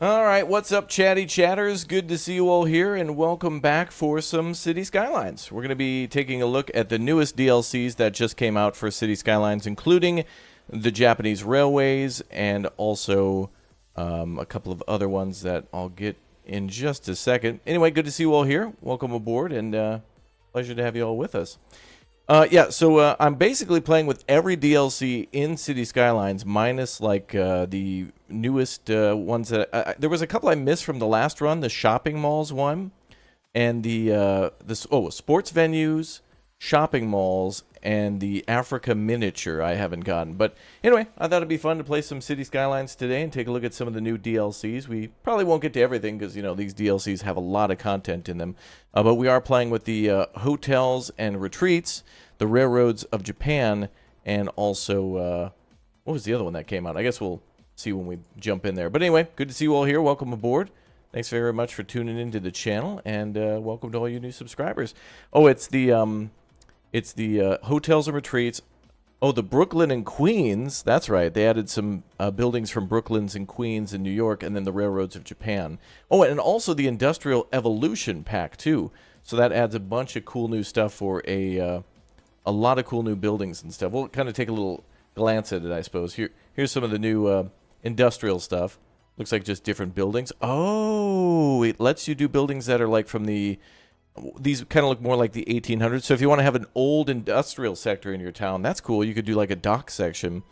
All right, what's up, chatty chatters? Good to see you all here, and welcome back for some City Skylines. We're going to be taking a look at the newest DLCs that just came out for City Skylines, including the Japanese railways and also a couple of other ones that I'll get in just a second. Anyway, good to see you all here. Welcome aboard, and pleasure to have you all with us. So I'm basically playing with every DLC in City Skylines, minus like the newest ones that there was a couple I missed from the last run, the shopping malls one, and the sports venues, shopping malls, and the Africa miniature I haven't gotten. But anyway, I thought it'd be fun to play some City Skylines today and take a look at some of the new DLCs. We probably won't get to everything because, you know, these DLCs have a lot of content in them. But we are playing with the hotels and retreats, the railroads of Japan, and also, what was the other one that came out? I guess we'll see when we jump in there. But anyway, good to see you all here. Welcome aboard. Thanks very much for tuning into the channel, and welcome to all you new subscribers. Oh, it's the hotels and retreats. Oh, the Brooklyn and Queens. That's right. They added some buildings from Brooklyn's and Queens in New York, and then the railroads of Japan. Oh, and also the Industrial Evolution pack, too. So that adds a bunch of cool new stuff for a lot of cool new buildings and stuff. We'll kind of take a little glance at it, I suppose. Here's some of the new industrial stuff. Looks like just different buildings. Oh, it lets you do buildings that are like from the... These kind of look more like the 1800s. So if you want to have an old industrial sector in your town, that's cool. You could do like a dock section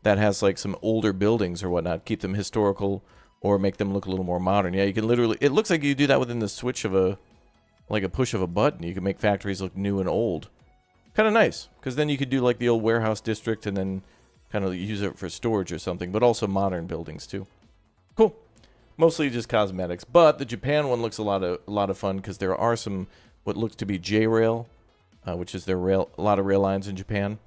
that has like some older buildings or whatnot. Keep them historical or make them look a little more modern. Yeah, you can literally... It looks like you do that within the switch of a... Like a push of a button. You can make factories look new and old. Kind of nice. Because then you could do like the old warehouse district and then kind of use it for storage or something. But also modern buildings too. Cool. Mostly just cosmetics, but the Japan one looks a lot of fun because there are some what looks to be J-Rail, which is a lot of rail lines in Japan.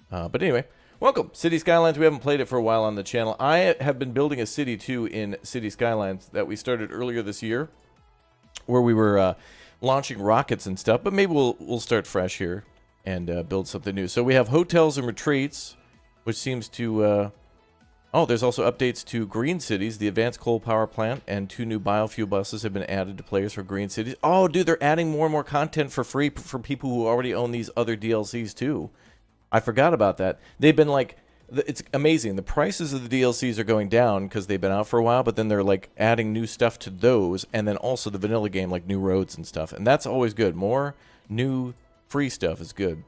But anyway, welcome City Skylines. We haven't played it for a while on the channel. I have been building a city too in City Skylines that we started earlier this year, where we were launching rockets and stuff. But maybe we'll start fresh here and build something new. So we have hotels and retreats, which seems to. Oh, there's also updates to Green Cities. The advanced coal power plant and 2 new biofuel buses have been added to players for Green Cities. Oh, dude, they're adding more and more content for free for people who already own these other DLCs, too. I forgot about that. They've been like... It's amazing. The prices of the DLCs are going down because they've been out for a while, but then they're like adding new stuff to those, and then also the vanilla game, like new roads and stuff. And that's always good. More new free stuff is good.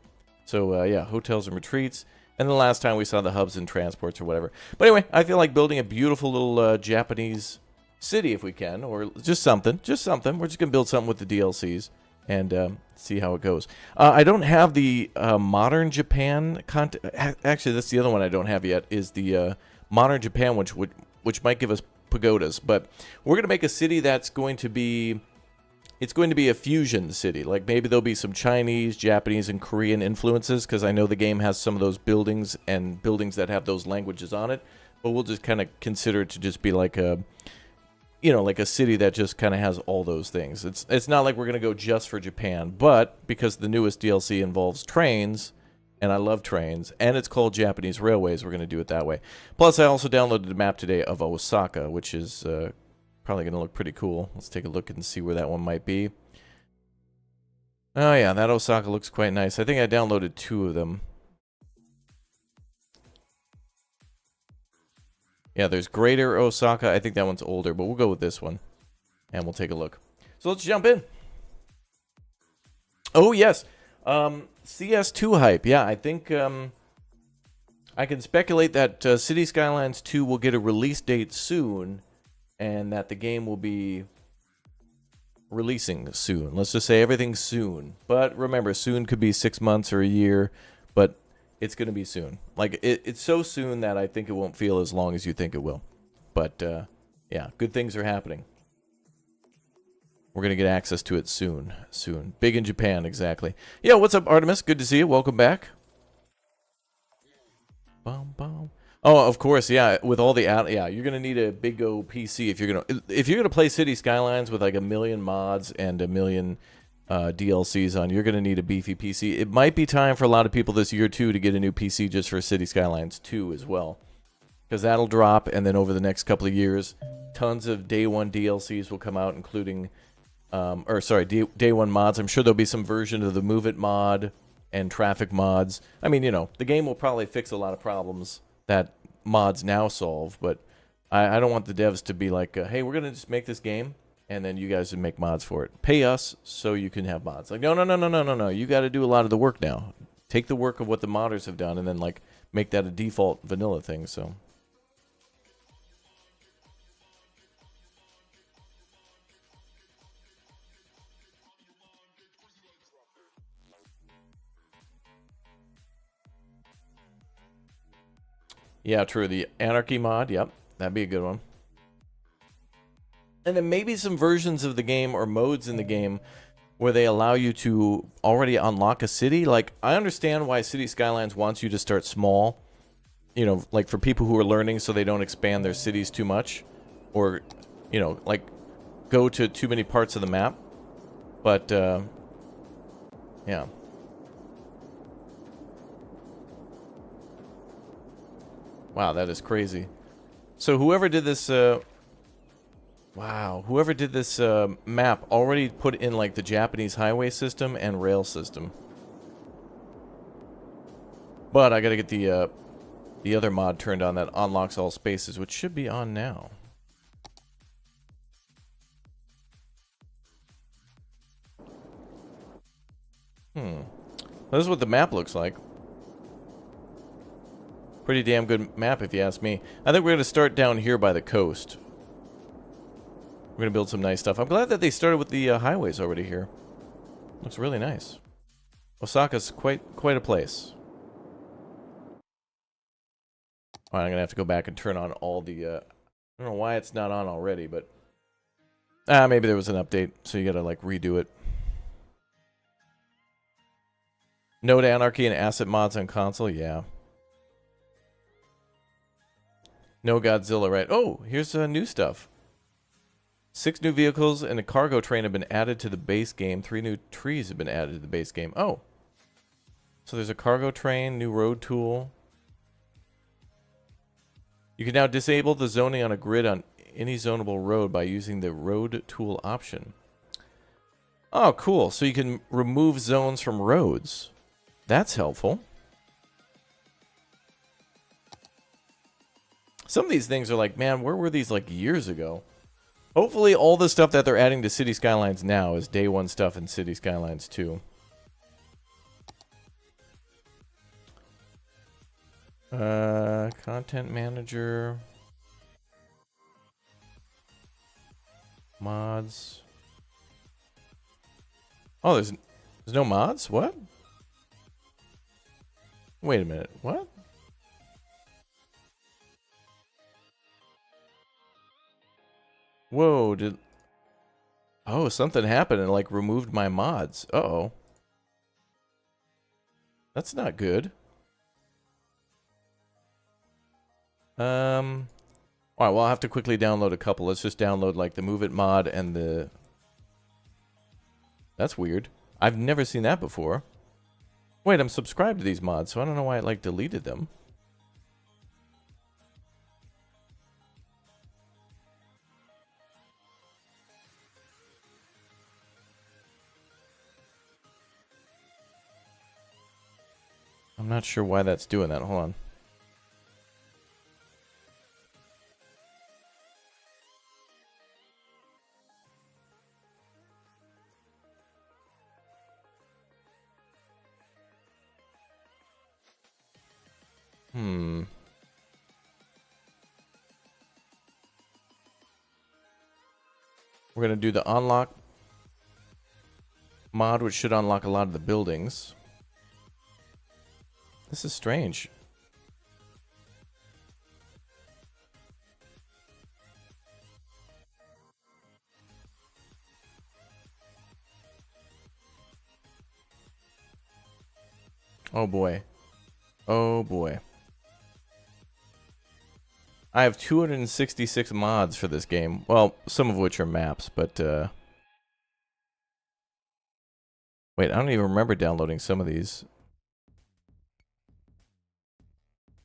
So, yeah, hotels and retreats. And the last time we saw the hubs and transports or whatever. But anyway, I feel like building a beautiful little Japanese city if we can, or just something. Just something. We're just going to build something with the DLCs and see how it goes. I don't have the Modern Japan content. Actually, that's the other one I don't have yet, is the Modern Japan, which might give us pagodas. But we're going to make a city that's going to be... It's going to be a fusion city. Like, maybe there'll be some Chinese, Japanese, and Korean influences, because I know the game has some of those buildings and buildings that have those languages on it. But we'll just kind of consider it to just be like a, you know, like a city that just kind of has all those things. It's not like we're going to go just for Japan, but because the newest DLC involves trains, and I love trains, and it's called Japanese Railways, we're going to do it that way. Plus, I also downloaded a map today of Osaka, which is... probably going to look pretty cool. Let's take a look and see where that one might be. Oh yeah, that Osaka looks quite nice. I think I downloaded 2 of them. Yeah, there's Greater Osaka. I think that one's older, but we'll go with this one. And we'll take a look. So let's jump in. Oh yes, CS2 hype. Yeah, I think I can speculate that City Skylines 2 will get a release date soon. And that the game will be releasing soon. Let's just say everything's soon. But remember, soon could be 6 months or a year, but it's going to be soon. Like, it's so soon that I think it won't feel as long as you think it will. But, yeah, good things are happening. We're going to get access to it soon. Soon. Big in Japan, exactly. Yeah, what's up, Artemis? Good to see you. Welcome back. Bum, bum. Oh, of course, yeah. With all the yeah, you're gonna need a big old PC if you're gonna play City Skylines with like 1 million mods and 1 million DLCs on. You're gonna need a beefy PC. It might be time for a lot of people this year too to get a new PC just for City Skylines 2 as well, because that'll drop, and then over the next couple of years, tons of day one DLCs will come out, including, day one mods. I'm sure there'll be some version of the Move It mod and traffic mods. I mean, you know, the game will probably fix a lot of problems that mods now solve, but I don't want the devs to be like, hey, we're gonna just make this game and then you guys would make mods for it. Pay us so you can have mods. Like, no. You got to do a lot of the work now. Take the work of what the modders have done and then like make that a default vanilla thing. So yeah, true. The Anarchy mod, yep, that'd be a good one. And then maybe some versions of the game or modes in the game where they allow you to already unlock a city. Like, I understand why City Skylines wants you to start small. You know, like for people who are learning so they don't expand their cities too much. Or, you know, like go to too many parts of the map. But, yeah. Wow, that is crazy. So whoever did this, wow, whoever did this map already put in like the Japanese highway system and rail system. But I gotta get the other mod turned on that unlocks all spaces, which should be on now. This is what the map looks like. Pretty damn good map, if you ask me. I think we're going to start down here by the coast. We're going to build some nice stuff. I'm glad that they started with the highways already here. Looks really nice. Osaka's quite a place. Alright, I'm going to have to go back and turn on all the... I don't know why it's not on already, but... maybe there was an update, so you got to, like, redo it. Node Anarchy and asset mods on console? Yeah. No Godzilla, right? Oh, here's new stuff. 6 new vehicles and a cargo train have been added to the base game. 3 new trees have been added to the base game. Oh. So there's a cargo train, new road tool. You can now disable the zoning on a grid on any zonable road by using the road tool option. Oh, cool. So you can remove zones from roads. That's helpful. Some of these things are like, man, where were these like years ago? Hopefully all the stuff that they're adding to City Skylines now is day one stuff in City Skylines 2. Content manager. Mods. Oh, there's no mods? What? Wait a minute. What? Whoa, did... Oh, something happened and, like, removed my mods. Uh-oh. That's not good. Alright, well, I'll have to quickly download a couple. Let's just download, like, the Move It mod and the... That's weird. I've never seen that before. Wait, I'm subscribed to these mods, so I don't know why it, like, deleted them. I'm not sure why that's doing that. Hold on. We're going to do the unlock mod, which should unlock a lot of the buildings. This is strange. Oh boy. Oh boy. I have 266 mods for this game. Well, some of which are maps, but wait, I don't even remember downloading some of these.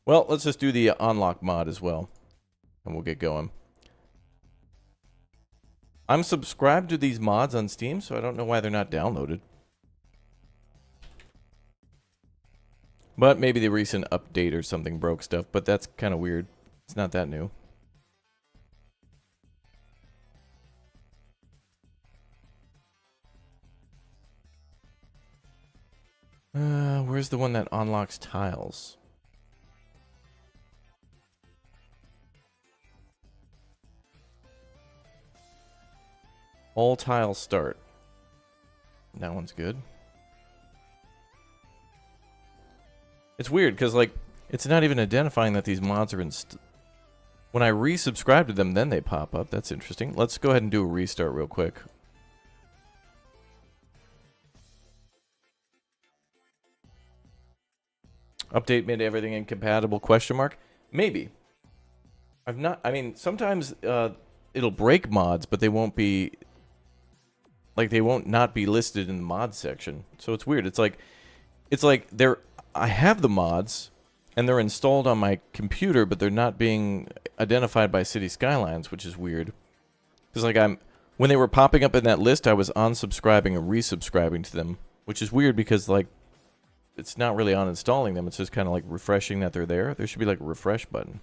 Well, let's just do the unlock mod as well, and we'll get going. I'm subscribed to these mods on Steam, so I don't know why they're not downloaded. But maybe the recent update or something broke stuff, but that's kind of weird. It's not that new. Where's the one that unlocks tiles? All tiles start. That one's good. It's weird because, like, it's not even identifying that these mods are when I resubscribe to them, then they pop up. That's interesting. Let's go ahead and do a restart real quick. Update made everything incompatible, question mark? Maybe. I've not, I mean, sometimes it'll break mods, but they won't be, like, they won't not be listed in the mod section. So it's weird. It's like I have the mods, and they're installed on my computer, but they're not being identified by City Skylines, which is weird. Because, like, when they were popping up in that list, I was unsubscribing and resubscribing to them, which is weird because, like, it's not really uninstalling them. It's just kind of like refreshing that they're there. There should be, like, a refresh button.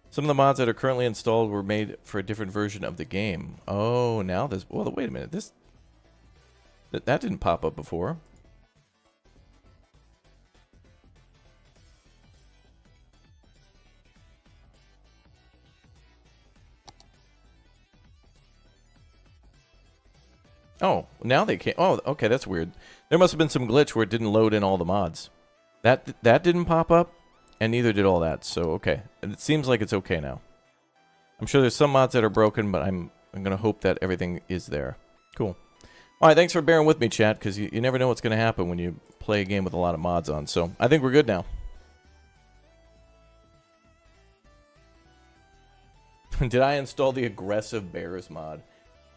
Some of the mods that are currently installed were made for a different version of the game. Oh, now this... Well, wait a minute. That didn't pop up before. Oh, now they can't... Oh, okay, that's weird. There must have been some glitch where it didn't load in all the mods. That didn't pop up, and neither did all that. So, okay. And it seems like it's okay now. I'm sure there's some mods that are broken, but I'm going to hope that everything is there. Cool. All right, thanks for bearing with me, chat, because you never know what's going to happen when you play a game with a lot of mods on. So, I think we're good now. Did I install the aggressive bears mod?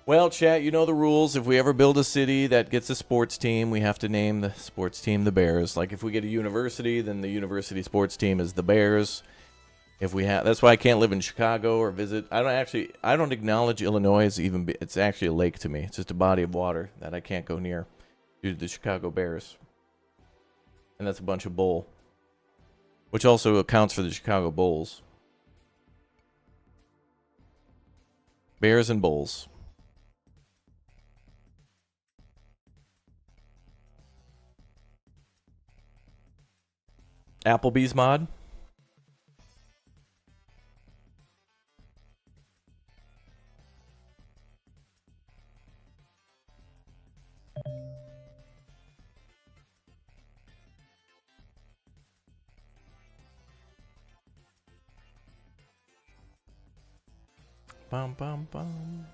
Well, chat, you know the rules. If we ever build a city that gets a sports team, we have to name the sports team the Bears. Like, if we get a university, then the university sports team is the Bears. If we have, that's why I can't live in Chicago or visit. I don't acknowledge Illinois as it's actually a lake to me. It's just a body of water that I can't go near due to the Chicago Bears. And that's a bunch of bull, which also accounts for the Chicago Bulls. Bears and Bulls. Applebee's mod. Bum, bum, bum.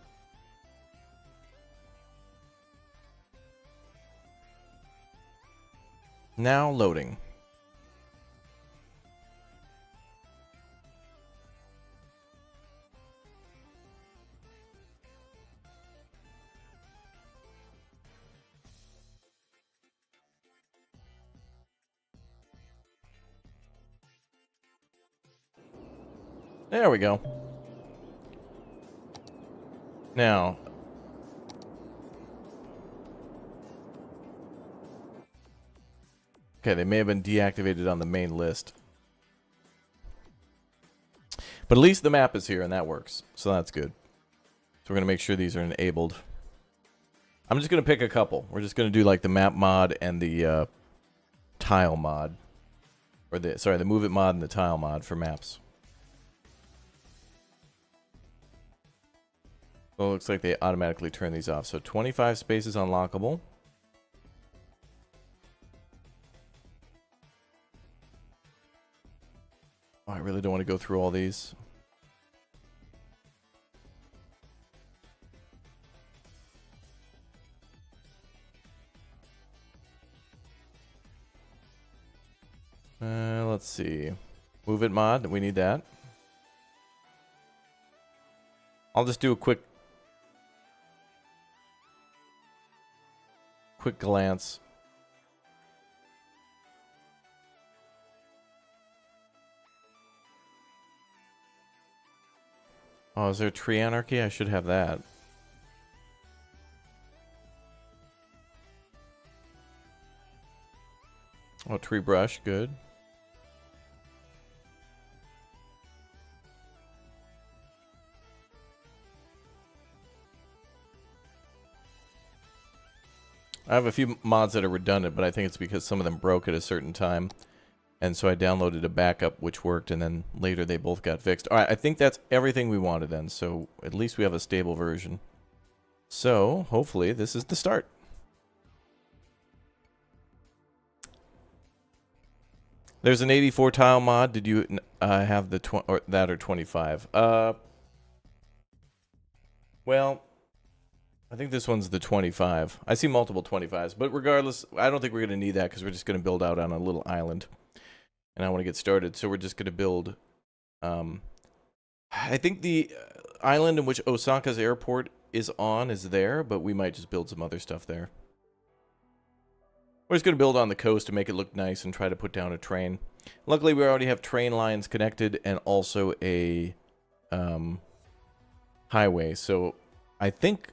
Now loading. There we go. Now, okay, they may have been deactivated on the main list. But at least the map is here and that works. So that's good. So we're going to make sure these are enabled. I'm just going to pick a couple. We're just going to do like the map mod and the tile mod. Or the move it mod and the tile mod for maps. So it looks like they automatically turn these off. So 25 spaces unlockable. Oh, I really don't want to go through all these. Let's see. Move it mod. We need that. I'll just do a quick glance. Oh, is there tree anarchy? I should have that. Oh, tree brush, good. I have a few mods that are redundant, but I think it's because some of them broke at a certain time. And so I downloaded a backup which worked, and then later they both got fixed. Alright, I think that's everything we wanted then, so at least we have a stable version. So, hopefully, this is the start. There's an 84 tile mod. Did you have the that or 25? Well, I think this one's the 25. I see multiple 25s, but regardless, I don't think we're going to need that because we're just going to build out on a little island. And I want to get started, so we're just going to build... I think the island in which Osaka's airport is on is there, but we might just build some other stuff there. We're just going to build on the coast to make it look nice and try to put down a train. Luckily, we already have train lines connected and also a highway. So I think,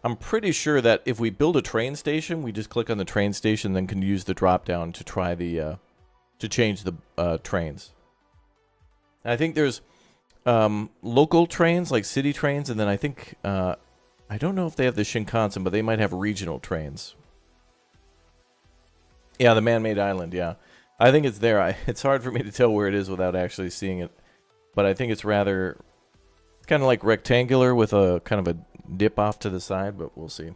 I'm pretty sure that if we build a train station, we just click on the train station, then can use the drop down to try the to change the trains. And I think there's local trains, like city trains, and then I think I don't know if they have the Shinkansen, but they might have regional trains. Yeah, the man-made island, yeah. I think it's there. It's hard for me to tell where it is without actually seeing it. But I think it's rather... kind of like rectangular with a kind of a dip off to the side, but we'll see.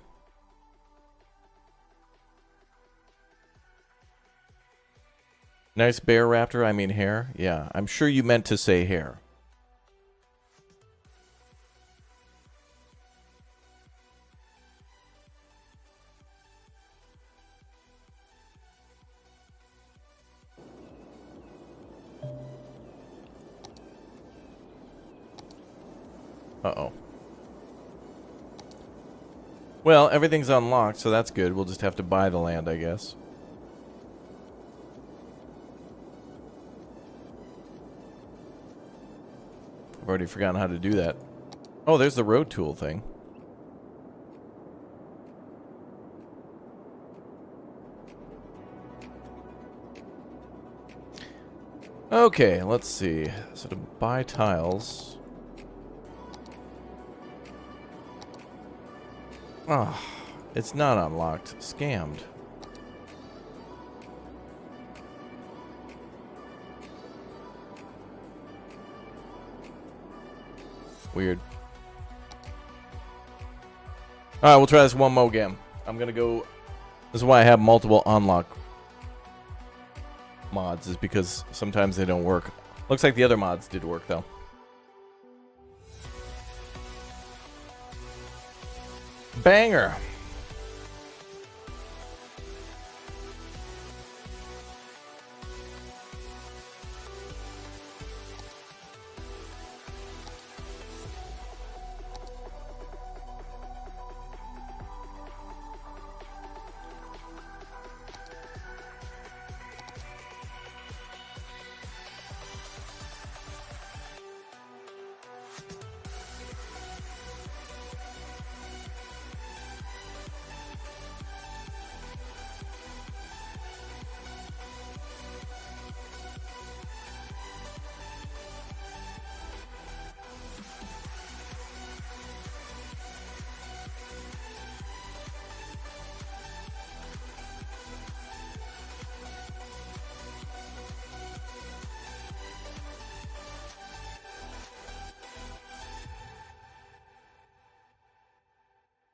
Nice bear raptor, I mean hair. Yeah, I'm sure you meant to say hair. Uh-oh. Well, everything's unlocked, so that's good. We'll just have to buy the land, I guess. I've already forgotten how to do that. Oh, there's the road tool thing. Okay, let's see. So to buy tiles... Oh, it's not unlocked. Scammed. Weird. Alright, we'll try this one more game. I'm gonna go... This is why I have multiple unlock mods, is because sometimes they don't work. Looks like the other mods did work, though. Banger!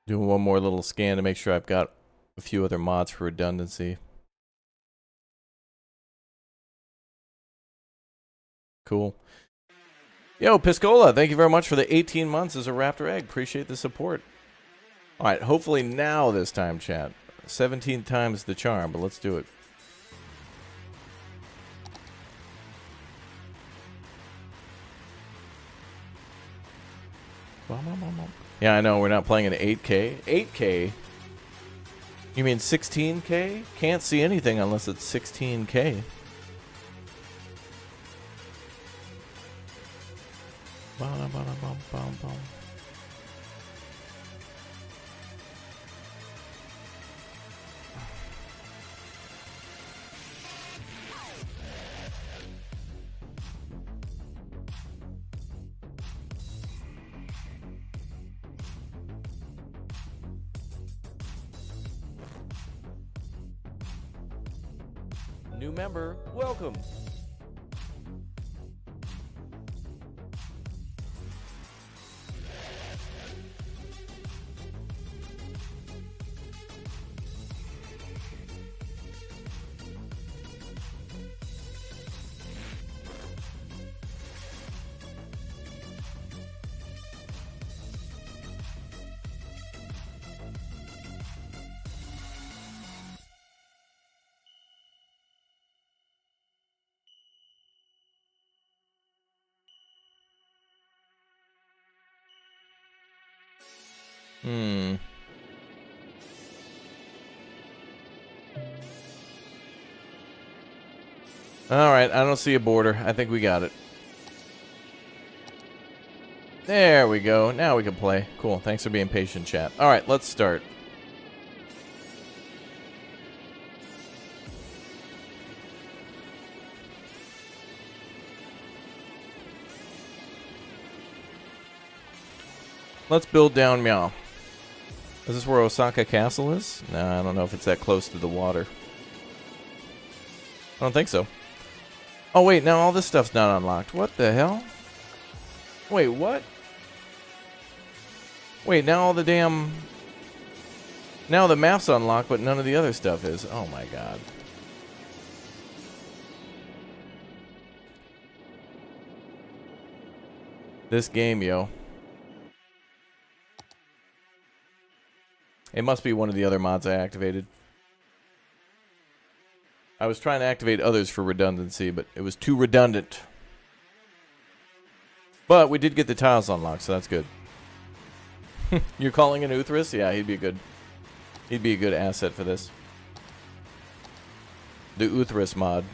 Doing one more little scan to make sure I've got a few other mods for redundancy. Cool. Yo, Piscola, thank you very much for the 18 months as a Raptor Egg. Appreciate the support. Alright, hopefully now this time, chat. 17 times the charm, but let's do it. Yeah, I know, we're not playing in 8K. 8K? You mean 16K? Can't see anything unless it's 16K. New member, welcome. Alright, I don't see a border. I think we got it. There we go. Now we can play. Cool. Thanks for being patient, chat. Alright, let's start. Let's build down Meow. Is this where Osaka Castle is? No, I don't know if it's that close to the water. I don't think so. Oh, wait, now all this stuff's not unlocked. What the hell? Wait, what? Wait, now all the damn... Now the map's unlocked, but none of the other stuff is. Oh, my God. This game, yo. It must be one of the other mods I activated. I was trying to activate others for redundancy, but it was too redundant. But we did get the tiles unlocked, so that's good. You're calling in Uthris? Yeah, he'd be a good asset for this. The Uthris mod.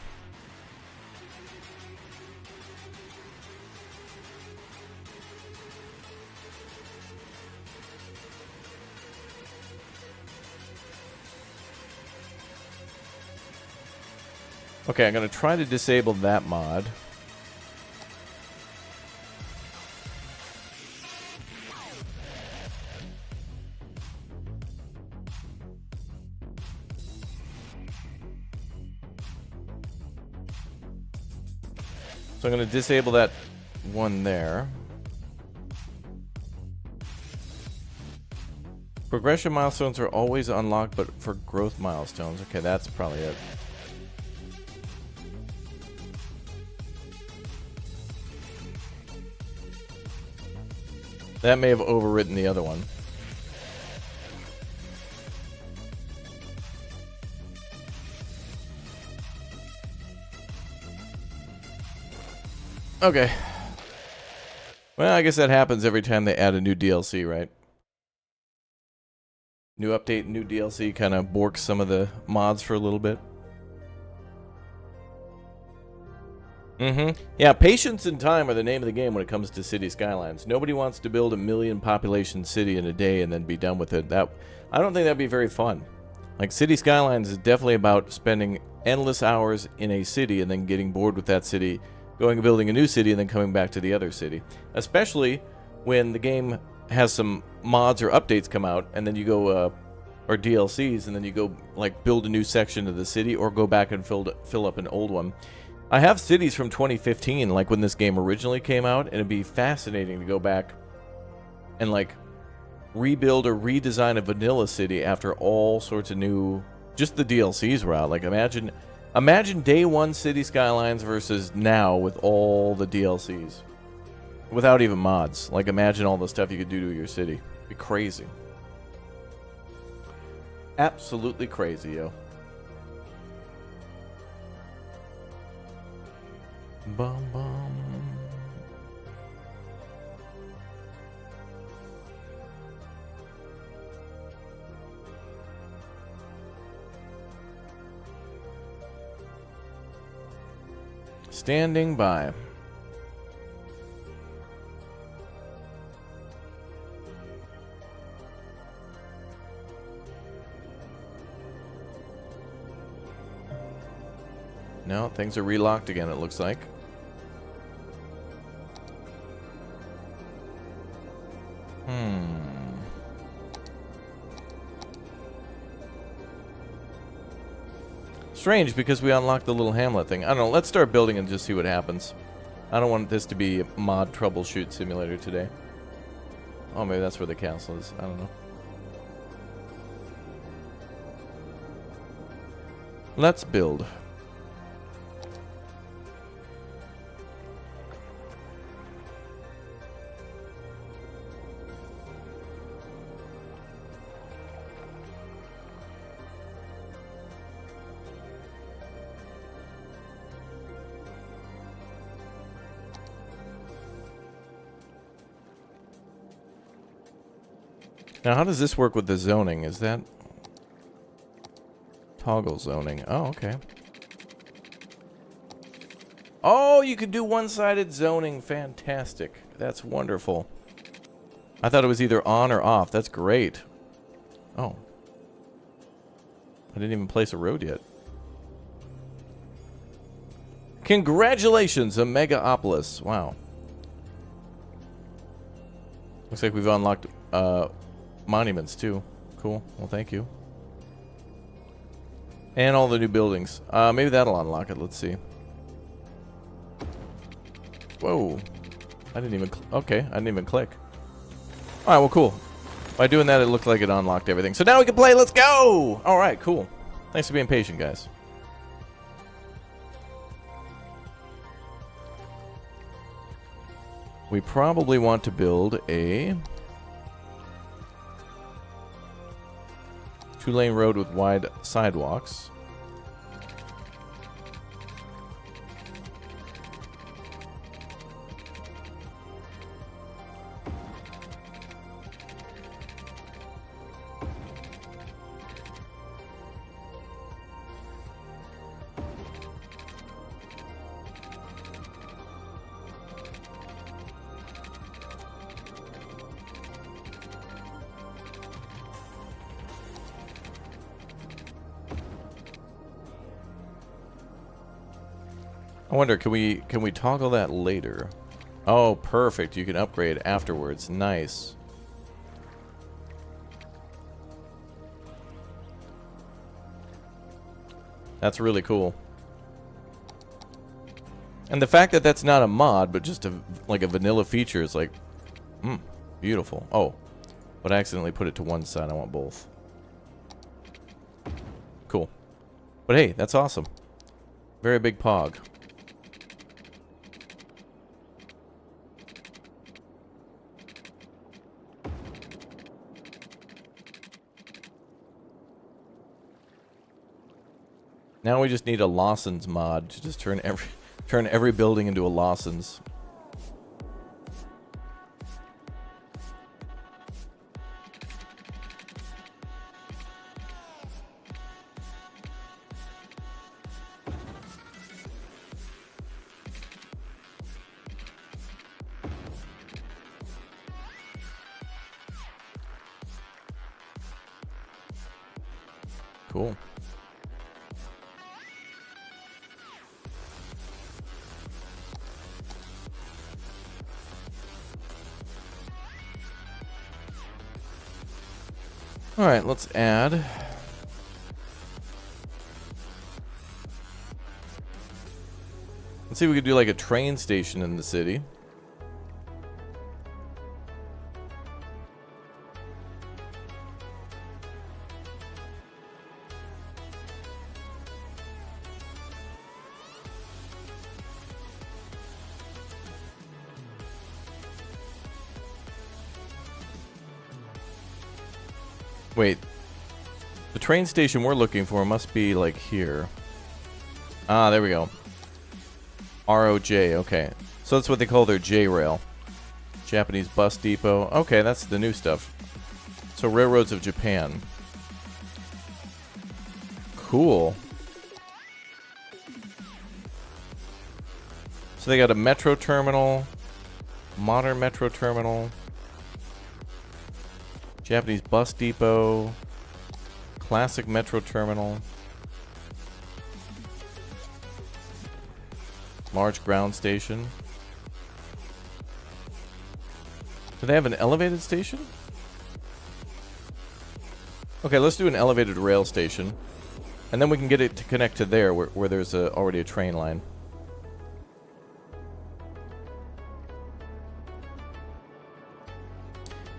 Okay, I'm going to try to disable that mod. So I'm going to disable that one there. Progression milestones are always unlocked, but for growth milestones. Okay, that's probably it. That may have overwritten the other one. Okay. Well, I guess that happens every time they add a new DLC, right? New update, new DLC kind of borks some of the mods for a little bit. Yeah, patience and time are the name of the game when it comes to City Skylines. Nobody wants to build a 1 million population city in a day and then be done with it. I don't think that'd be very fun. Like, City Skylines is definitely about spending endless hours in a city and then getting bored with that city, going and building a new city and then coming back to the other city. Especially when the game has some mods or updates come out and then you go, or DLCs, and then you go, like, build a new section of the city or go back and fill up an old one. I have cities from 2015, like when this game originally came out, and it'd be fascinating to go back and, like, rebuild or redesign a vanilla city after all sorts of new, just the DLCs were out. Like, imagine day one City Skylines versus now with all the DLCs. Without even mods. Like, imagine all the stuff you could do to your city. It'd be crazy. Absolutely crazy, yo. Bum bum. Standing by. No, things are relocked again, it looks like. Strange, because we unlocked the little hamlet thing. I don't know, let's start building and just see what happens. I don't want this to be a mod troubleshoot simulator today. Oh, maybe that's where the castle is. I don't know. Let's build. Now, how does this work with the zoning? Is that toggle zoning? Oh, okay. Oh, you could do one-sided zoning. Fantastic. That's wonderful. I thought it was either on or off. That's great. Oh. I didn't even place a road yet. Congratulations, Omegaopolis. Wow. Looks like we've unlocked monuments too. Cool. Well, thank you. And all the new buildings. Maybe that'll unlock it. Let's see. Whoa. I didn't even... Okay, I didn't even click. Alright, well, cool. By doing that, it looked like it unlocked everything. So now we can play. Let's go! Alright, cool. Thanks for being patient, guys. We probably want to build a 2-lane road with wide sidewalks. I wonder, can we toggle that later? Oh, perfect. You can upgrade afterwards. Nice. That's really cool. And the fact that that's not a mod, but just like a vanilla feature is like, beautiful. Oh, But I accidentally put it to one side. I want both. Cool. But hey, that's awesome. Very big pog. Now we just need a Lawson's mod to just turn every building into a Lawson's. Cool. All right, let's add. Let's see if we could do like a train station in the city. Wait, the train station we're looking for must be like here. Ah, there we go. ROJ, okay. So that's what they call their J-rail. Japanese bus depot. Okay, that's the new stuff. So railroads of Japan. Cool. So they got a metro terminal, modern metro terminal, Japanese bus depot, classic metro terminal, large ground station. Do they have an elevated station? Okay, let's do an elevated rail station. And then we can get it to connect to there where there's already a train line.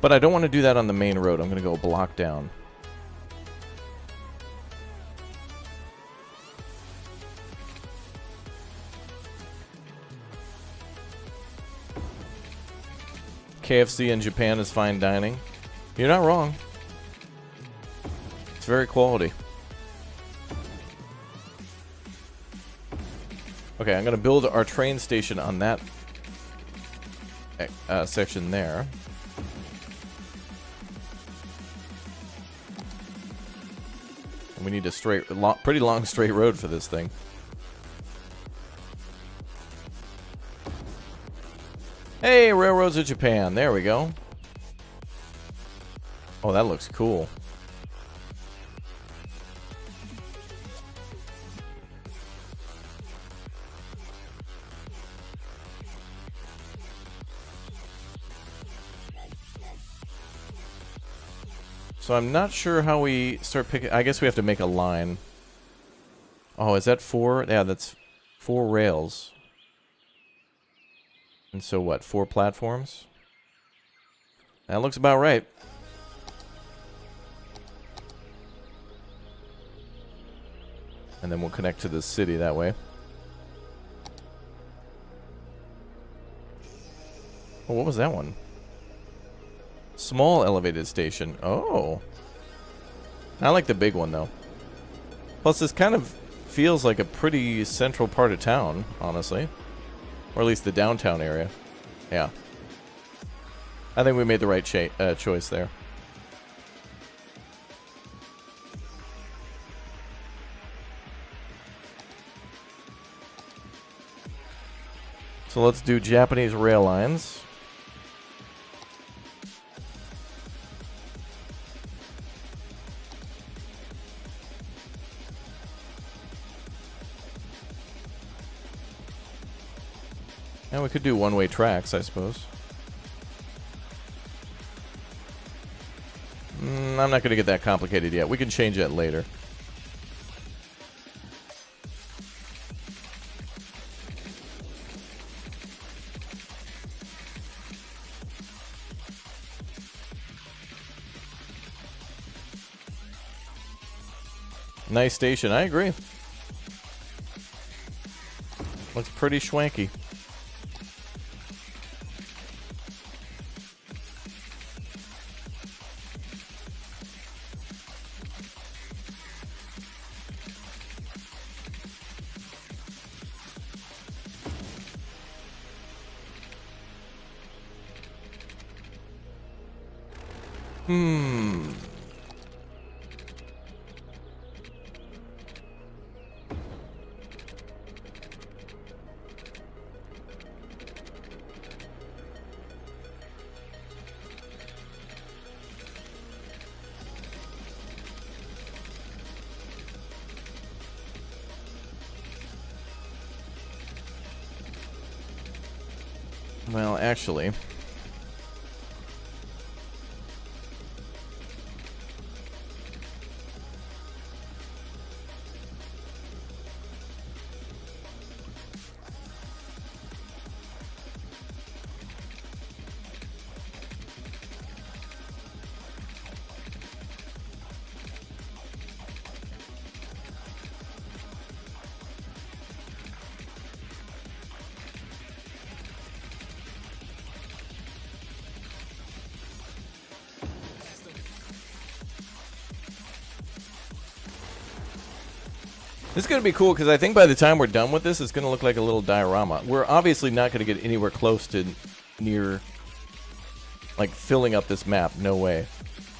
But I don't want to do that on the main road. I'm going to go a block down. KFC in Japan is fine dining. You're not wrong. It's very quality. Okay, I'm going to build our train station on that section there. And we need a pretty long straight road for this thing. Hey, railroads of Japan. There we go. Oh, that looks cool. So I'm not sure how we start picking. I guess we have to make a line. Oh, is that 4? Yeah, that's 4 rails. And so what, 4 platforms? That looks about right. And then we'll connect to the city that way. Oh, what was that one? Small elevated station. Oh. I like the big one, though. Plus, this kind of feels like a pretty central part of town, honestly. Or at least the downtown area. Yeah. I think we made the right choice there. So let's do Japanese rail lines. And we could do one-way tracks, I suppose. I'm not going to get that complicated yet. We can change that later. Nice station. I agree. Looks pretty schwanky. Well, actually, this is going to be cool because I think by the time we're done with this, it's going to look like a little diorama. We're obviously not going to get anywhere close to near, like, filling up this map. No way.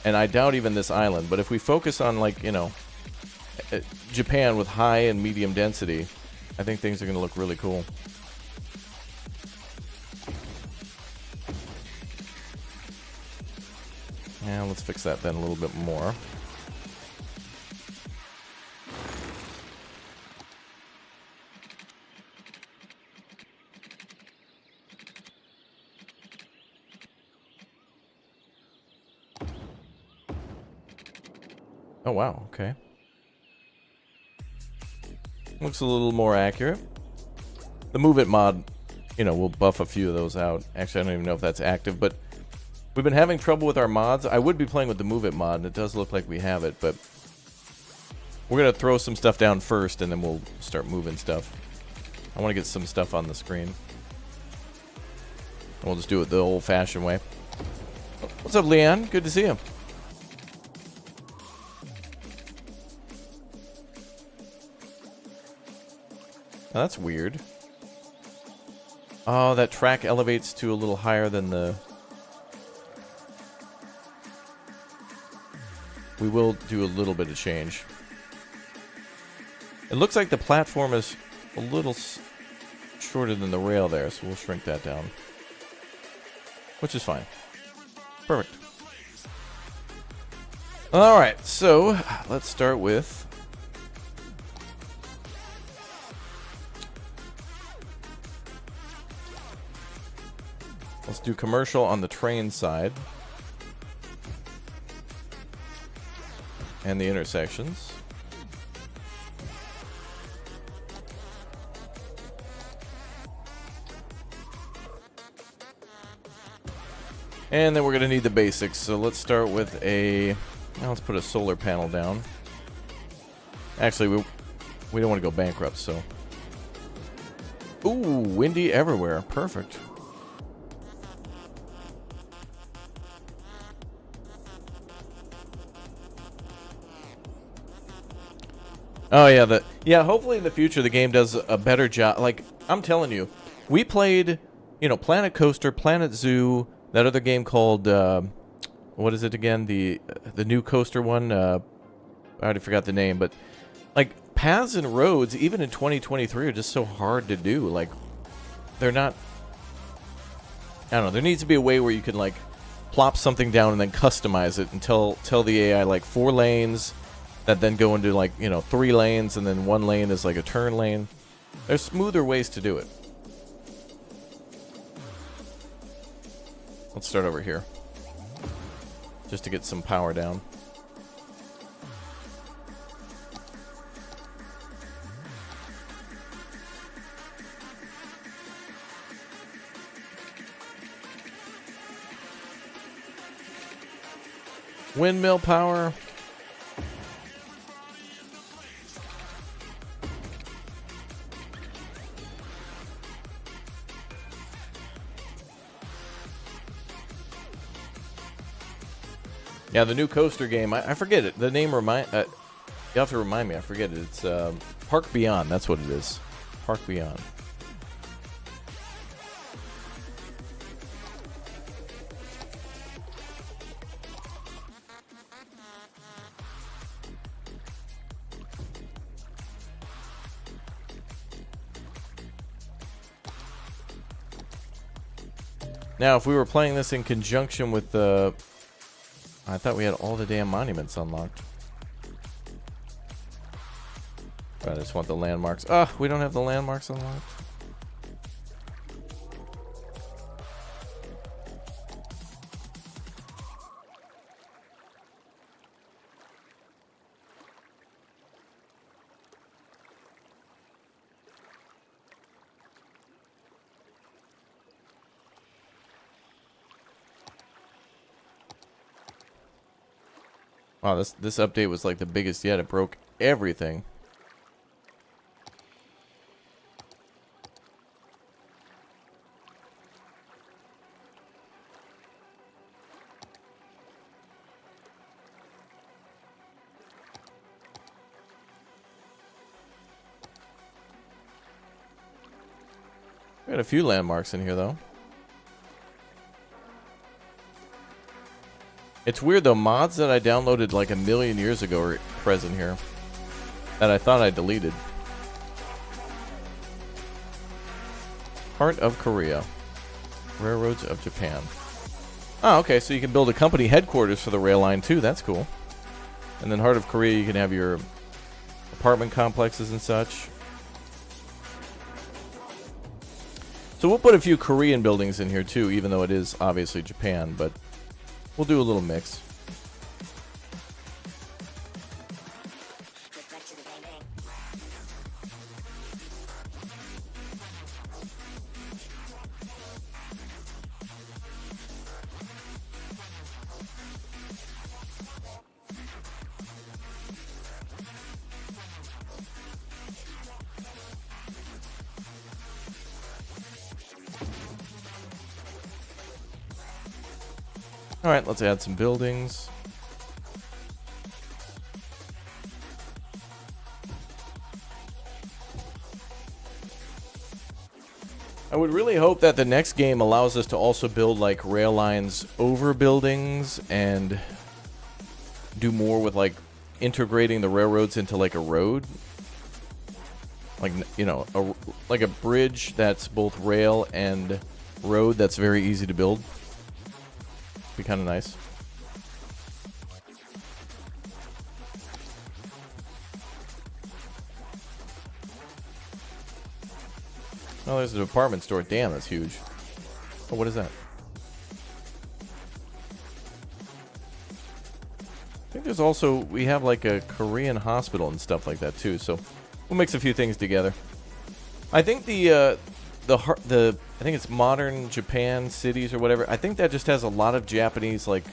And I doubt even this island. But if we focus on, like, you know, Japan with high and medium density, I think things are going to look really cool. Yeah, let's fix that then a little bit more. Oh, wow, okay. Looks a little more accurate. The Move It mod, you know, we'll buff a few of those out. Actually, I don't even know if that's active, but we've been having trouble with our mods. I would be playing with the Move It mod, and it does look like we have it, but we're going to throw some stuff down first, and then we'll start moving stuff. I want to get some stuff on the screen. And we'll just do it the old-fashioned way. What's up, Leon? Good to see you. Oh, that's weird. Oh, that track elevates to a little higher than the... We will do a little bit of change. It looks like the platform is a little shorter than the rail there, so we'll shrink that down. Which is fine. Perfect. Alright, so let's start with... Let's do commercial on the train side. And the intersections. And then we're going to need the basics. So let's start with a... Well, let's put a solar panel down. Actually, we don't want to go bankrupt, so... Ooh, windy everywhere. Perfect. Oh yeah, hopefully in the future the game does a better job. Like, I'm telling you, we played, you know, Planet Coaster, Planet Zoo, that other game called what is it again? The new coaster one. I already forgot the name, but like paths and roads, even in 2023, are just so hard to do. Like, they're not. I don't know. There needs to be a way where you can like plop something down and then customize it and tell the AI like 4 lanes. That then go into, like, you know, 3 lanes, and then 1 lane is like a turn lane. There's smoother ways to do it. Let's start over here. Just to get some power down. Windmill power. Yeah, the new coaster game. I forget it. The name you have to remind me. I forget it. It's Park Beyond. That's what it is. Park Beyond. Now, if we were playing this in conjunction with the... I thought we had all the damn monuments unlocked. I just want the landmarks. We don't have the landmarks unlocked. Wow, this update was like the biggest yet. It broke everything. We got a few landmarks in here, though. It's weird, though. Mods that I downloaded like a million years ago are present here that I thought I deleted. Heart of Korea. Railroads of Japan. Oh, okay, so you can build a company headquarters for the rail line, too. That's cool. And then Heart of Korea, you can have your apartment complexes and such. So we'll put a few Korean buildings in here, too, even though it is obviously Japan, but we'll do a little mix. Alright, let's add some buildings. I would really hope that the next game allows us to also build like rail lines over buildings and do more with like integrating the railroads into like a road. Like, you know, like a bridge that's both rail and road that's very easy to build. Be kind of nice. Oh, there's a department store. Damn, that's huge. Oh, what is that? I think there's also, we have like a Korean hospital and stuff like that too, so we'll mix a few things together. I think I think it's Modern Japan Cities or whatever. I think that just has a lot of Japanese, like,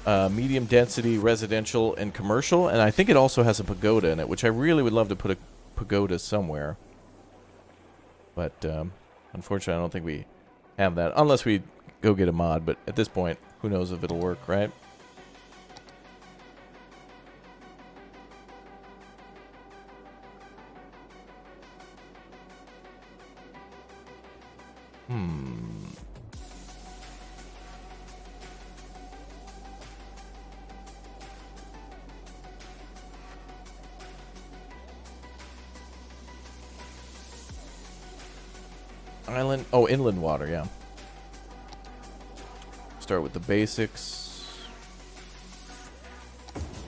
medium density residential and commercial. And I think it also has a pagoda in it, which I really would love to put a pagoda somewhere. But, unfortunately, I don't think we have that. Unless we go get a mod. But at this point, who knows if it'll work, right? Island. Oh, inland water, yeah. Start with the basics.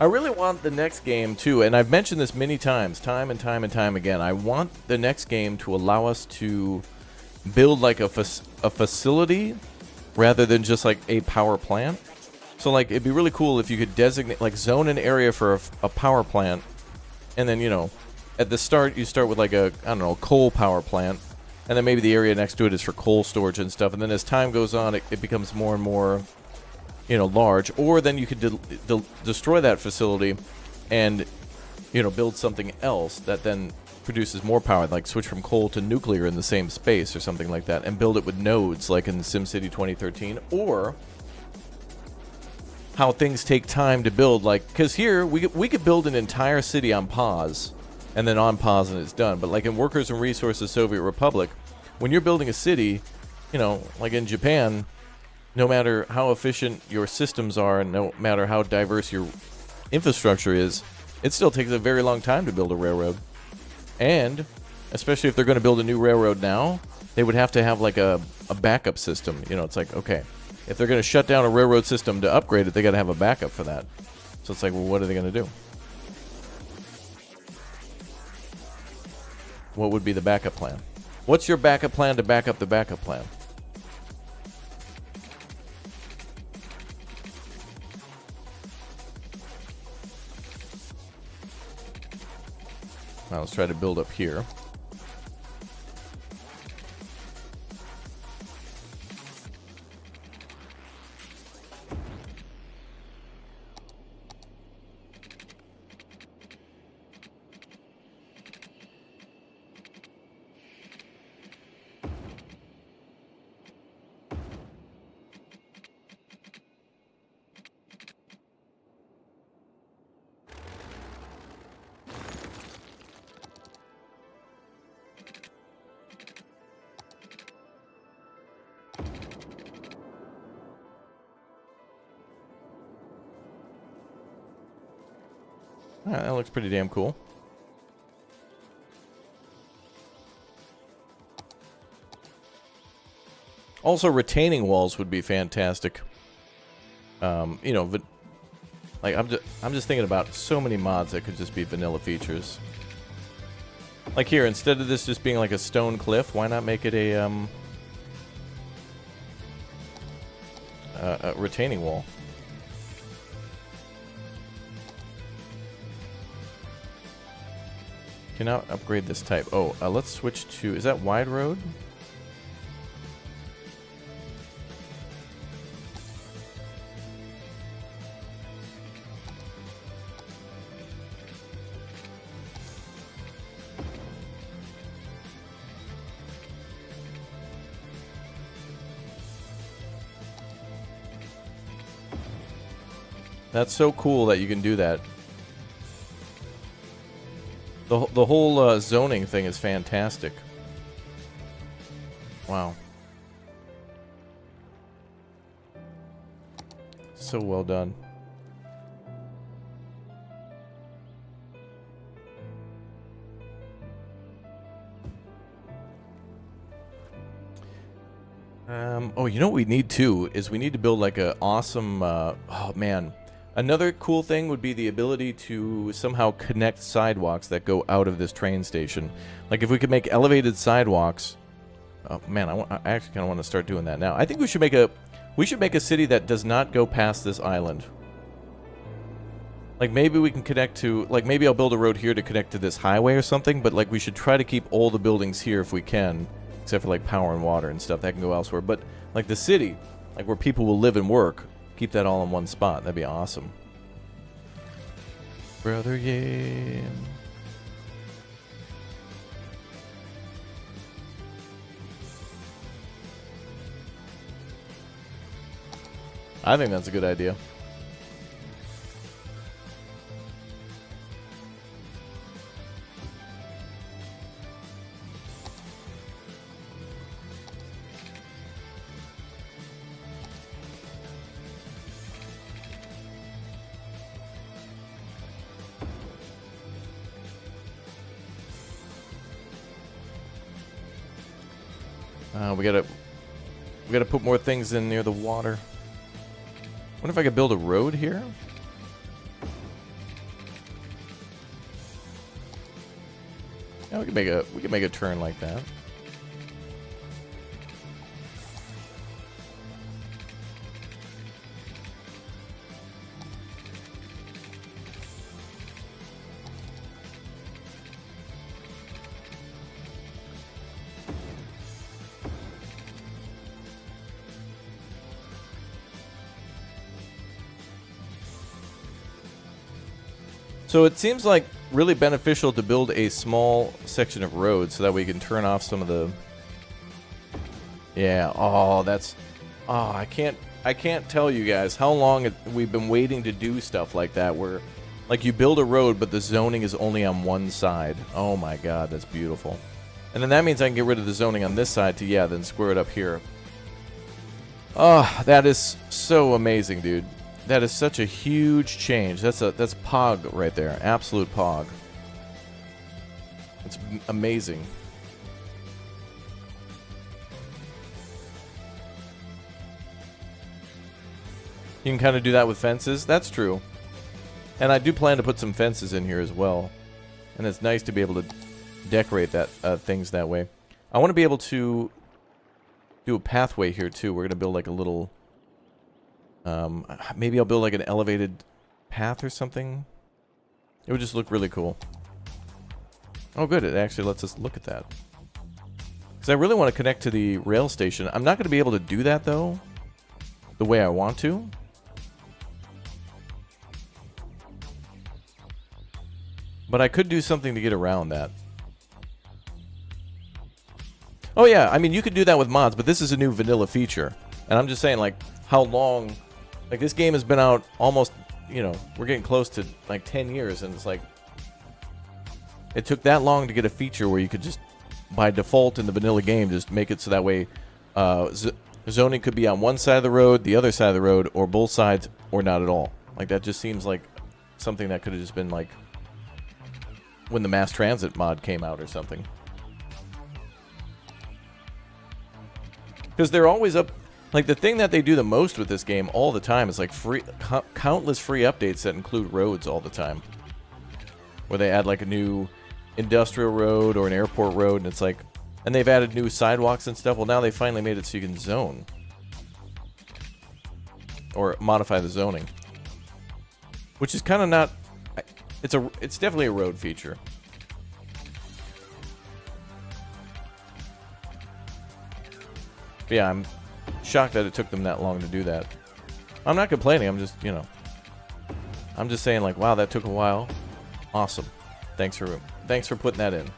I really want the next game, too, and I've mentioned this many times, time and time again. I want the next game to allow us to build like a facility rather than just like a power plant. So like it'd be really cool if you could designate, like zone an area for a power plant, and then, you know, at the start you start with like a, I don't know, coal power plant, and then maybe the area next to it is for coal storage and stuff, and then as time goes on it becomes more and more, you know, large. Or then you could destroy that facility and, you know, build something else that then produces more power, like switch from coal to nuclear in the same space or something like that, and build it with nodes like in SimCity 2013. Or how things take time to build. Like, because here we could build an entire city on pause, and then on pause and it's done. But like in Workers and Resources Soviet Republic, when you're building a city, you know, like in Japan, no matter how efficient your systems are and no matter how diverse your infrastructure is, it still takes a very long time to build a railroad. And especially if they're going to build a new railroad now, they would have to have like a backup system. You know, it's like, okay, if they're going to shut down a railroad system to upgrade it, they got to have a backup for that. So it's like, well, what are they going to do? What would be the backup plan? What's your backup plan to back up the backup plan? Well, let's try to build up here. Yeah, that looks pretty damn cool. Also, retaining walls would be fantastic. You know, but like I'm just thinking about so many mods that could just be vanilla features. Like here, instead of this just being like a stone cliff, why not make it a retaining wall? Can now upgrade this type. Oh, let's switch to... Is that wide road? That's so cool that you can do that. The whole zoning thing is fantastic. Wow. So well done. Oh, you know what we need too is we need to build like a awesome. Oh man. Another cool thing would be the ability to somehow connect sidewalks that go out of this train station. Like if we could make elevated sidewalks. Oh man, I actually kind of want to start doing that now. I think we should make a city that does not go past this island. Like maybe we can connect to, like maybe I'll build a road here to connect to this highway or something, but like we should try to keep all the buildings here if we can, except for like power and water and stuff that can go elsewhere. But like the city, like where people will live and work, keep that all in one spot. That'd be awesome. Brother, yeah. I think that's a good idea. We gotta put more things in near the water. Wonder if I could build a road here? Yeah, we can make a turn like that. So it seems like really beneficial to build a small section of road so that we can turn off some of the... Yeah, oh, that's... Oh, I can't I can't tell you guys how long we've been waiting to do stuff like that, where like you build a road, but the zoning is only on one side. Oh my god, that's beautiful. And then that means I can get rid of the zoning on this side to, yeah, then square it up here. Oh, that is so amazing, dude. That is such a huge change. That's Pog right there. Absolute Pog. It's amazing. You can kind of do that with fences. That's true. And I do plan to put some fences in here as well. And it's nice to be able to decorate that things that way. I want to be able to do a pathway here too. We're going to build like a little... maybe I'll build like an elevated path or something. It would just look really cool. Oh good, it actually lets us look at that. Because I really want to connect to the rail station. I'm not going to be able to do that though, the way I want to. But I could do something to get around that. Oh yeah, I mean you could do that with mods, but this is a new vanilla feature. And I'm just saying, like, how long... Like, this game has been out almost, you know, we're getting close to, like, 10 years, and it's like... It took that long to get a feature where you could just, by default in the vanilla game, just make it so that way zoning could be on one side of the road, the other side of the road, or both sides, or not at all. Like, that just seems like something that could have just been, like, when the mass transit mod came out or something. Because they're always up... Like, the thing that they do the most with this game all the time is, like, countless free updates that include roads all the time. Where they add, like, a new industrial road or an airport road, and it's like... And they've added new sidewalks and stuff. Well, now they finally made it so you can zone. Or modify the zoning. Which is kind of not... It's definitely a road feature. But yeah, I'm shocked that it took them that long to do that. I'm not complaining, I'm just, you know... I'm just saying, like, wow, that took a while. Awesome. Thanks for putting that in.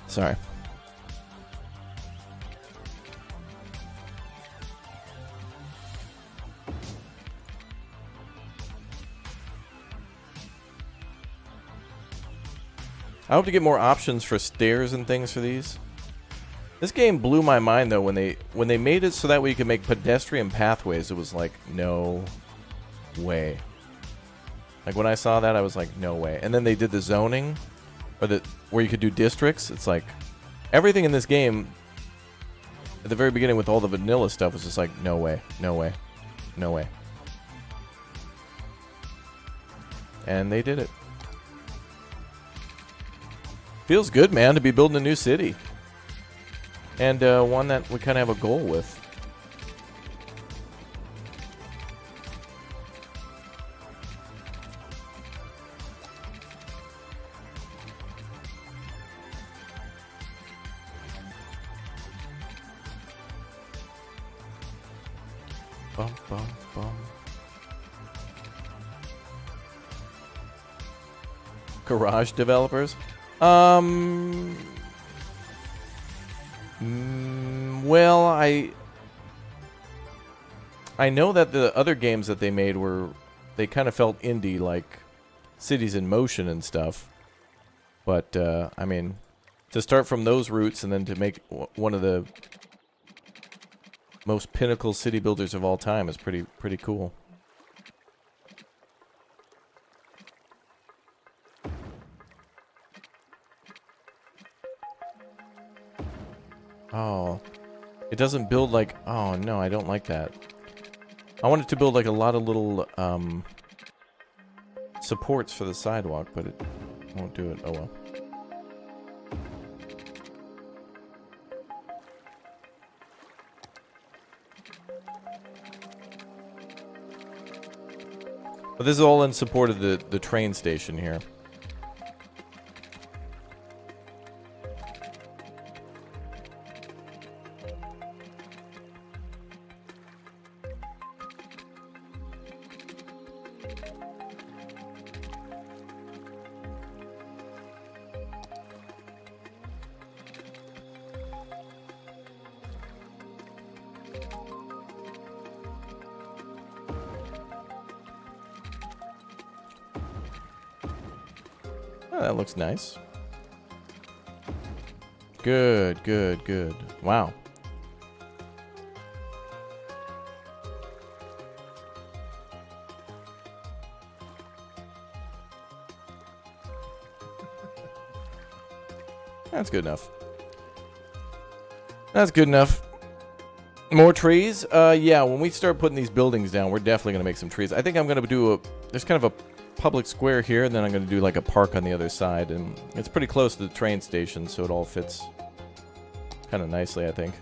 Sorry. I hope to get more options for stairs and things for these. This game blew my mind though when they made it so that way you could make pedestrian pathways. It was like, no way. Like when I saw that, I was like, no way. And then they did the zoning, or where you could do districts. It's like everything in this game at the very beginning with all the vanilla stuff was just like, no way, no way, no way. And they did it. Feels good, man, to be building a new city. And one that we kind of have a goal with. Bum, bum, bum. Garage developers? Well, I know that the other games that they made they kind of felt indie, like Cities in Motion and stuff. But, I mean, to start from those roots and then to make one of the most pinnacle city builders of all time is pretty cool. Oh, it doesn't build like... Oh, no, I don't like that. I want it to build like a lot of little supports for the sidewalk, but it won't do it. Oh, well. But this is all in support of the train station here. Oh, that looks nice. Good, good, good. Wow. That's good enough. That's good enough. More trees? Yeah, when we start putting these buildings down, we're definitely going to make some trees. I think I'm going to do a... There's kind of a public square here, and then I'm going to do like a park on the other side. And it's pretty close to the train station, so it all fits kind of nicely, I think.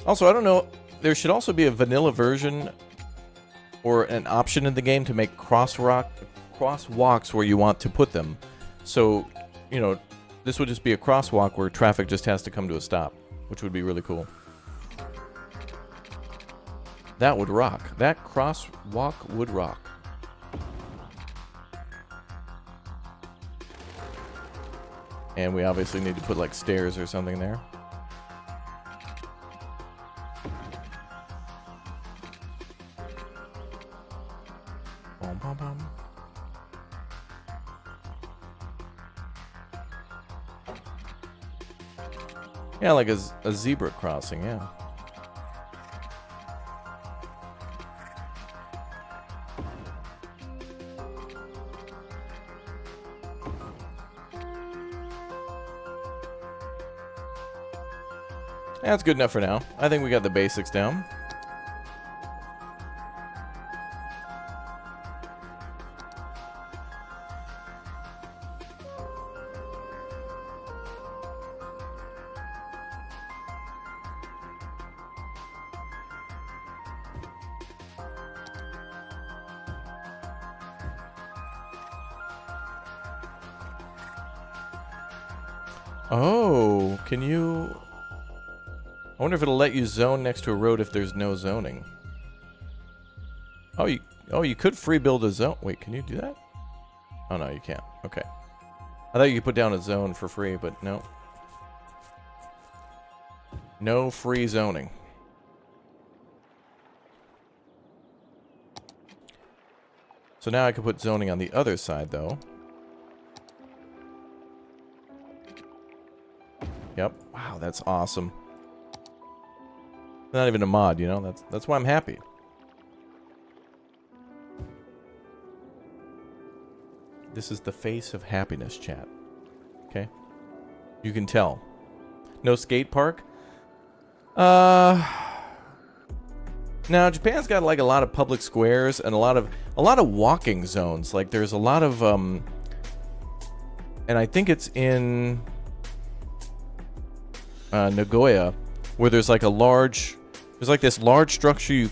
Also, I don't know, there should also be a vanilla version or an option in the game to make crosswalks where you want to put them. So, you know, this would just be a crosswalk where traffic just has to come to a stop, which would be really cool. That would rock. That crosswalk would rock. And we obviously need to put like stairs or something there. Yeah, like a zebra crossing, yeah. That's good enough for now. I think we got the basics down. Oh, can you... I wonder if it'll let you zone next to a road if there's no zoning. Oh, you could free build a zone. Wait, can you do that? Oh, no, you can't. Okay. I thought you could put down a zone for free, but no. No free zoning. So now I can put zoning on the other side, though. Yep. Wow, that's awesome. Not even a mod, you know? That's why I'm happy. This is the face of happiness, chat. Okay? You can tell. No skate park? Now Japan's got like a lot of public squares and a lot of walking zones. Like there's a lot of and I think it's in Nagoya, where there's like this large structure you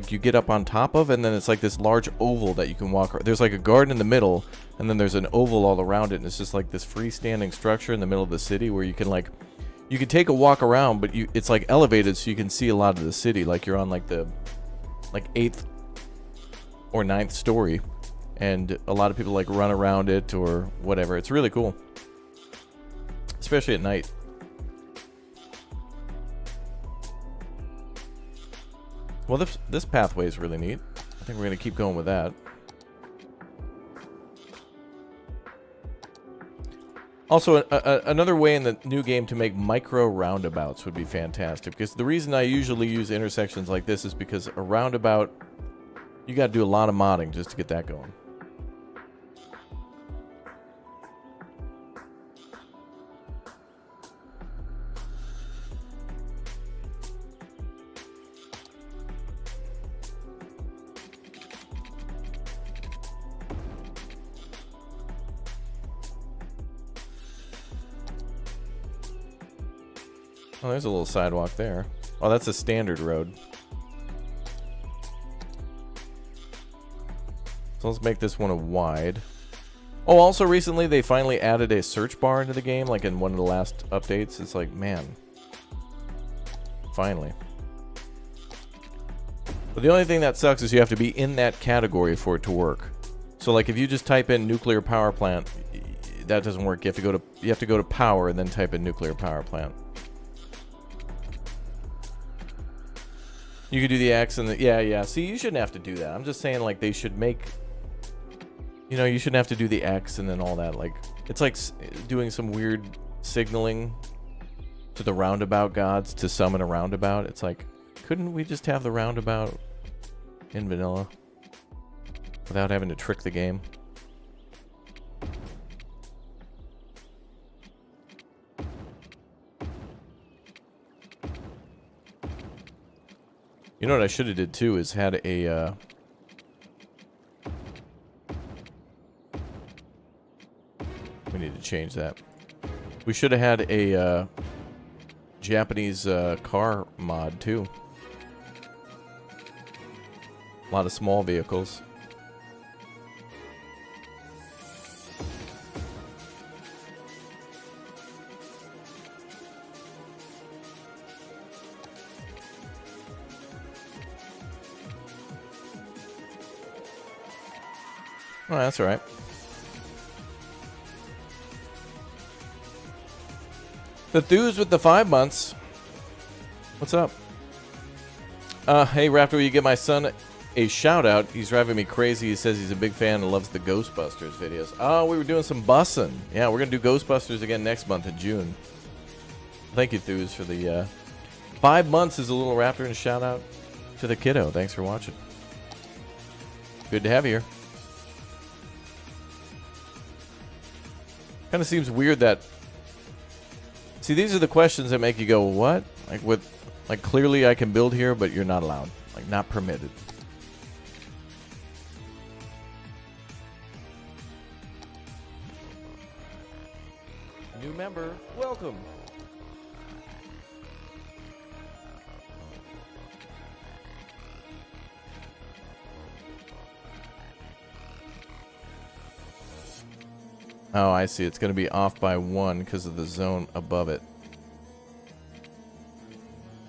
you get up on top of, and then it's like this large oval that you can walk around. There's like a garden in the middle, and then there's an oval all around it, and it's just like this freestanding structure in the middle of the city where you can take a walk around, but it's like elevated so you can see a lot of the city, like you're on like the 8th or 9th story, and a lot of people like run around it or whatever. It's really cool, especially at night. Well, this pathway is really neat. I think we're going to keep going with that. Also, another way in the new game to make micro roundabouts would be fantastic. Because the reason I usually use intersections like this is because a roundabout, you got to do a lot of modding just to get that going. Oh, there's a little sidewalk there. Oh, that's a standard road. So let's make this one a wide. Oh, also recently they finally added a search bar into the game, like in one of the last updates. It's like, man. Finally. But the only thing that sucks is you have to be in that category for it to work. So like if you just type in nuclear power plant, that doesn't work. You have to go to power and then type in nuclear power plant. You could do the X and the... Yeah. See, you shouldn't have to do that. I'm just saying, like, they should make... You know, you shouldn't have to do the X and then all that. Like, it's like doing some weird signaling to the roundabout gods to summon a roundabout. It's like, couldn't we just have the roundabout in vanilla without having to trick the game? You know what I should have did too is had a we need to change that. We should have had a Japanese car mod too. A lot of small vehicles. Oh, that's all right. The Thews with the 5 months. What's up? Hey, Raptor, will you give my son a shout out? He's driving me crazy. He says he's a big fan and loves the Ghostbusters videos. Oh, we were doing some bussing. Yeah, we're going to do Ghostbusters again next month in June. Thank you, Thews, for the 5 months is a little Raptor, and a shout out to the kiddo. Thanks for watching. Good to have you here. Kind of seems weird that... See, these are the questions that make you go, what? Like clearly I can build here, but you're not allowed. Like, not permitted. New member, welcome. Oh, I see. It's going to be off by 1 because of the zone above it.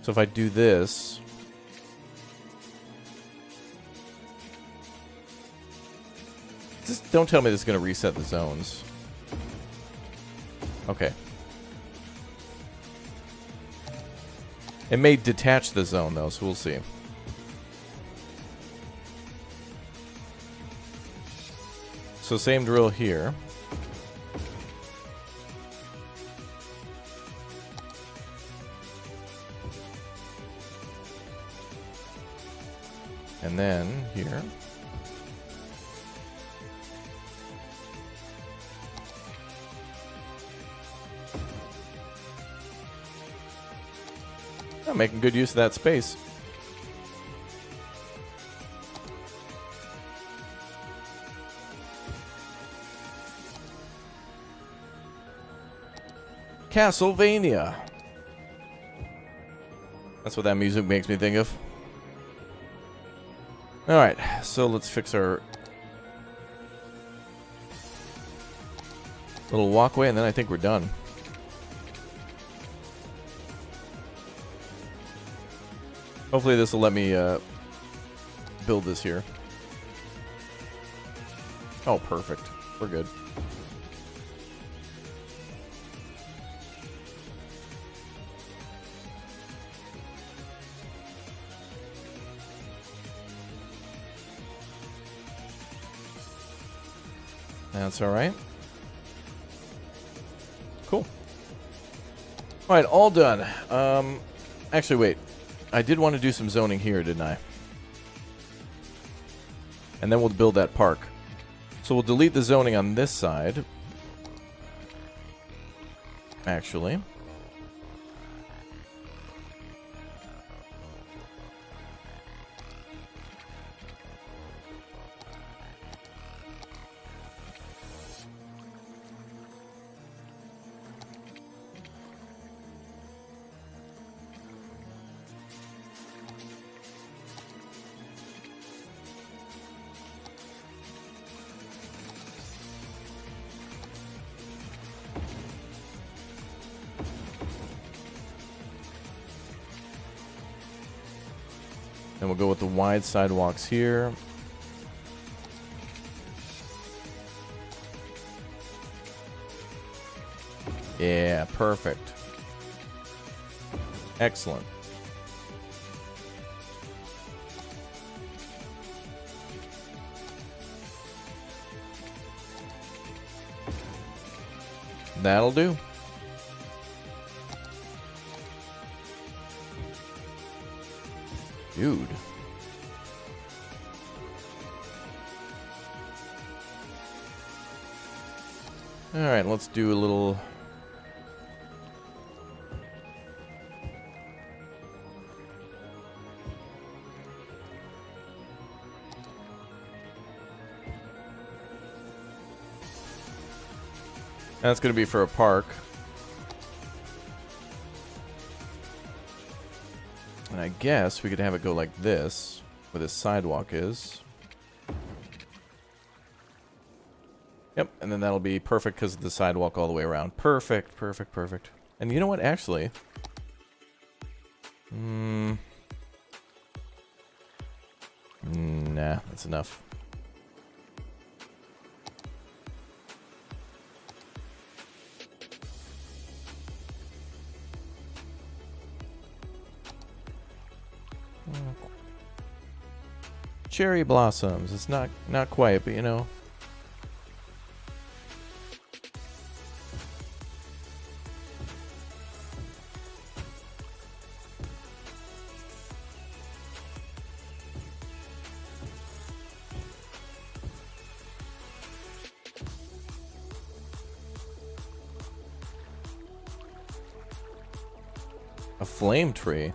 So if I do this... Just don't tell me this is going to reset the zones. Okay. It may detach the zone, though, so we'll see. So same drill here. And then here. I'm making good use of that space. Castlevania. That's what that music makes me think of. Alright, so let's fix our little walkway, and then I think we're done. Hopefully this will let me build this here. Oh, perfect. We're good. That's all right. Cool. All right, all done. Actually, wait. I did want to do some zoning here, didn't I? And then we'll build that park. So we'll delete the zoning on this side. Actually. Then we'll go with the wide sidewalks here. Yeah, perfect. Excellent. That'll do. Dude. Alright, let's do a little... That's going to be for a park. And I guess we could have it go like this, where this sidewalk is. Yep, and then that'll be perfect because of the sidewalk all the way around. Perfect, perfect, perfect. And you know what, actually? Nah, that's enough. Cherry blossoms. It's not quite, but you know. A flame tree.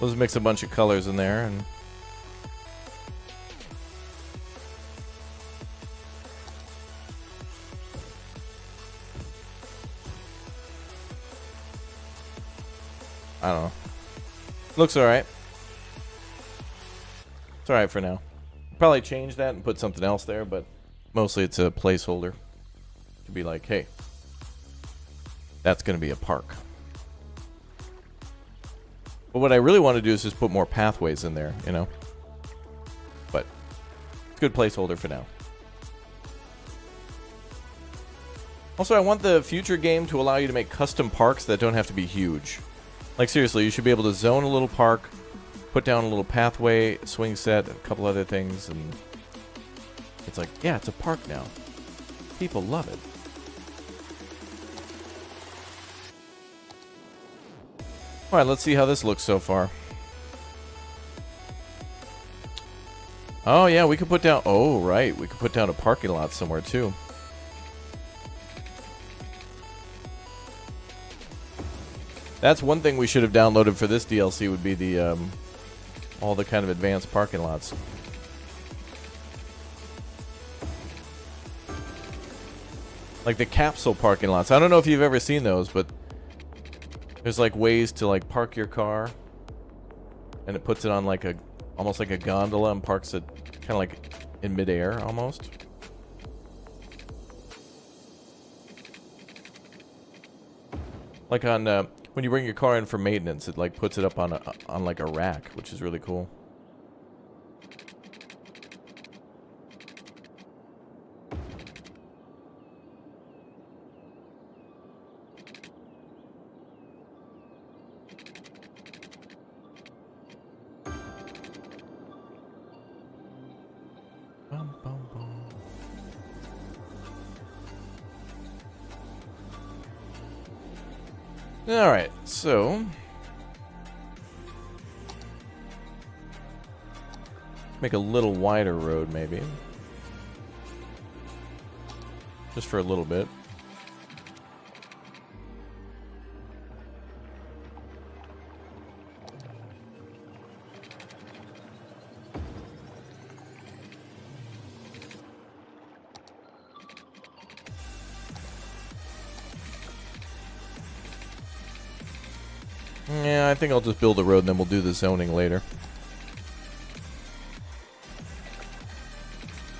Let's mix a bunch of colors in there and I don't know. Looks alright. It's alright for now. Probably change that and put something else there, but mostly it's a placeholder to be like, hey, that's going to be a park. But what I really want to do is just put more pathways in there, you know? But it's a good placeholder for now. Also, I want the future game to allow you to make custom parks that don't have to be huge. Like, seriously, you should be able to zone a little park, put down a little pathway, swing set, a couple other things, and it's like, yeah, it's a park now. People love it. Alright, let's see how this looks so far. Oh, yeah, we could put down... Oh, right. We could put down a parking lot somewhere, too. That's one thing we should have downloaded for this DLC would be the, all the kind of advanced parking lots. Like the capsule parking lots. I don't know if you've ever seen those, but... There's like ways to like park your car, and it puts it on like a, almost like a gondola and parks it kind of like in midair almost. Like on when you bring your car in for maintenance, it like puts it up on like a rack, which is really cool. Alright, so make a little wider road maybe. Just for a little bit. Yeah, I think I'll just build a road and then we'll do the zoning later.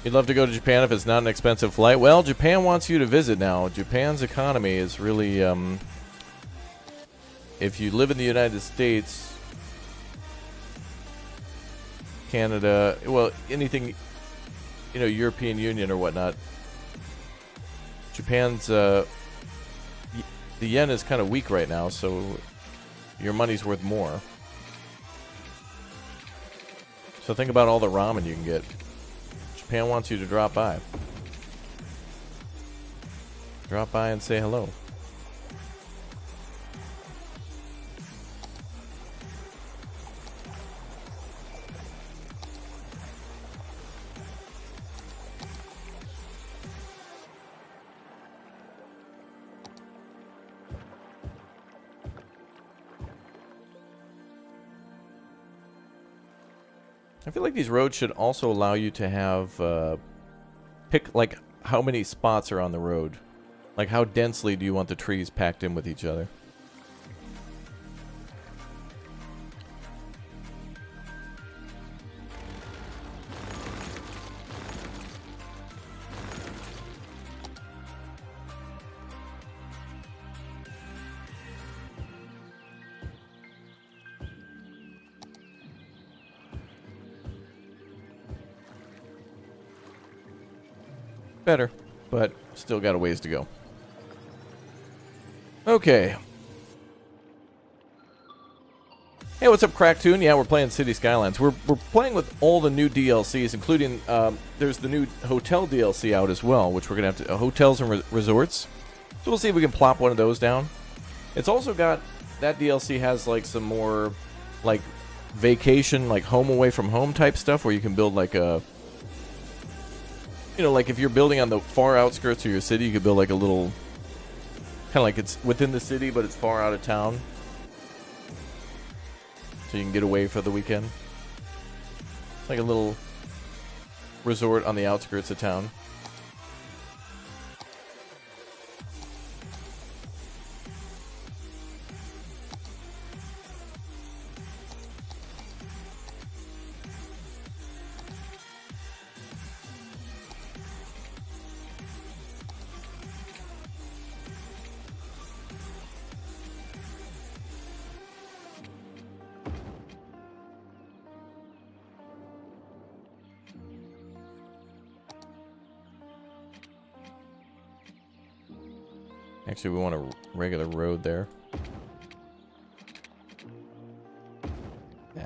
You'd love to go to Japan if it's not an expensive flight. Well, Japan wants you to visit now. Japan's economy is really, if you live in the United States, Canada, well, anything, European Union or whatnot, Japan's, the yen is kind of weak right now, so your money's worth more. So think about all the ramen you can get. Japan wants you to drop by. Drop by and say hello. I feel like these roads should also allow you to have, pick, like, how many spots are on the road. Like, how densely do you want the trees packed in with each other? Better, but still got a ways to go. Okay. Hey, what's up, Cracktoon? Yeah, we're playing City Skylines. We're playing with all the new DLCs, including there's the new hotel DLC out as well, which we're gonna have to hotels and resorts. So we'll see if we can plop one of those down. It's also got that DLC has like some more like vacation, like home away from home type stuff, where you can build like a, like if you're building on the far outskirts of your city, you could build like a little, kind of like it's within the city, but it's far out of town. So you can get away for the weekend. Like a little resort on the outskirts of town. Actually, we want a regular road there. Nah.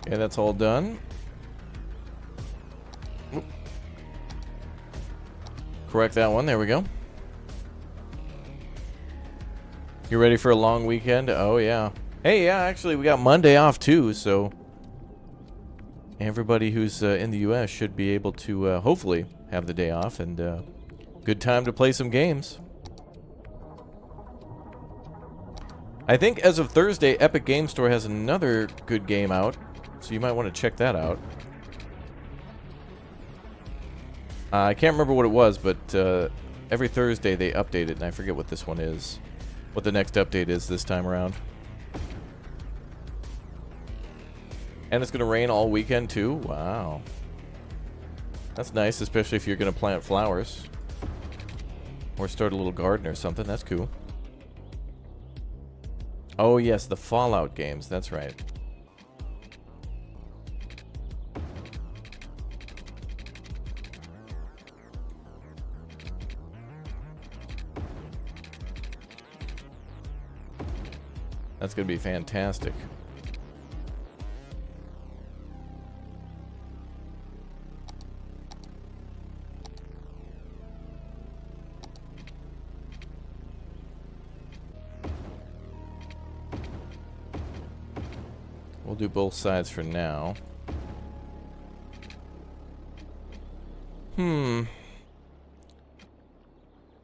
Okay, that's all done. Oop. Correct that one. There we go. You ready for a long weekend? Oh, yeah. Hey, yeah, actually, we got Monday off, too, so everybody who's in the U.S. should be able to hopefully have the day off, and good time to play some games. I think as of Thursday, Epic Game Store has another good game out, so you might want to check that out. I can't remember what it was, but every Thursday they update it, and I forget what this one is. What the next update is this time around. And it's going to rain all weekend, too? Wow. That's nice, especially if you're going to plant flowers. Or start a little garden or something. That's cool. Oh, yes, the Fallout games. That's right. That's going to be fantastic. We'll do both sides for now.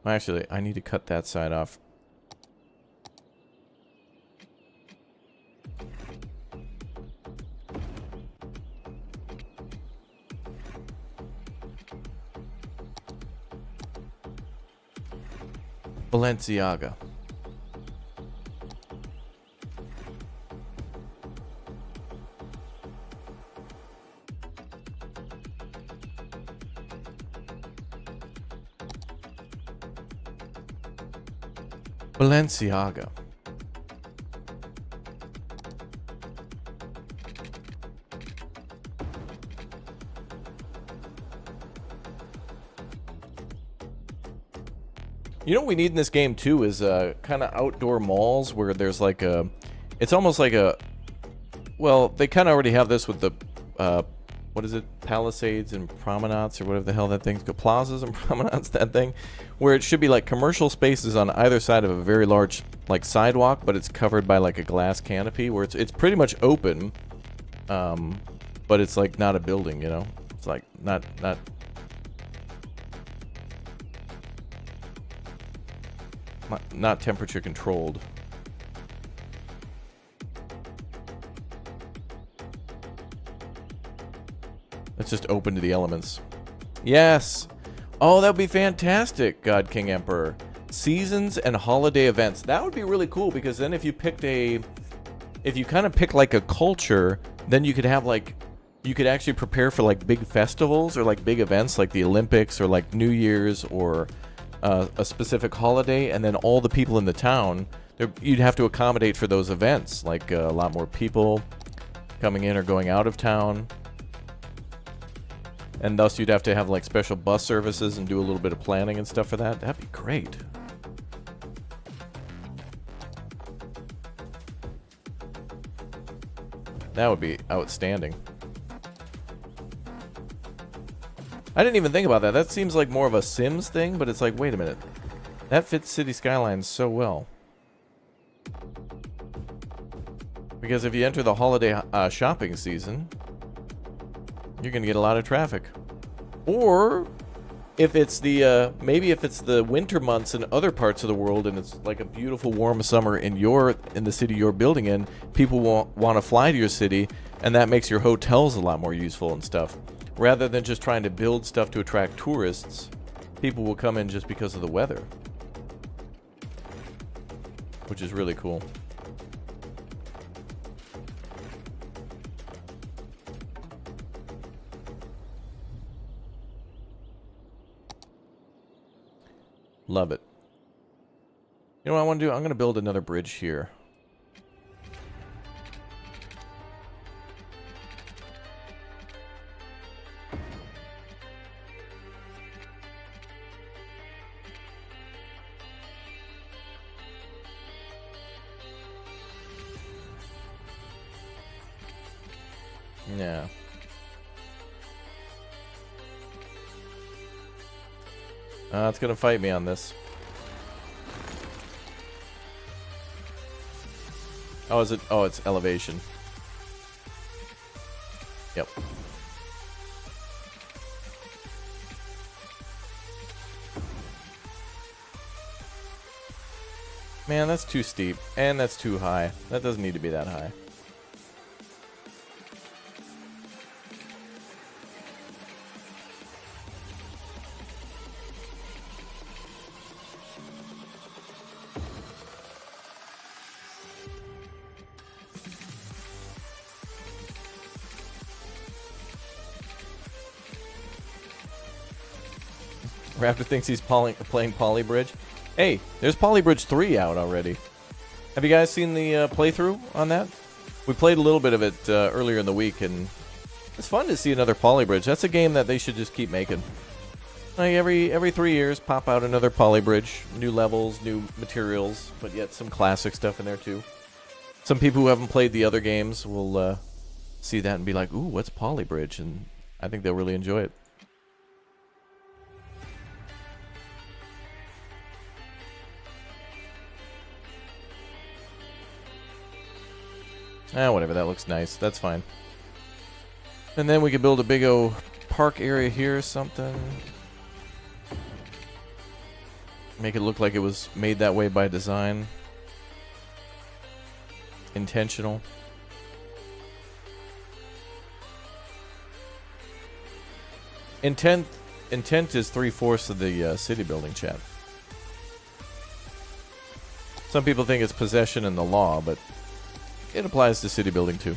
Actually, I need to cut that side off. Balenciaga. Balenciaga. You know what we need in this game too is kind of outdoor malls where there's like a, it's almost like a, well, they kind of already have this with the, what is it, Palisades and Promenades or whatever the hell that thing's called, Plazas and Promenades, that thing, where it should be like commercial spaces on either side of a very large like sidewalk, but it's covered by like a glass canopy where it's pretty much open, but it's like not a building, you know, it's like not temperature controlled. It's just open to the elements. Yes. Oh, that would be fantastic, God King Emperor. Seasons and holiday events. That would be really cool because then if you picked if you kind of pick like a culture, then you could have like, you could actually prepare for like big festivals or like big events like the Olympics or like New Year's or a specific holiday, and then all the people in the town, you'd have to accommodate for those events, like a lot more people coming in or going out of town. And thus you'd have to have like special bus services and do a little bit of planning and stuff for that. That'd be great. That would be outstanding. I didn't even think about that. That seems like more of a Sims thing, but it's like, wait a minute. That fits City Skylines so well. Because if you enter the holiday shopping season, you're going to get a lot of traffic. Or if it's the maybe if it's the winter months in other parts of the world and it's like a beautiful warm summer in the city you're building in, people want to fly to your city, and that makes your hotels a lot more useful and stuff. Rather than just trying to build stuff to attract tourists, people will come in just because of the weather. Which is really cool. Love it. You know what I want to do? I'm going to build another bridge here. Yeah. It's gonna fight me on this. Oh, is it? Oh, it's elevation. Yep. Man, that's too steep. And that's too high. That doesn't need to be that high. Raptor thinks he's playing Polybridge. Hey, there's Polybridge 3 out already. Have you guys seen the playthrough on that? We played a little bit of it earlier in the week, and it's fun to see another Polybridge. That's a game that they should just keep making. Like every 3 years, pop out another Polybridge. New levels, new materials, but yet some classic stuff in there too. Some people who haven't played the other games will see that and be like, ooh, what's Polybridge? And I think they'll really enjoy it. Whatever, that looks nice. That's fine. And then we could build a big old park area here or something. Make it look like it was made that way by design. Intentional. Intent is 3/4 of the city building, chat. Some people think it's possession in the law, but it applies to city building too.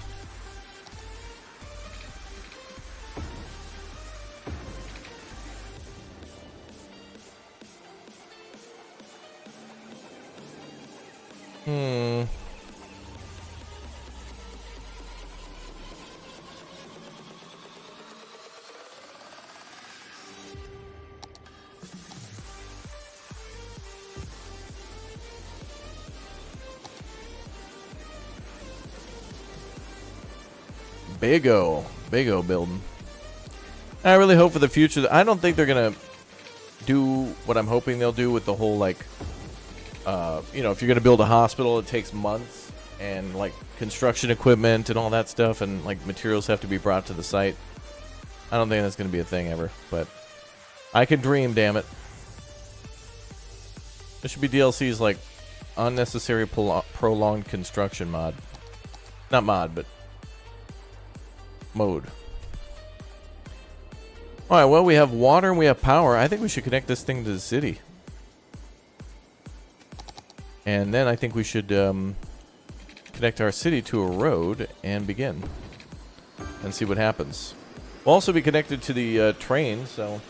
Big O building. I really hope for the future. I don't think they're gonna do what I'm hoping they'll do with the whole, like, you know, if you're gonna build a hospital, it takes months, and like construction equipment and all that stuff, and like materials have to be brought to the site. I don't think that's gonna be a thing ever, but I can dream, damn it. There should be DLCs like unnecessary prolonged construction mod. Not mod, but mode. Alright, well, we have water and we have power. I think we should connect this thing to the city. And then I think we should connect our city to a road and begin. And see what happens. We'll also be connected to the train, so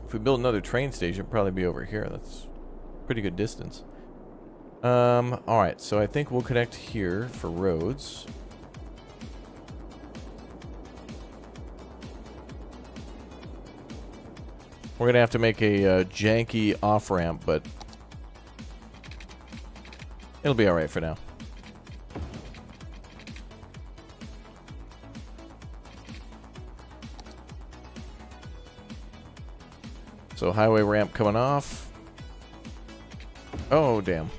if we build another train station, it'll probably be over here. That's a pretty good distance. Alright, so I think we'll connect here for roads. We're gonna have to make a janky off-ramp, but it'll be alright for now. So highway ramp coming off. Oh, damn.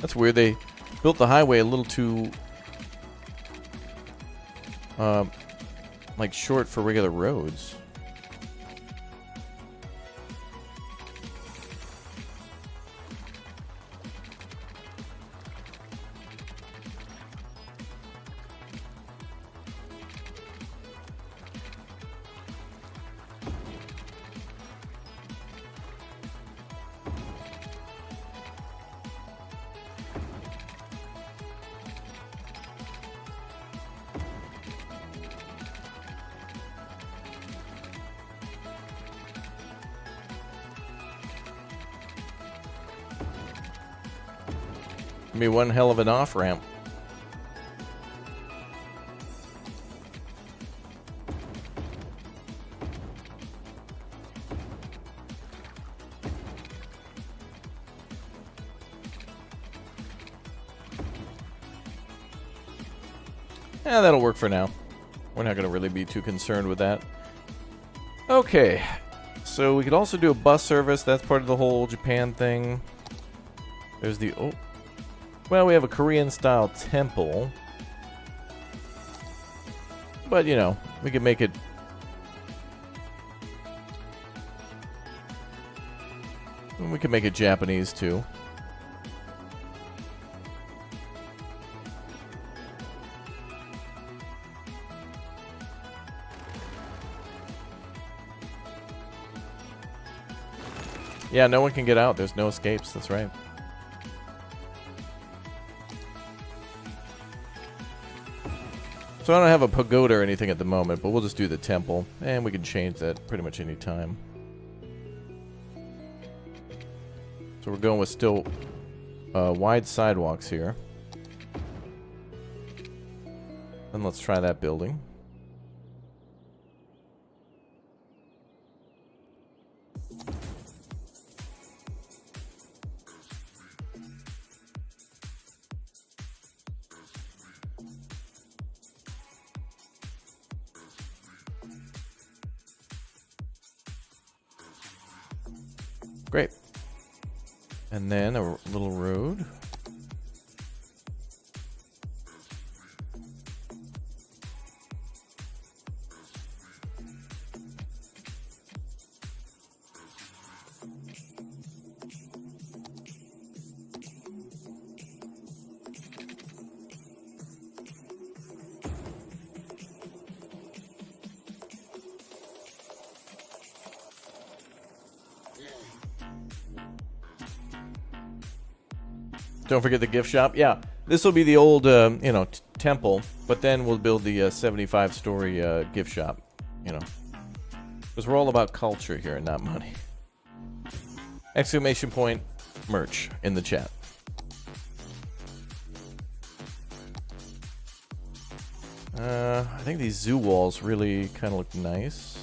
That's weird. They built the highway a little too, like, short for regular roads. Be one hell of an off-ramp. Yeah, that'll work for now. We're not going to really be too concerned with that. Okay, so we could also do a bus service. That's part of the whole Japan thing. There's the... oh. Well, we have a Korean-style temple. But, you know, we can make it... we can make it Japanese, too. Yeah, no one can get out. There's no escapes. That's right. So I don't have a pagoda or anything at the moment, but we'll just do the temple. And we can change that pretty much any time. So we're going with still wide sidewalks here. Then let's try that building. Great. And then a little road. Don't forget the gift shop. Yeah, this will be the old, temple, but then we'll build the 75-story gift shop, because we're all about culture here and not money. Exclamation point merch in the chat. I think these zoo walls really kind of look nice.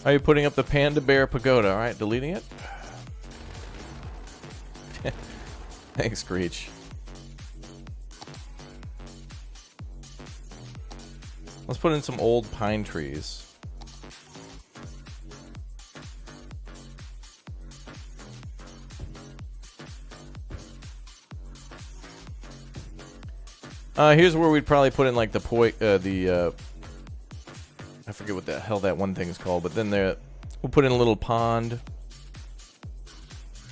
Are you putting up the Panda Bear Pagoda? Alright, deleting it. Thanks, Screech. Let's put in some old pine trees. Here's where we'd probably put in like the I forget what the hell that one thing is called, but then we'll put in a little pond.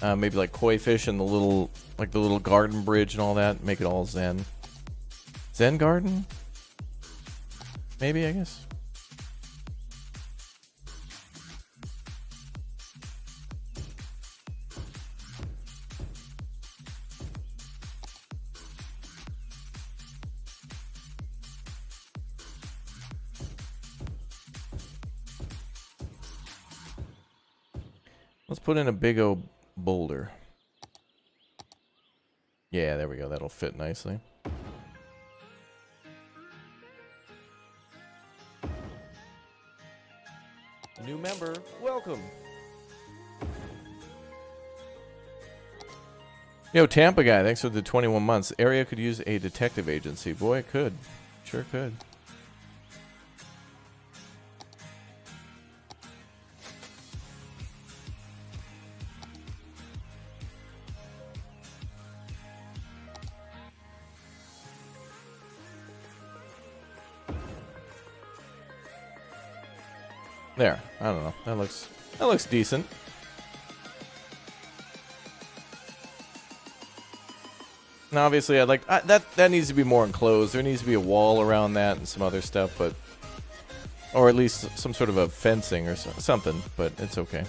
Maybe like koi fish and the little garden bridge and all that. Make it all zen. Zen garden? Maybe, I guess. Let's put in a big old boulder. Yeah, there we go. That'll fit nicely. New member, welcome. Yo, Tampa guy, thanks for the 21 months. Area could use a detective agency. Boy, it could. Sure could. There. I don't know. That looks decent. Now, obviously, I'd like that needs to be more enclosed. There needs to be a wall around that and some other stuff, but or at least some sort of a fencing or something. But it's okay.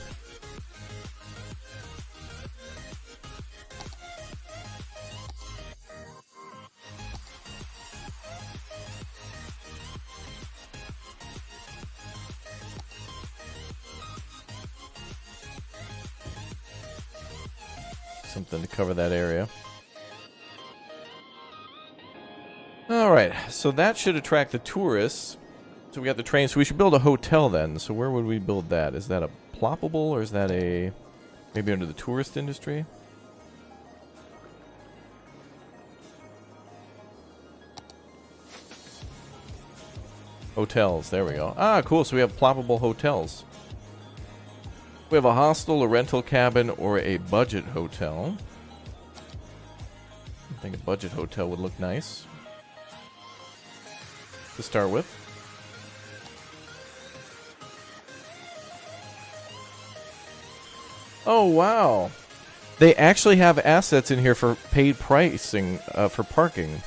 Something to cover that area. Alright, so that should attract the tourists. So we got the train, so we should build a hotel then. So where would we build that? Is that a ploppable or is that a maybe under the tourist industry? Hotels. There we go. Ah, cool. So we have ploppable hotels. We have a hostel, a rental cabin, or a budget hotel. I think a budget hotel would look nice to start with. Oh, wow. They actually have assets in here for paid pricing for parking.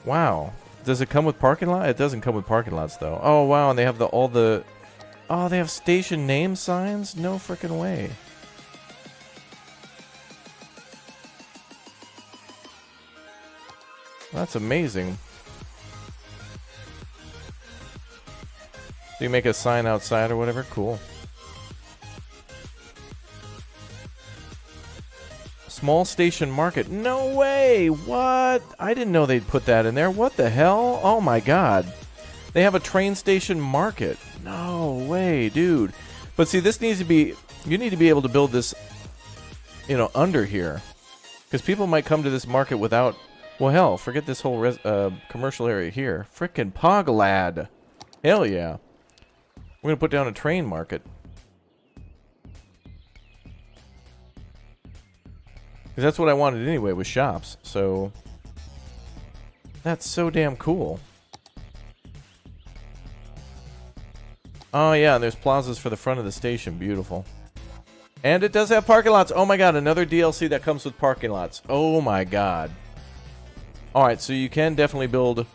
Wow. Does it come with parking lot? It doesn't come with parking lots, though. Oh, wow. And they have all the... Oh, they have station name signs? No freaking way. That's amazing. So you make a sign outside or whatever? Cool. Small station market. No way! What? I didn't know they'd put that in there. What the hell? Oh my god. They have a train station market. No way, dude. But see, this needs to be... You need to be able to build this, you know, under here. Because people might come to this market without... Well, hell, forget this whole commercial area here. Frickin' Poglad. Hell yeah. We're going to put down a train market. Because that's what I wanted anyway, with shops. So, that's so damn cool. Oh, yeah, and there's plazas for the front of the station. Beautiful. And it does have parking lots. Oh, my God, another DLC that comes with parking lots. Oh, my God. All right, so you can definitely build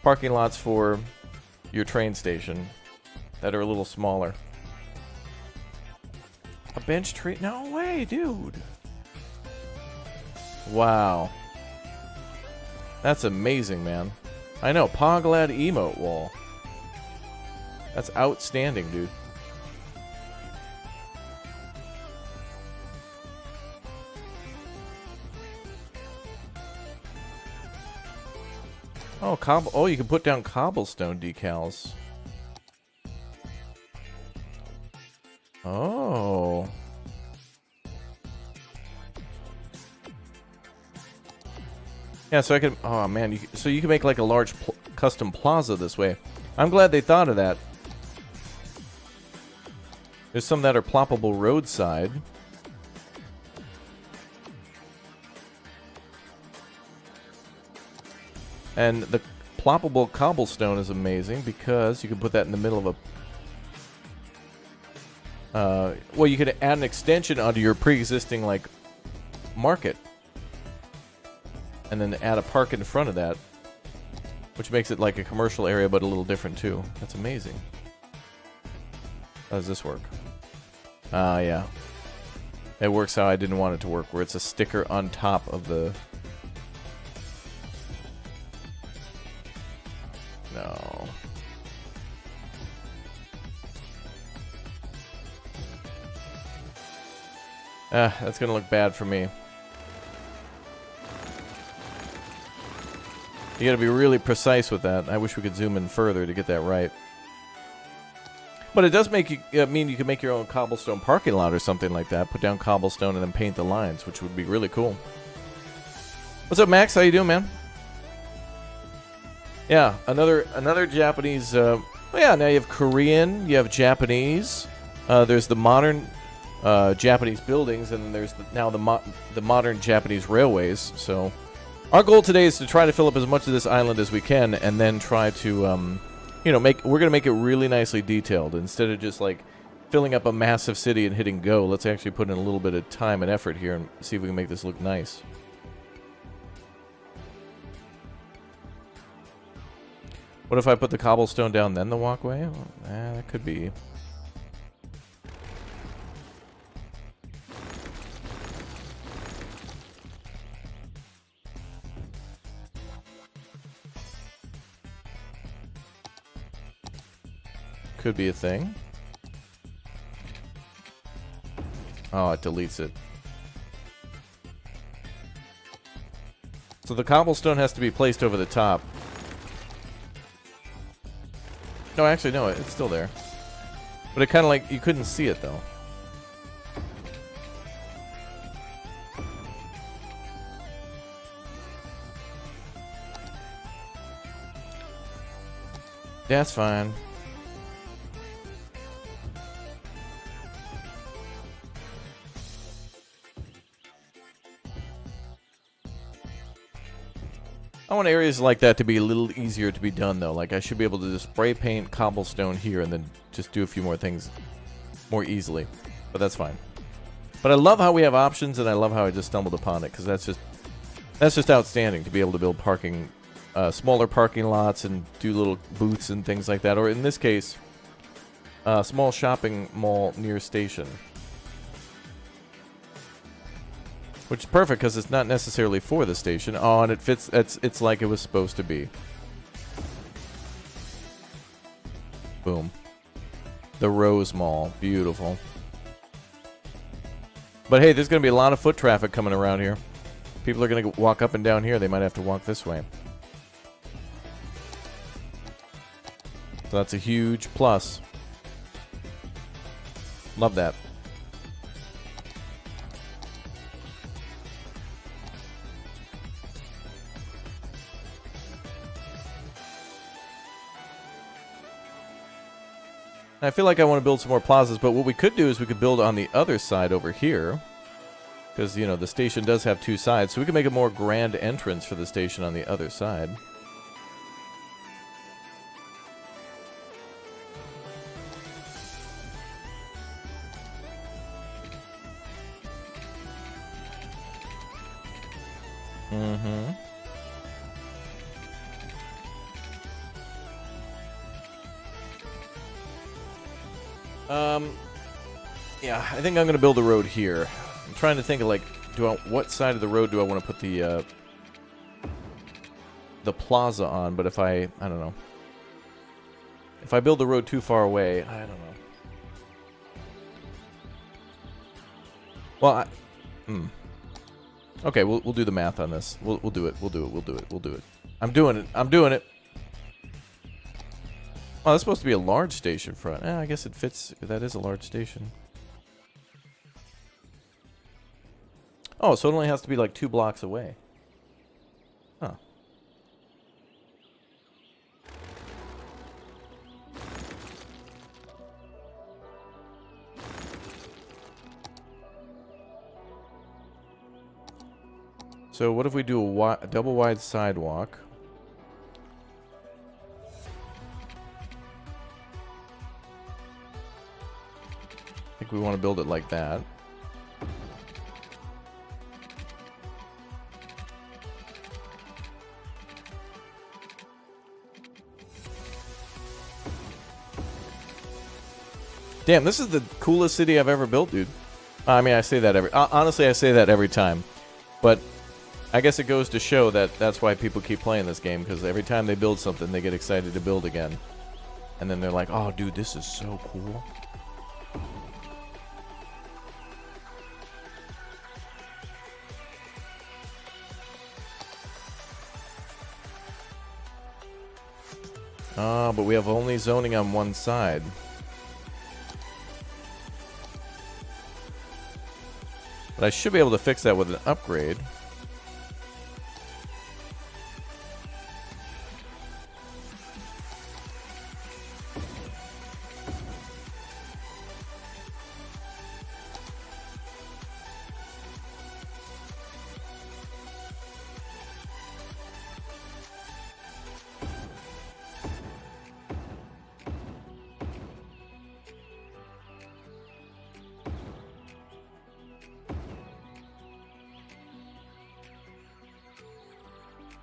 parking lots for your train station that are a little smaller. A bench tree? No way, dude. Wow. That's amazing, man. I know, Poglad emote wall. That's outstanding, dude. Oh, oh, you can put down cobblestone decals. Oh. Yeah, so I can... Oh, man. So you can make like a large custom plaza this way. I'm glad they thought of that. There's some that are ploppable roadside. And the ploppable cobblestone is amazing because you can put that in the middle of a... well, you could add an extension onto your pre-existing, like, market. And then add a park in front of that. Which makes it like a commercial area, but a little different, too. That's amazing. How does this work? Yeah. It works how I didn't want it to work, where it's a sticker on top of the... No. That's gonna look bad for me. You gotta be really precise with that. I wish we could zoom in further to get that right. But it does make you mean you can make your own cobblestone parking lot or something like that. Put down cobblestone and then paint the lines, which would be really cool. What's up, Max? How you doing, man? Yeah, another Japanese. Well, yeah, now you have Korean, you have Japanese. There's the modern Japanese buildings, and then there's now the modern Japanese railways. So, our goal today is to try to fill up as much of this island as we can, and then try to, you know, we're gonna make it really nicely detailed instead of just like filling up a massive city and hitting go. Let's actually put in a little bit of time and effort here and see if we can make this look nice. What if I put the cobblestone down, then the walkway? Well, that could be. Could be a thing. Oh, it deletes it. So the cobblestone has to be placed over the top. No, actually, no, it's still there. But it kind of like, you couldn't see it, though. That's fine. I want areas like that to be a little easier to be done, though. Like, I should be able to just spray paint cobblestone here and then just do a few more things more easily. But that's fine. But I love how we have options, and I love how I just stumbled upon it, because that's just outstanding to be able to build parking, smaller parking lots and do little booths and things like that. Or in this case, small shopping mall near station. Which is perfect because it's not necessarily for the station. Oh, and it fits. It's like it was supposed to be. Boom. The Rose Mall. Beautiful. But hey, there's going to be a lot of foot traffic coming around here. People are going to walk up and down here. They might have to walk this way. So that's a huge plus. Love that. I feel like I want to build some more plazas, but what we could do is we could build on the other side over here. Because, you know, the station does have two sides, so we can make a more grand entrance for the station on the other side. Mm-hmm. Yeah, I think I'm going to build a road here. I'm trying to think of, like, what side of the road do I want to put the plaza on, but if I don't know. If I build the road too far away, I don't know. Well, okay, we'll do the math on this. We'll do it. We'll do it. I'm doing it. Oh, that's supposed to be a large station front. I guess it fits. That is a large station. Oh, so it only has to be like 2 blocks away. Huh. So what if we do a double wide sidewalk? I think we want to build it like that. Damn, this is the coolest city I've ever built, dude. I mean, I say that honestly, I say that every time. But I guess it goes to show that that's why people keep playing this game, because every time they build something, they get excited to build again. And then they're like, oh, dude, this is so cool. Ah, but we have only zoning on one side. But I should be able to fix that with an upgrade.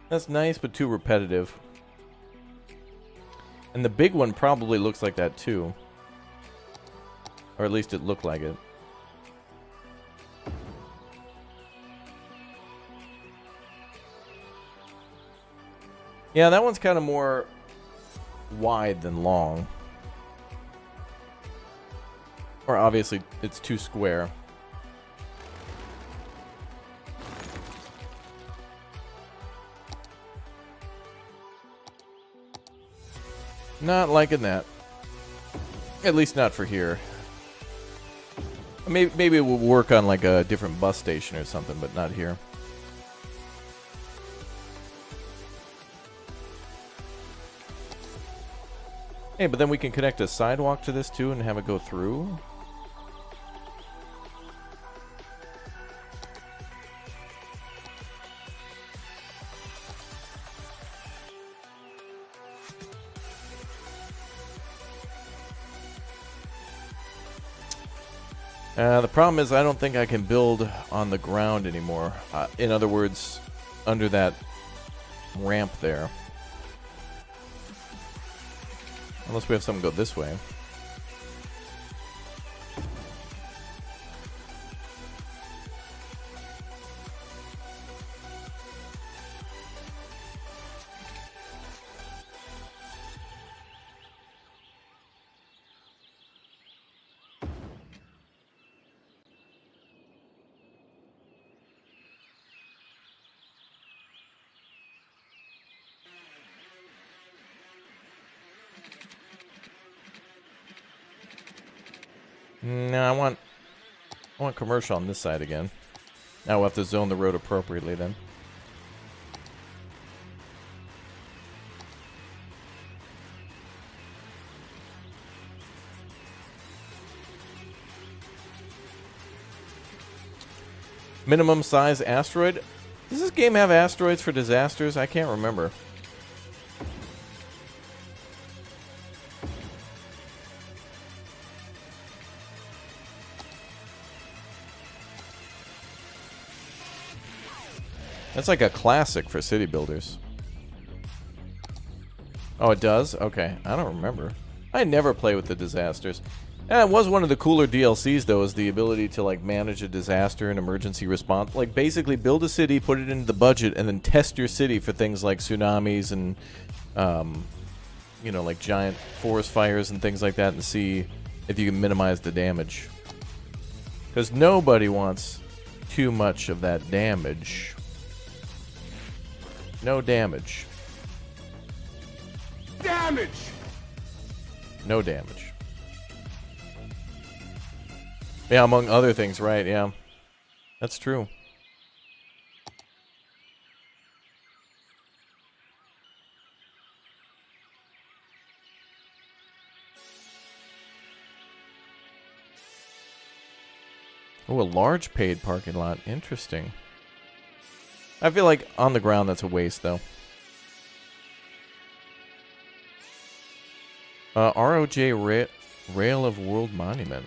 That's nice, but too repetitive. And the big one probably looks like that too. Or at least it looked like it. Yeah, that one's kind of more wide than long. Or obviously it's too square. Not liking that. At least not for here. Maybe it will work on like a different bus station or something, but not here. Hey, but then we can connect a sidewalk to this too and have it go through. The problem is I don't think I can build on the ground anymore. In other words, under that ramp there. Unless we have something go this way. No, I want commercial on this side again. Now we'll have to zone the road appropriately then. Minimum size asteroid? Does this game have asteroids for disasters? I can't remember. That's like a classic for city builders. Oh, it does? Okay. I don't remember. I never play with the disasters. It was one of the cooler DLCs, though, is the ability to, like, manage a disaster and emergency response. Like, basically build a city, put it into the budget, and then test your city for things like tsunamis and, you know, like giant forest fires and things like that, and see if you can minimize the damage. Because nobody wants too much of that damage. No damage. Damage! No damage. Yeah, among other things, right, yeah. That's true. Oh, a large paid parking lot. Interesting. I feel like on the ground that's a waste, though. ROJ Rail of World Monument.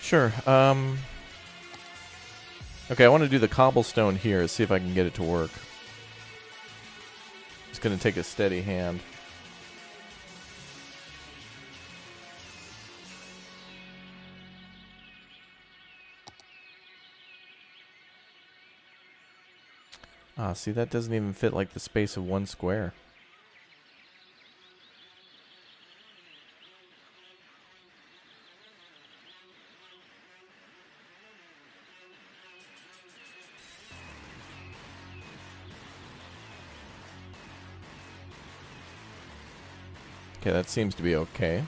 Sure. Okay, I want to do the cobblestone here, see if I can get it to work. It's going to take a steady hand. Ah, see, that doesn't even fit like the space of one square. Okay, that seems to be okay.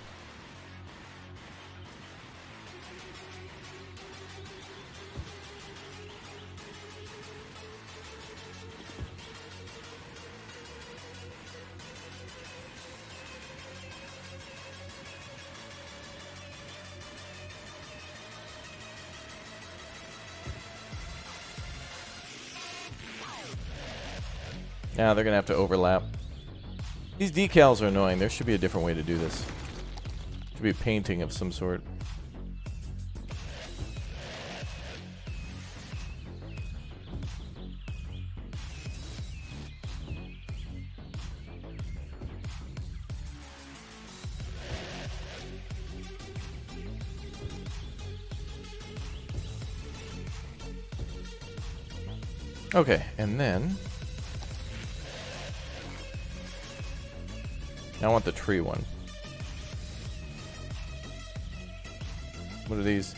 Now they're gonna have to overlap. These decals are annoying. There should be a different way to do this. Should be a painting of some sort. Okay, and then I want the tree one. What are these?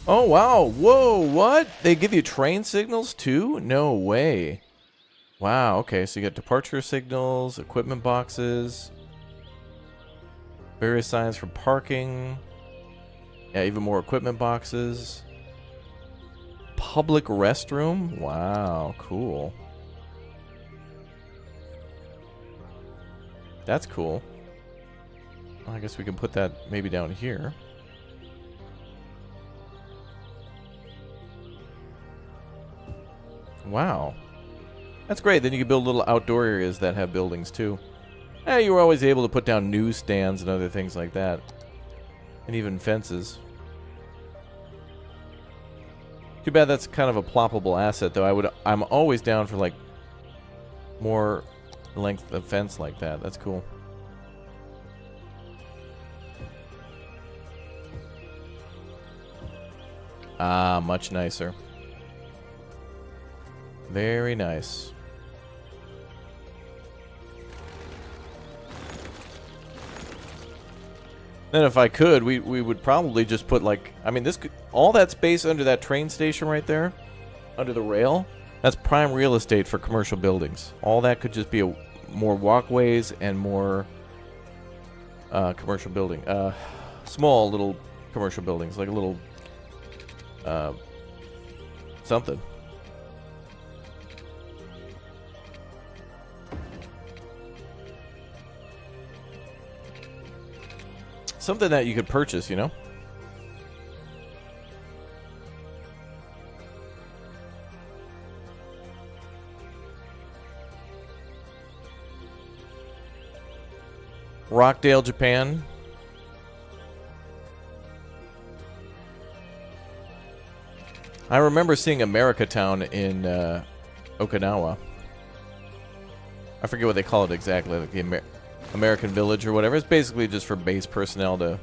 Oh, wow. Whoa, what? They give you train signals too? No way. Wow, okay, so you got departure signals, equipment boxes, various signs for parking. Yeah, even more equipment boxes. Public restroom? Wow, cool. That's cool. Well, I guess we can put that maybe down here. Wow. That's great. Then you can build little outdoor areas that have buildings too. You were always able to put down newsstands and other things like that. And even fences. Too bad that's kind of a ploppable asset though. I'm always down for like more length of fence like that. That's cool. Ah, much nicer. Very nice. Then if I could, we would probably just put like, I mean, this could, all that space under that train station right there, under the rail, that's prime real estate for commercial buildings. All that could just be more walkways and more commercial building. Small little commercial buildings, like a little something. Something that you could purchase, you know? Rockdale, Japan. I remember seeing America Town in Okinawa. I forget what they call it exactly, like the American Village or whatever. It's basically just for base personnel to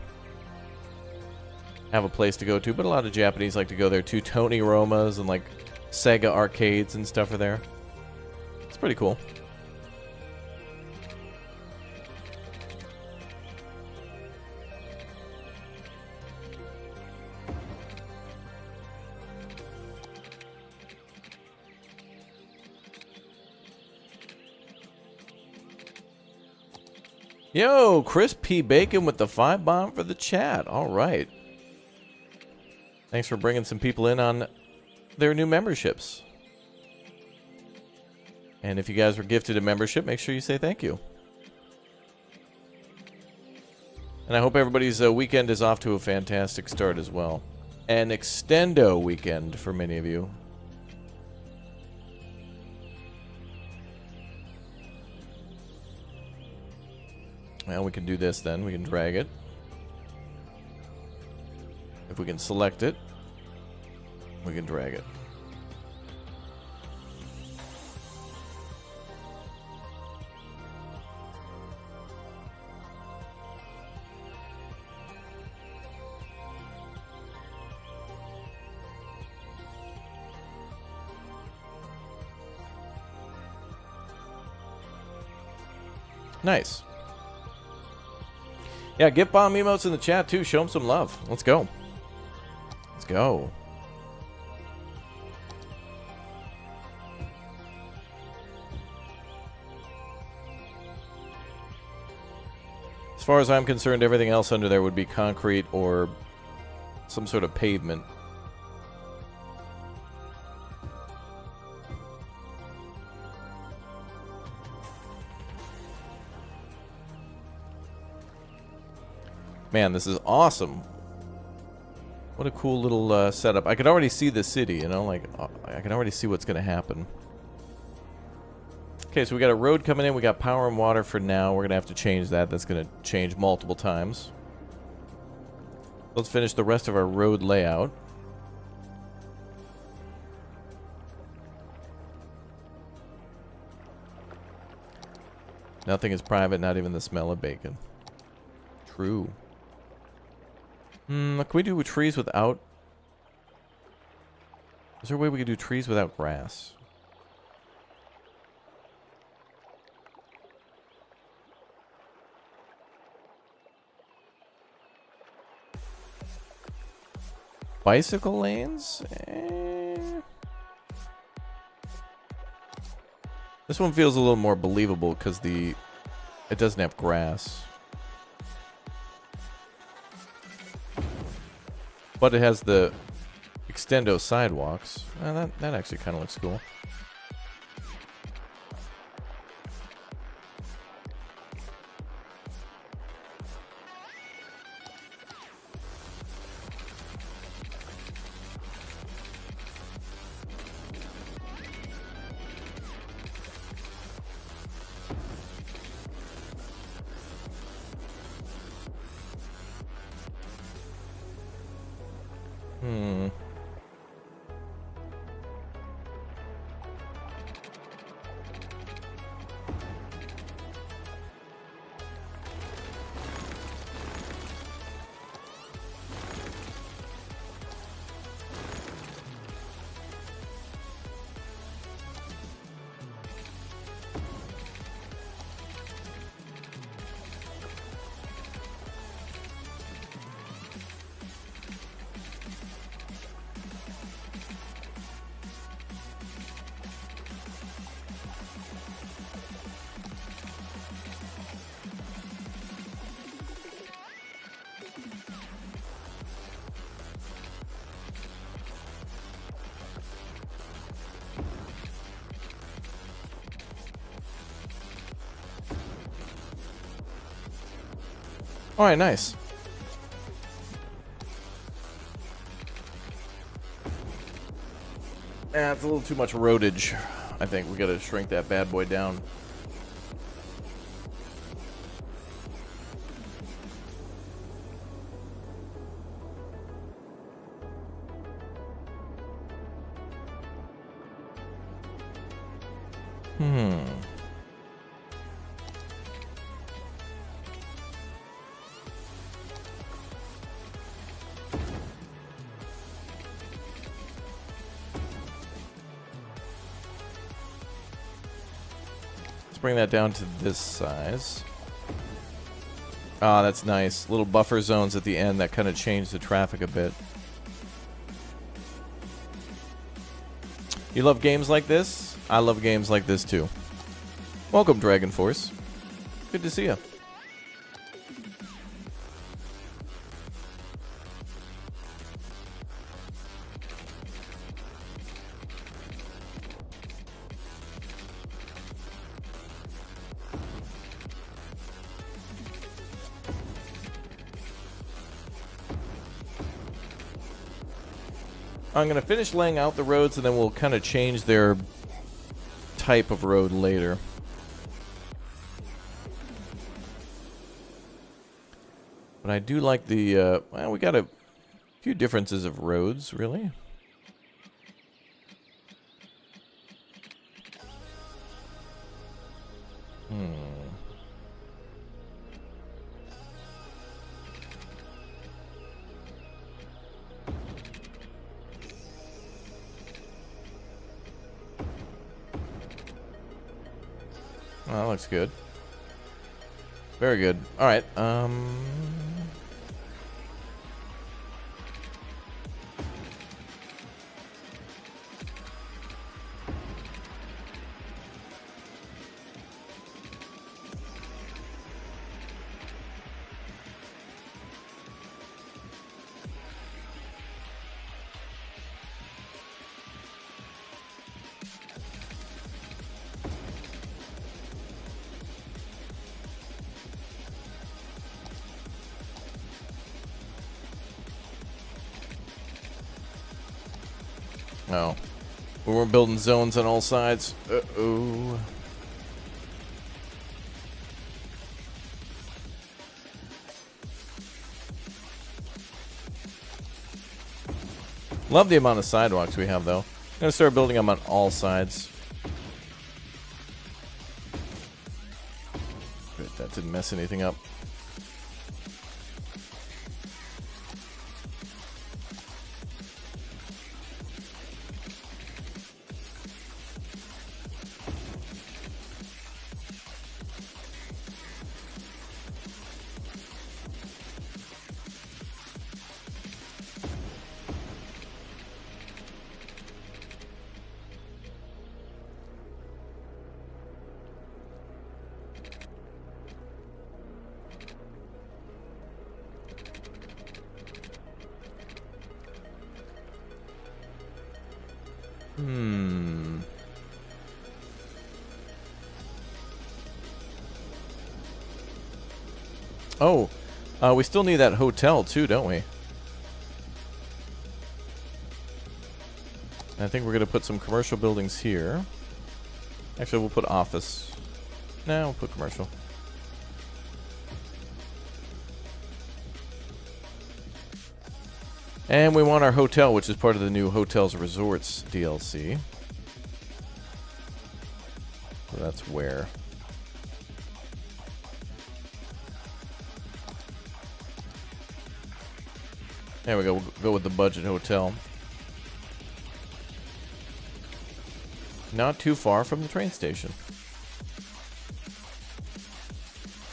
have a place to go to, but a lot of Japanese like to go there too. Tony Roma's and like Sega arcades and stuff are there. It's pretty cool. Yo, Chris P. Bacon with the 5 bomb for the chat. All right. Thanks for bringing some people in on their new memberships. And if you guys were gifted a membership, make sure you say thank you. And I hope everybody's weekend is off to a fantastic start as well. An extendo weekend for many of you. Well, we can do this then. We can drag it. If we can select it, we can drag it. Nice. Yeah, gift bomb emotes in the chat too. Show them some love. Let's go. Let's go. As far as I'm concerned, everything else under there would be concrete or some sort of pavement. Man, this is awesome. What a cool little setup. I could already see the city, you know, like I can already see what's going to happen. Okay, so we got a road coming in. We got power and water for now. We're going to have to change that. That's going to change multiple times. Let's finish the rest of our road layout. Nothing is private, not even the smell of bacon. True. Can we do trees without... Is there a way we could do trees without grass? Bicycle lanes? This one feels a little more believable because it doesn't have grass. But it has the extendo sidewalks. That actually kind of looks cool. All right, nice. It's a little too much roadage. I think we gotta shrink that bad boy down. Bring that down to this size. Ah, that's nice. Little buffer zones at the end that kind of change the traffic a bit. You love games like this? I love games like this too. Welcome, Dragon Force. Good to see you. I'm going to finish laying out the roads, and then we'll kind of change their type of road later. But I do like the, well, we got a few differences of roads, really. Oh, that looks good. Very good. All right. Oh. We weren't building zones on all sides. Uh-oh. Love the amount of sidewalks we have, though. I'm gonna start building them on all sides. Good, that didn't mess anything up. Hmm. Oh, we still need that hotel too, don't we? I think we're going to put some commercial buildings here. Actually, we'll put office. No, we'll put commercial. And we want our hotel, which is part of the new Hotels and Resorts DLC. So that's where. There we go. We'll go with the budget hotel. Not too far from the train station.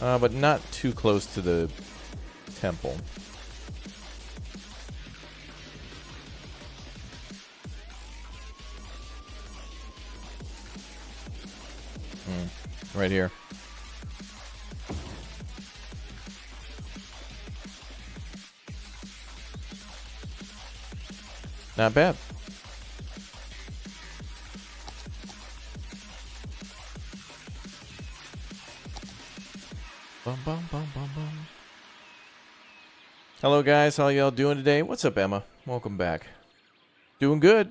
But not too close to the temple. Right here. Not bad. Bum, bum, bum, bum, bum. Hello guys, how y'all doing today? What's up, Emma? Welcome back. Doing good.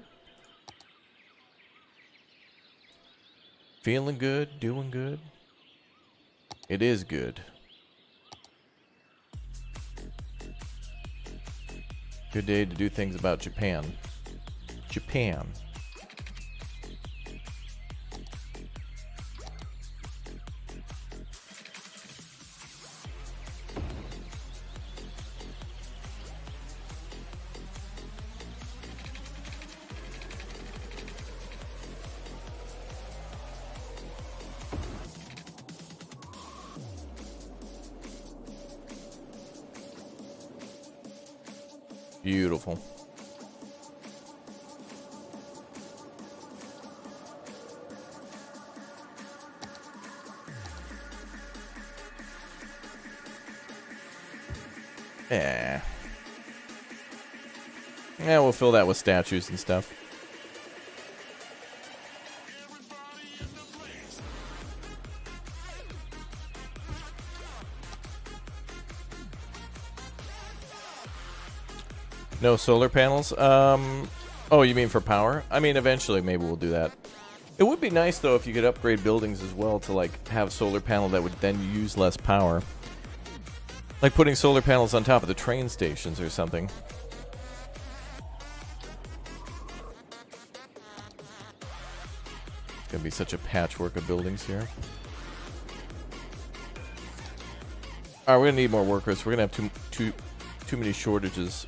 Feeling good, doing good. It is good. Good day to do things about Japan. Japan. Beautiful. Yeah. Yeah, we'll fill that with statues and stuff. No solar panels? Oh, you mean for power? I mean, eventually maybe we'll do that. It would be nice, though, if you could upgrade buildings as well to, like, have solar panel that would then use less power. Like putting solar panels on top of the train stations or something. It's gonna be such a patchwork of buildings here. Alright, we're gonna need more workers. We're gonna have too many shortages.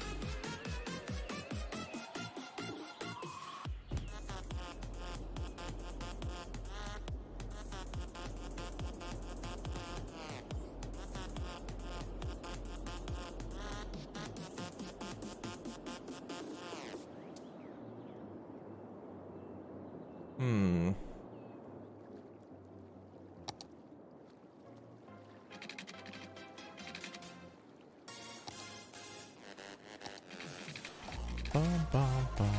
Bum, bum, bum.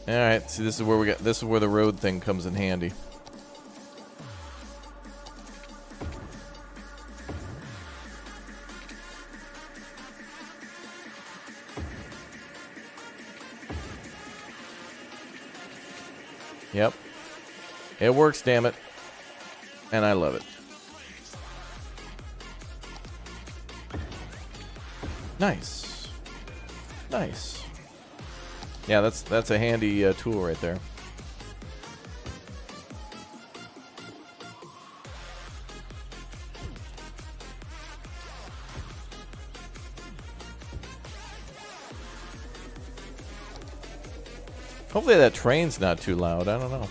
All right, see, this is where we got. This is where the road thing comes in handy. Yep, it works. Damn it, and I love it. Nice, nice. Yeah, that's a handy tool right there. Hopefully that train's not too loud. I don't know.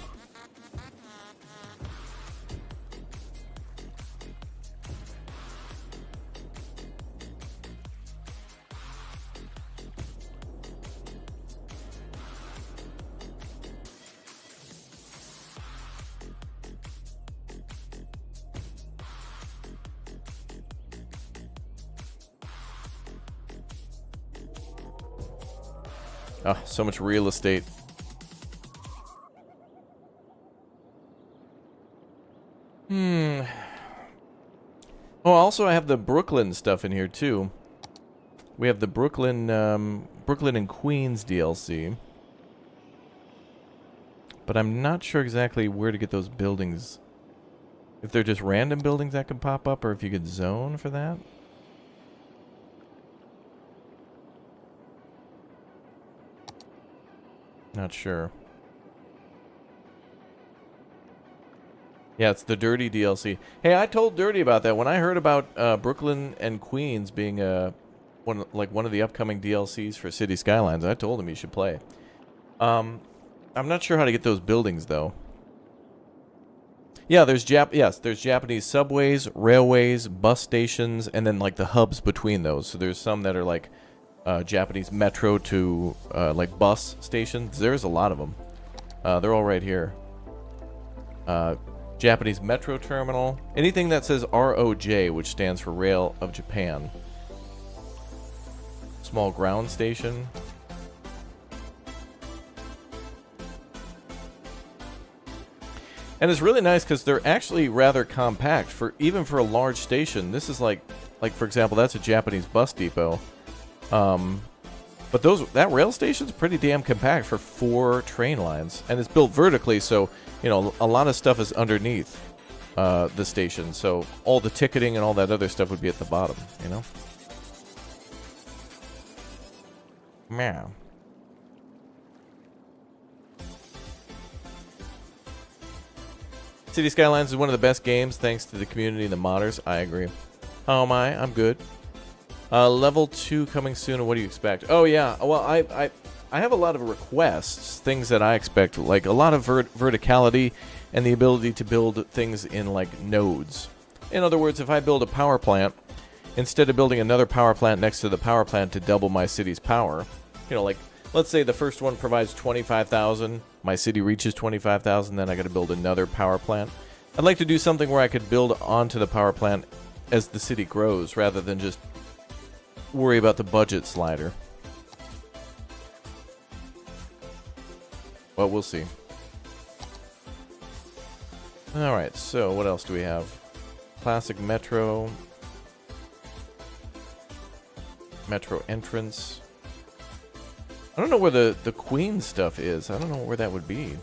Oh, so much real estate. Oh, also I have the Brooklyn stuff in here too. We have the Brooklyn and Queens DLC. But I'm not sure exactly where to get those buildings. If they're just random buildings that can pop up, or if you could zone for that. Not sure. Yeah, it's the Dirty DLC. Hey, I told Dirty about that. When I heard about Brooklyn and Queens being one of the upcoming DLCs for City Skylines, I told him he should play. I'm not sure how to get those buildings though. Yeah, there's Japanese subways, railways, bus stations, and then like the hubs between those. So there's some that are like Japanese metro to like bus stations. There's a lot of them. They're all right here. Japanese metro terminal. Anything that says ROJ, which stands for Rail of Japan. Small ground station. And it's really nice because they're actually rather compact even for a large station. This is like for example, that's a Japanese bus depot. But that rail station's pretty damn compact for 4 train lines, and it's built vertically, so you know a lot of stuff is underneath the station. So all the ticketing and all that other stuff would be at the bottom, you know. Meow. City Skylines is one of the best games thanks to the community and the modders. I agree. How am I? I'm good. Level 2 coming soon, and what do you expect? Oh yeah, well I have a lot of requests, things that I expect, like a lot of verticality and the ability to build things in like nodes. In other words, if I build a power plant, instead of building another power plant next to the power plant to double my city's power, you know, like let's say the first one provides 25,000, my city reaches 25,000, then I got to build another power plant. I'd like to do something where I could build onto the power plant as the city grows, rather than just worry about the budget slider. Well, we'll see. Alright, so what else do we have? Classic Metro. Metro entrance. I don't know where the Queen stuff is. I don't know where that would be.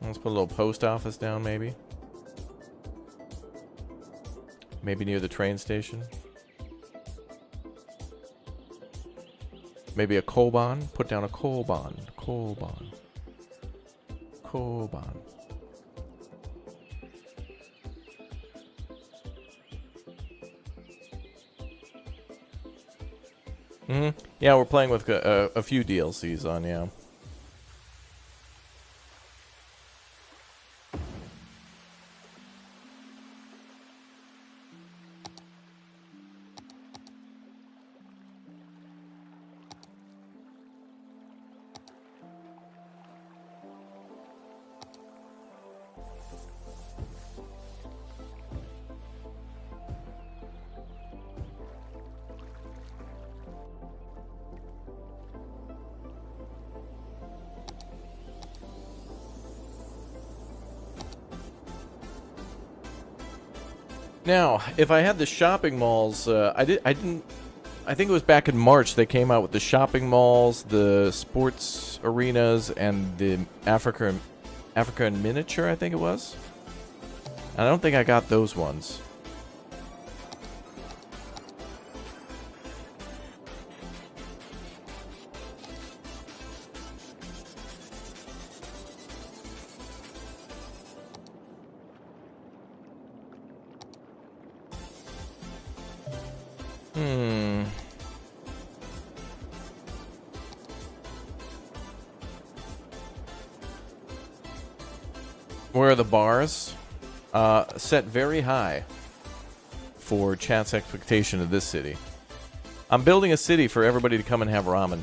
Let's put a little post office down, maybe. Maybe near the train station. Maybe a Koban. Put down a Koban. Koban. Koban. Yeah, we're playing with a few DLCs on, yeah. Now, if I had the shopping malls, I think it was back in March they came out with the shopping malls, the sports arenas, and the Africa in miniature, I think it was. And I don't think I got those ones. Where are the bars? Set very high for chat's expectation of this city. I'm building a city for everybody to come and have ramen.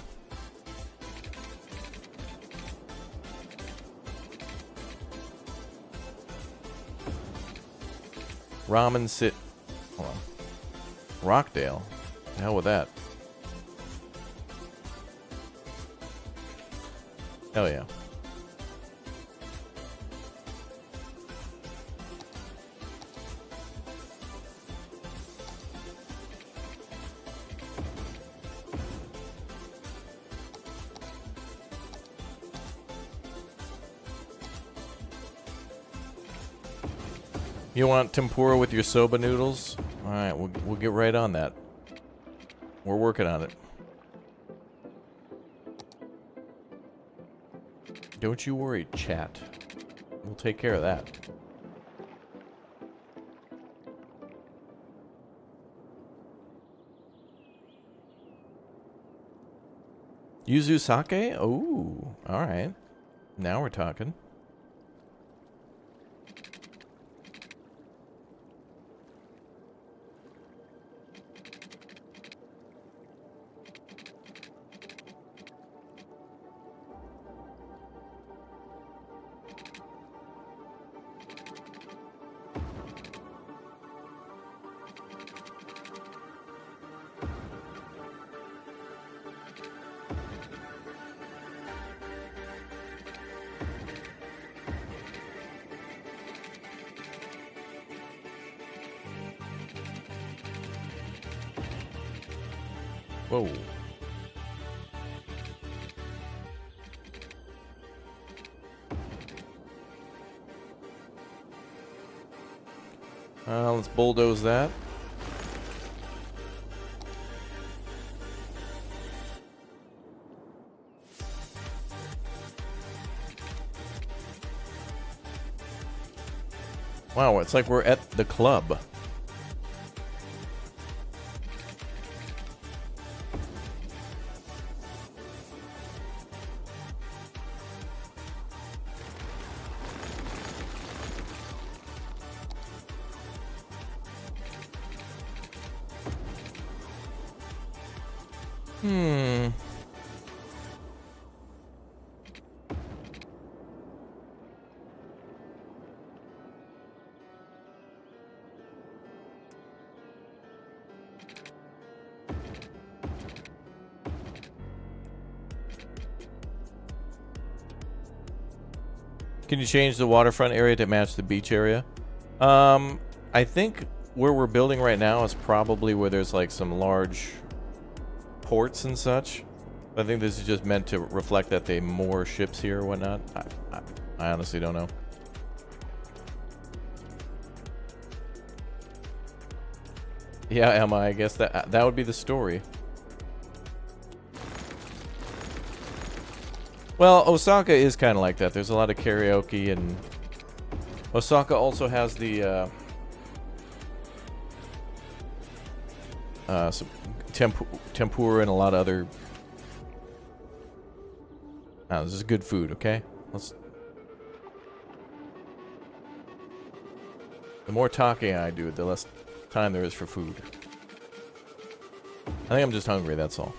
Ramen sit. Hold on. Rockdale. The hell with that. Oh, yeah. You want tempura with your soba noodles? All right, we'll get right on that. We're working on it. Don't you worry, chat. We'll take care of that. Yuzu sake? Oh, all right. Now we're talking. Whoa. Let's bulldoze that. Wow, it's like we're at the club. Can you change the waterfront area to match the beach area? I think where we're building right now is probably where there's like some large ports and such. I think this is just meant to reflect that they moor ships here or whatnot. I honestly don't know. Yeah, Emma, I guess that would be the story. Well, Osaka is kind of like that. There's a lot of karaoke, and Osaka also has the some tempura and a lot of other. Oh, this is good food. Okay, the more talking I do, the less time there is for food. I think I'm just hungry. That's all.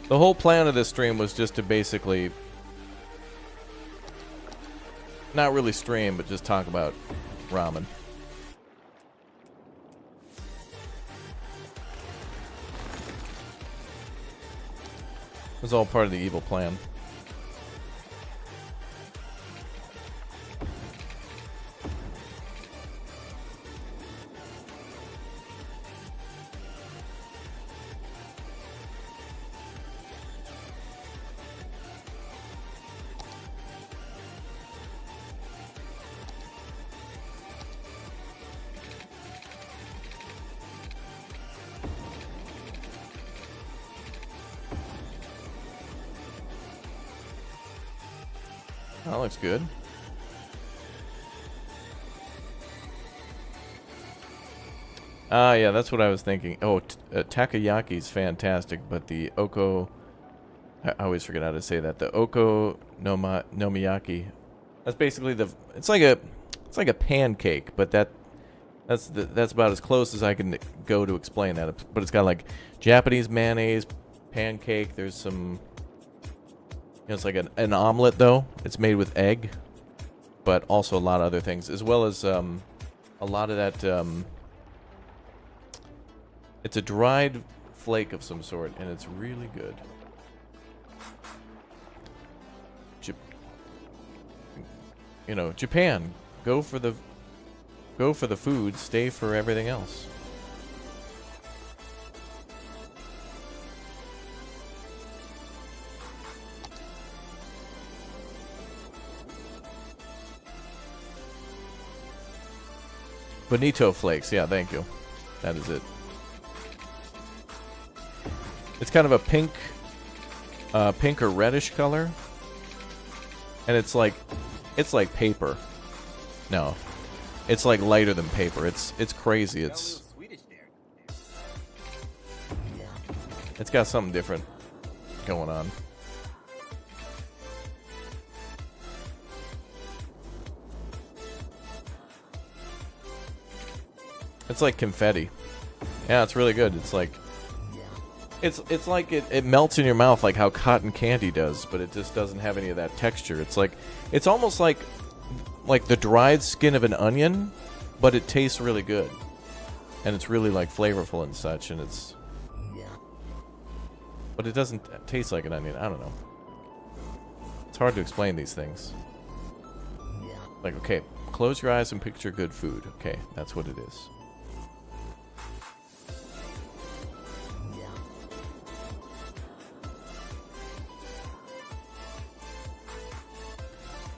The whole plan of this stream was just to basically not really stream, but just talk about ramen. It was all part of the evil plan. That looks good. Yeah, that's what I was thinking. Oh, takoyaki's fantastic, but the oko... I always forget how to say that. The oko nomiyaki. That's basically the... It's like a pancake, but that's about as close as I can go to explain that. But it's got like Japanese mayonnaise, pancake. There's some... It's like an omelet, though. It's made with egg, but also a lot of other things, as well as a lot of that It's a dried flake of some sort, and it's really good. You know, Japan. Go for the food, stay for everything else. Bonito flakes, yeah, thank you. That is it. It's kind of a pink or reddish color. And it's like paper. No. It's like lighter than paper. It's crazy. It's got something different going on. It's like confetti. Yeah, it's really good. It's like it's like it melts in your mouth like how cotton candy does, but it just doesn't have any of that texture. It's almost like the dried skin of an onion, but it tastes really good. And it's really like flavorful and such, and but it doesn't taste like an onion. I don't know. It's hard to explain these things. Like, okay, close your eyes and picture good food. Okay, that's what it is.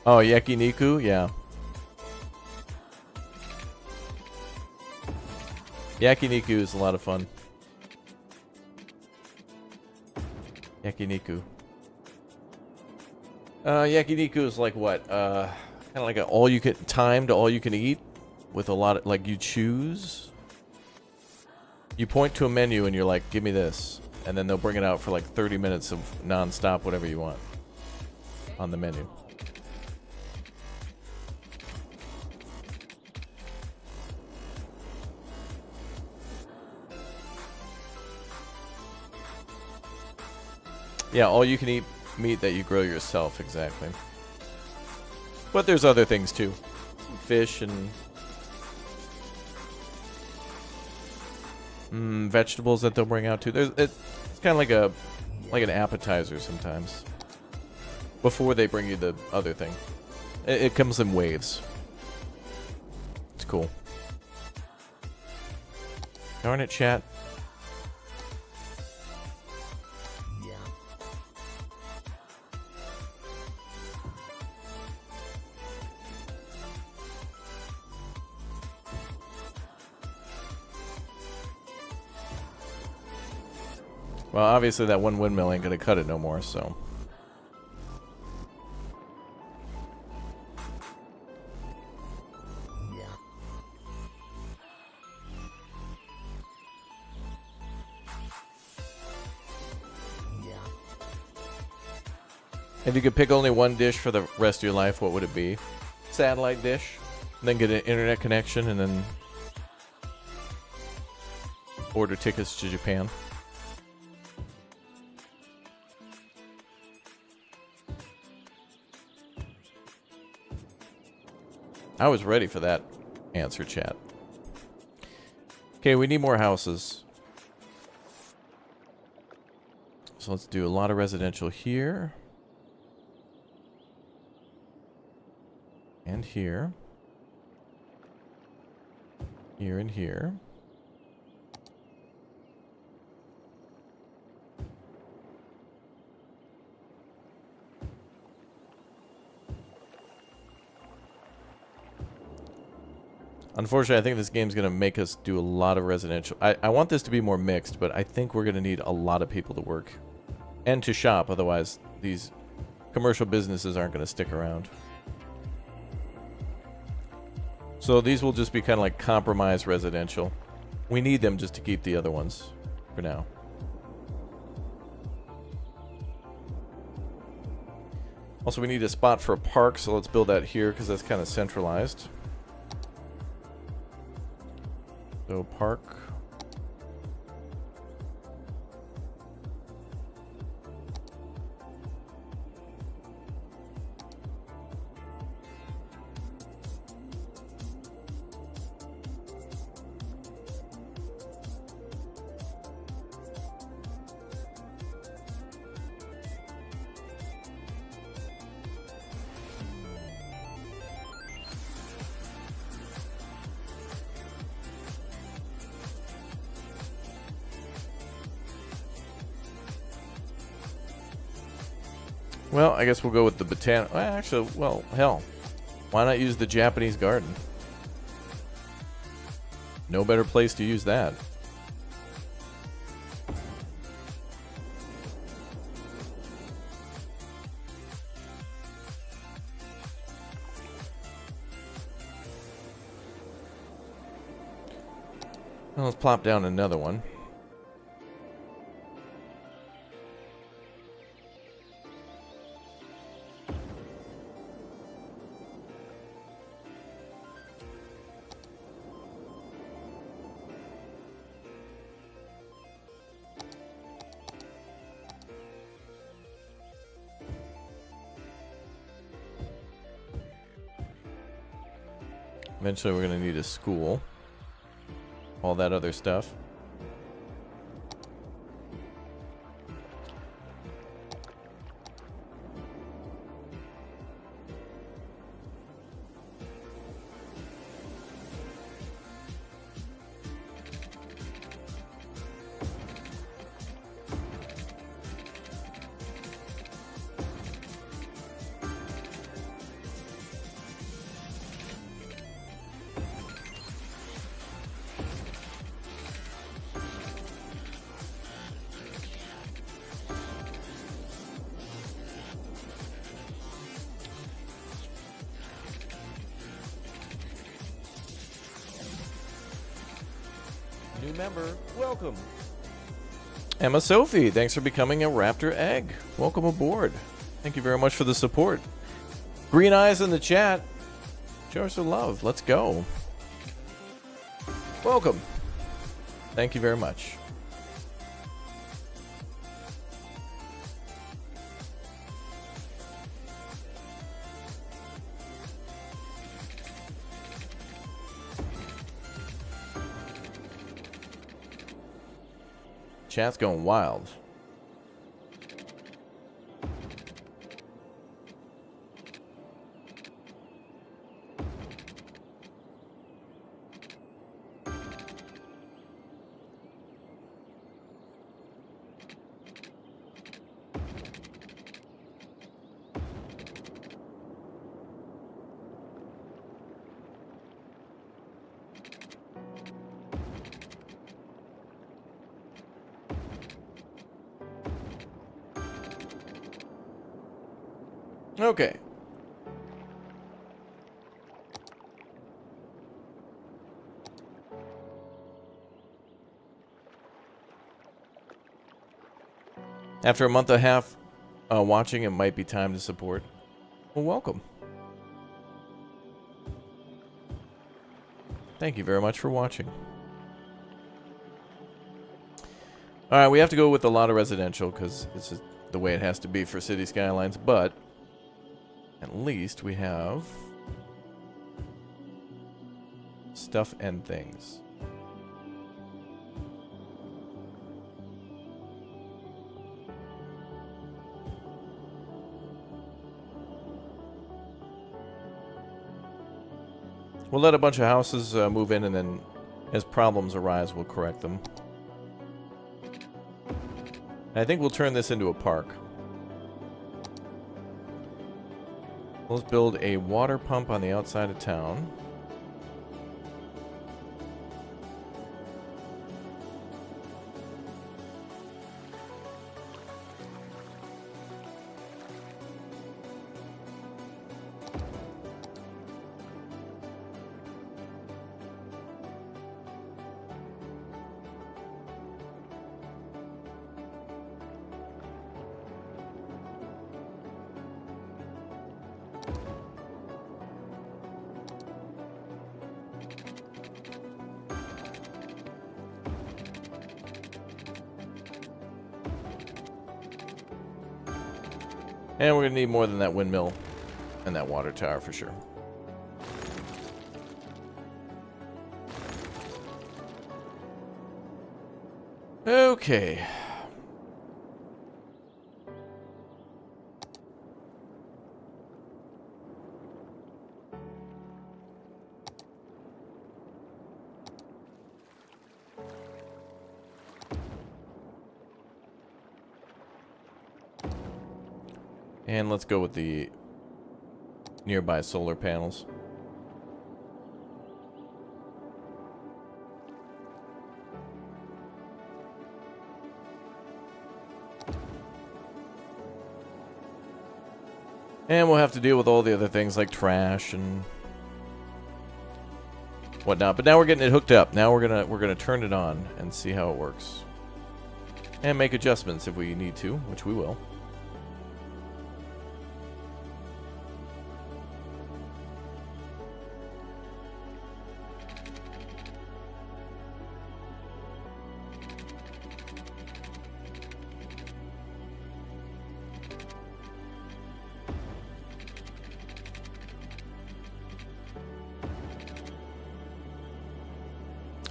Oh, yakiniku? Yeah. Yakiniku is a lot of fun. Yakiniku. Yakiniku is like what? Kind of like an all you can eat with a lot of, like, you choose. You point to a menu and you're like, give me this. And then they'll bring it out for like 30 minutes of non-stop whatever you want on the menu. Yeah, all you can eat meat that you grow yourself, exactly. But there's other things too. Fish and vegetables that they'll bring out too. It's kind of like an appetizer sometimes. Before they bring you the other thing. It comes in waves. It's cool. Darn it, chat. Well, obviously that one windmill ain't gonna cut it no more, so. If you could pick only one dish for the rest of your life, what would it be? Satellite dish, and then get an internet connection, and then order tickets to Japan. I was ready for that answer, chat. Okay, we need more houses. So let's do a lot of residential here. And here. Here and here. Unfortunately, I think this game's going to make us do a lot of residential. I want this to be more mixed, but I think we're going to need a lot of people to work. And to shop, otherwise these commercial businesses aren't going to stick around. So these will just be kind of like compromise residential. We need them just to keep the other ones for now. Also, we need a spot for a park, so let's build that here because that's kind of centralized. So park. Well, I guess we'll go with the botanical. Actually, well, hell. Why not use the Japanese garden? No better place to use that. Well, let's plop down another one. Eventually we're going to need a school. All that other stuff. New member, welcome. Emma Sophie, thanks for becoming a Raptor Egg. Welcome aboard. Thank you very much for the support. Green Eyes in the chat. Show us some love. Let's go. Welcome. Thank you very much. Chat's going wild. Okay. After a month and a half watching, it might be time to support. Well, welcome. Thank you very much for watching. Alright, we have to go with a lot of residential because this is the way it has to be for City Skylines, but at least we have stuff and things. We'll let a bunch of houses move in, and then as problems arise, we'll correct them. I think we'll turn this into a park. Let's build a water pump on the outside of town. And we're going to need more than that windmill and that water tower for sure. Okay. And let's go with the nearby solar panels. And we'll have to deal with all the other things like trash and whatnot. But now we're getting it hooked up. Now we're gonna turn it on and see how it works. And make adjustments if we need to, which we will.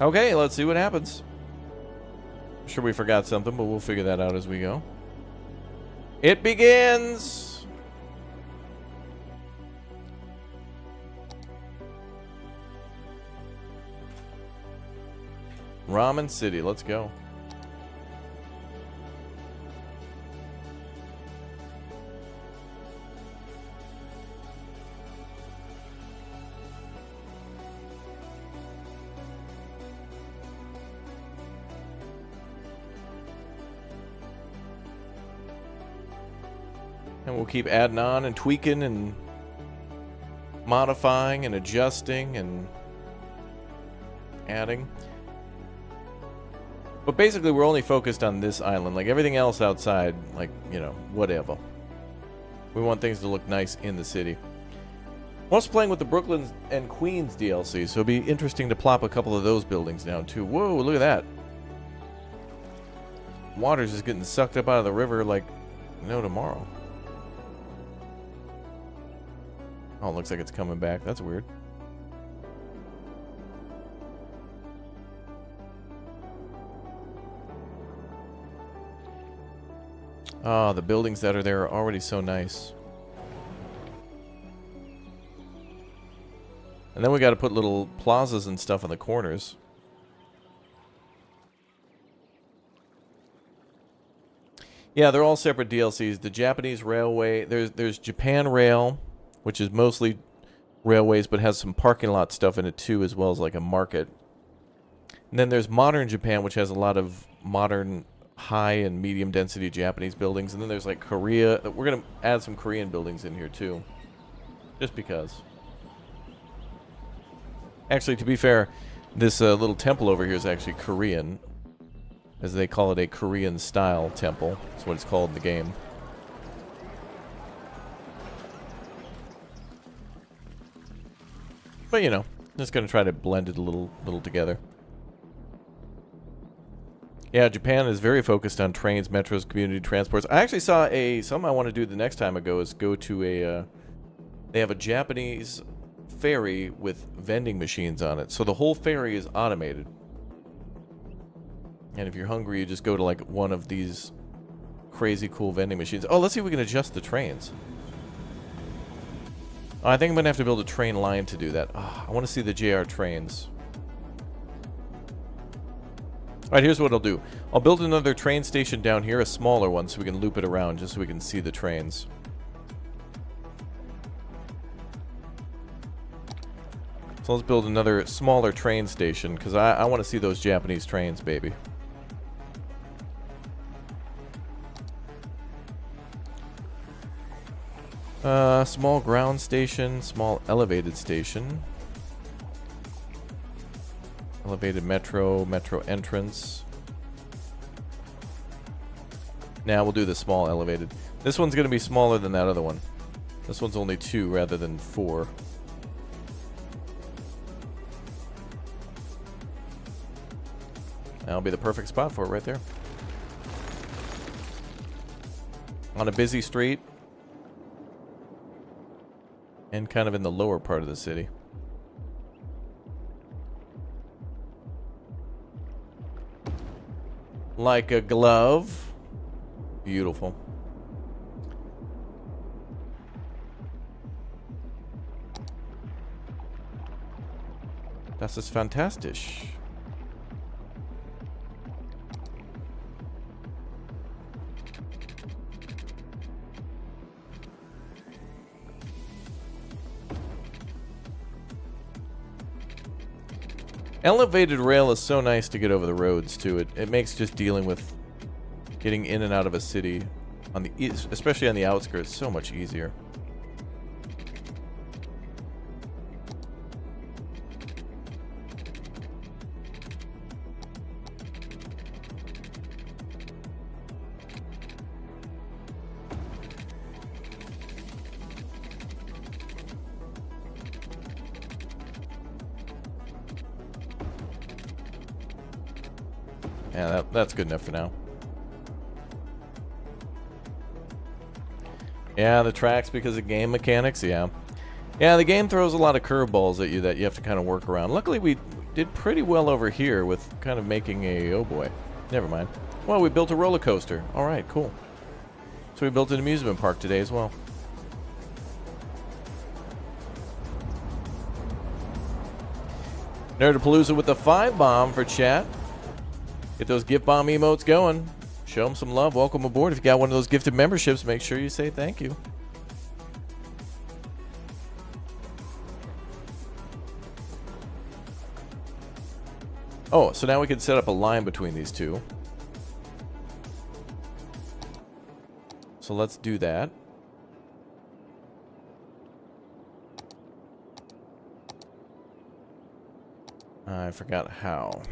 Okay, let's see what happens. I'm sure we forgot something, but we'll figure that out as we go. It begins! Ramen City, let's go. And we'll keep adding on and tweaking and modifying and adjusting and adding. But basically, we're only focused on this island. Like, everything else outside, like, you know, whatever. We want things to look nice in the city. I'm also playing with the Brooklyn and Queens DLC, so it'll be interesting to plop a couple of those buildings down, too. Whoa, look at that. Water's just getting sucked up out of the river like no tomorrow. Oh, it looks like it's coming back. That's weird. Ah, the buildings that are there are already so nice. And then we got to put little plazas and stuff on the corners. Yeah, they're all separate DLCs. The Japanese Railway, there's Japan Rail, which is mostly railways, but has some parking lot stuff in it too, as well as like a market. And then there's Modern Japan, which has a lot of modern high and medium density Japanese buildings. And then there's like Korea. We're going to add some Korean buildings in here too, just because. Actually, to be fair, this little temple over here is actually Korean, as they call it, a Korean style temple. That's what it's called in the game. But, you know, just going to try to blend it a little together. Yeah, Japan is very focused on trains, metros, community transports. I actually saw something I want to do the next time I go is go to a, they have a Japanese ferry with vending machines on it. So the whole ferry is automated. And if you're hungry, you just go to like one of these crazy cool vending machines. Oh, let's see if we can adjust the trains. I think I'm going to have to build a train line to do that. Oh, I want to see the JR trains. Alright, here's what I'll do. I'll build another train station down here, a smaller one, so we can loop it around, just so we can see the trains. So let's build another smaller train station, because I want to see those Japanese trains, baby. Small ground station, small elevated station. Elevated metro, metro entrance. Now we'll do the small elevated. This one's going to be smaller than that other one. This one's only 2 rather than 4. That'll be the perfect spot for it right there. On a busy street. And kind of in the lower part of the city. Like a glove. Beautiful. Das ist fantastisch. Elevated rail is so nice to get over the roads, too. It makes just dealing with getting in and out of a city, on the especially on the outskirts, so much easier. Yeah, that's good enough for now. Yeah, the tracks because of game mechanics, yeah. Yeah, the game throws a lot of curveballs at you that you have to kind of work around. Luckily, we did pretty well over here with kind of making a... Oh, boy. Never mind. Well, we built a roller coaster. All right, cool. So we built an amusement park today as well. Nerdapalooza with the 5 bomb for chat. Get those gift bomb emotes going. Show them some love. Welcome aboard. If you got one of those gifted memberships, make sure you say thank you. Oh, so now we can set up a line between these two. So let's do that. I forgot how.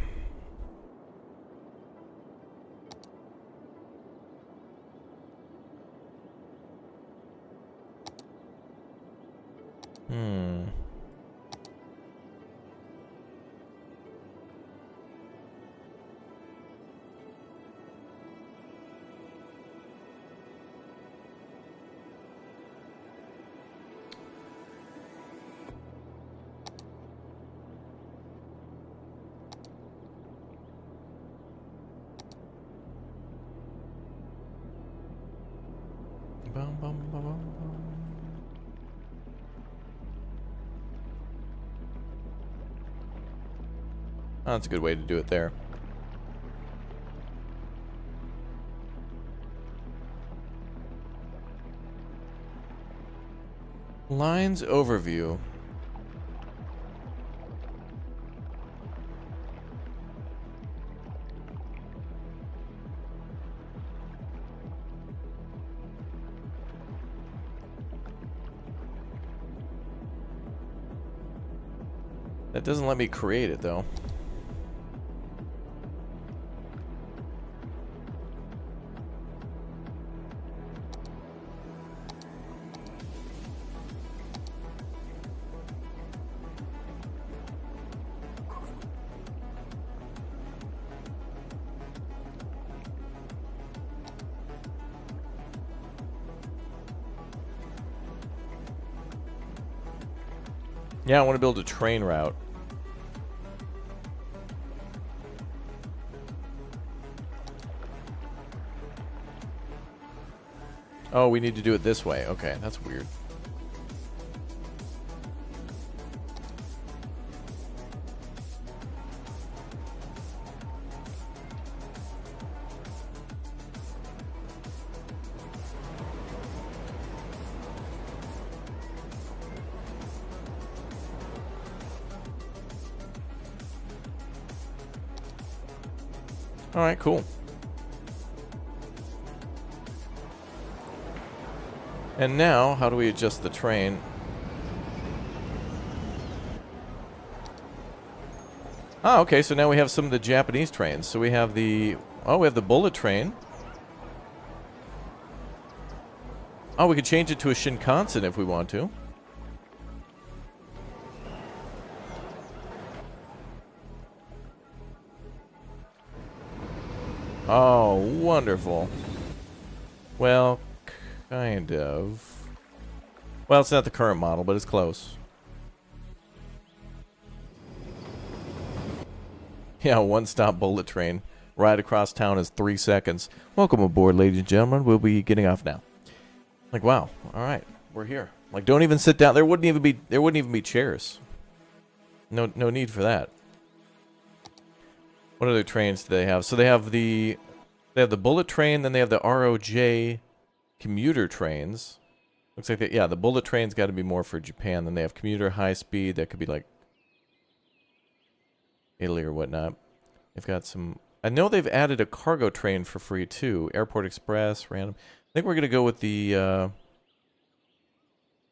Oh, that's a good way to do it there. Lines overview. That doesn't let me create it, though. Yeah, I want to build a train route. Oh, we need to do it this way. Okay, that's weird. All right, cool. And now, how do we adjust the train? Ah, okay, so now we have some of the Japanese trains. So we have the... Oh, we have the bullet train. Oh, we could change it to a Shinkansen if we want to. Oh, wonderful. Well, kind of. Well, it's not the current model, but it's close. Yeah, one-stop bullet train. Ride across town is 3 seconds. Welcome aboard, ladies and gentlemen. We'll be getting off now. Like, wow. All right, we're here. Like, don't even sit down. There wouldn't even be chairs. No need for that. What other trains do they have? So they have the bullet train, then they have the ROJ commuter trains. Looks like yeah, the bullet train's got to be more for Japan. Then they have commuter high speed. That could be like Italy or whatnot. They've got some... I know they've added a cargo train for free, too. Airport Express, random. I think we're going to go with the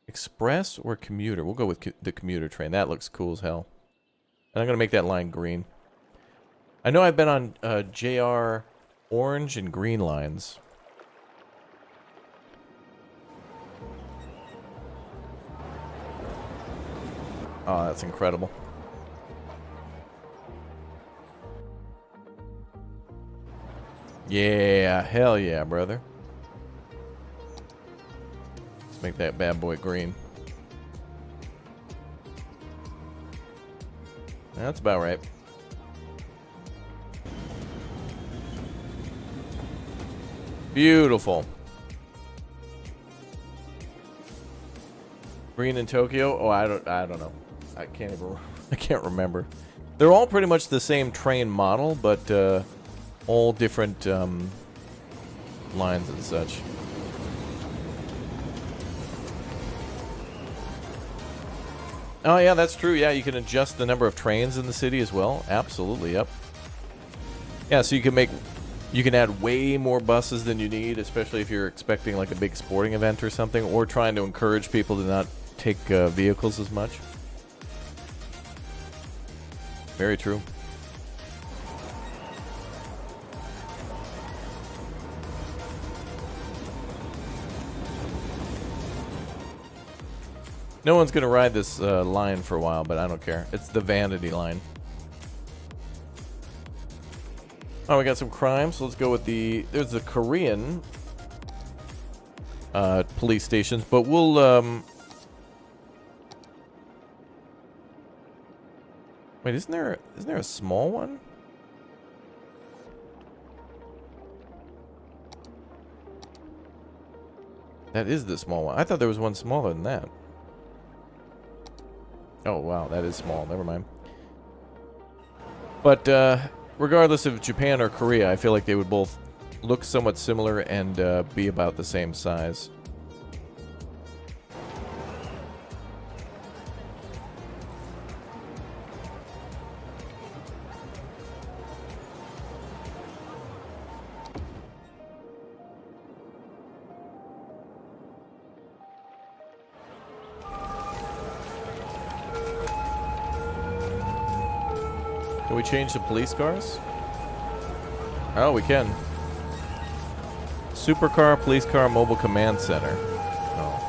Express or commuter. We'll go with the commuter train. That looks cool as hell. And I'm going to make that line green. I know I've been on JR orange and green lines. Oh, that's incredible. Yeah, hell yeah, brother. Let's make that bad boy green. That's about right. Beautiful. Green in Tokyo? Oh, I don't know. I can't remember. They're all pretty much the same train model, but all different lines and such. Oh yeah, that's true. Yeah, you can adjust the number of trains in the city as well. Absolutely, yep. Yeah, so you can add way more buses than you need, especially if you're expecting like a big sporting event or something, or trying to encourage people to not take vehicles as much. Very true. No one's going to ride this line for a while, but I don't care. It's the vanity line. Oh, we got some crime, so let's go with there's the Korean police stations, but we'll, wait, isn't there a small one? That is the small one. I thought there was one smaller than that. Oh, wow, that is small. Never mind. But, regardless of Japan or Korea, I feel like they would both look somewhat similar and be about the same size. Can we change the police cars? Oh, we can. Supercar, police car, mobile command center. Oh.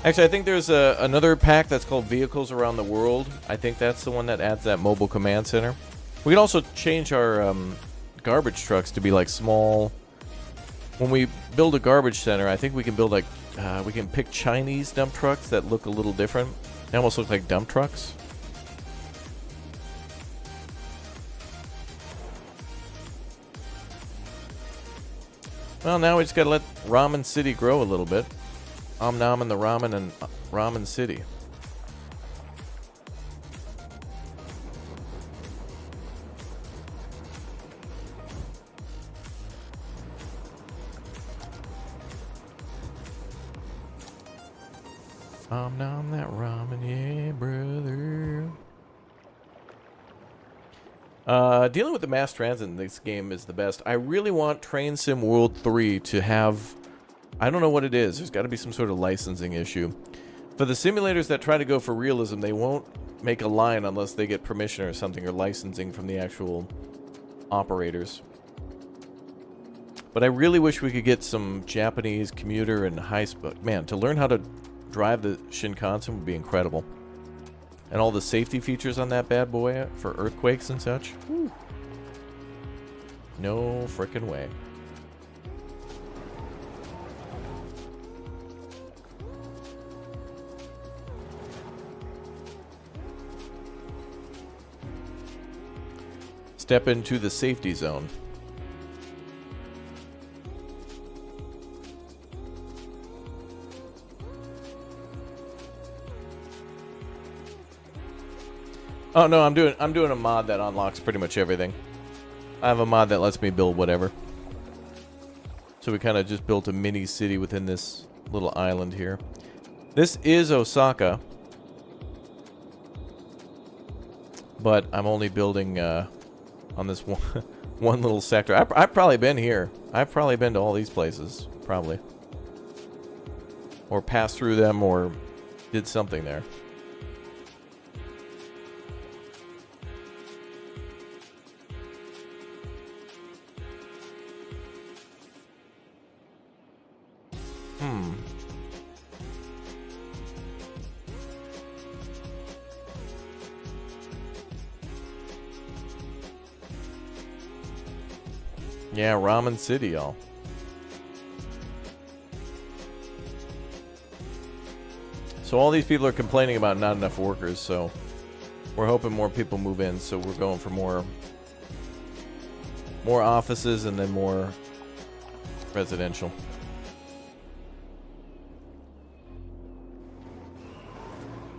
Actually, I think there's another pack that's called Vehicles Around the World. I think that's the one that adds that mobile command center. We can also change our garbage trucks to be like small. When we build a garbage center, I think we can build like, we can pick Chinese dump trucks that look a little different. They almost look like dump trucks. Well, now we just gotta let Ramen City grow a little bit. Om Nom and the Ramen and Ramen City. Om Nom that ramen, yeah, brother. Dealing with the mass transit in this game is the best. I really want Train Sim World 3 to have... I don't know what it is. There's got to be some sort of licensing issue. For the simulators that try to go for realism, they won't make a line unless they get permission or something, or licensing from the actual operators. But I really wish we could get some Japanese commuter and high-speed... Man, to learn how to drive the Shinkansen would be incredible. And all the safety features on that bad boy for earthquakes and such. Whew. No frickin' way. Step into the safety zone. Oh no, I'm doing a mod that unlocks pretty much everything. I have a mod that lets me build whatever. So we kind of just built a mini city within this little island here. This is Osaka. but I'm only building on this one little sector. I've probably been here. I've probably been to all these places, probably. Or passed through them, or did something there. Yeah, Ramen City, y'all. So all these people are complaining about not enough workers, so we're hoping more people move in, so we're going for more offices and then more residential.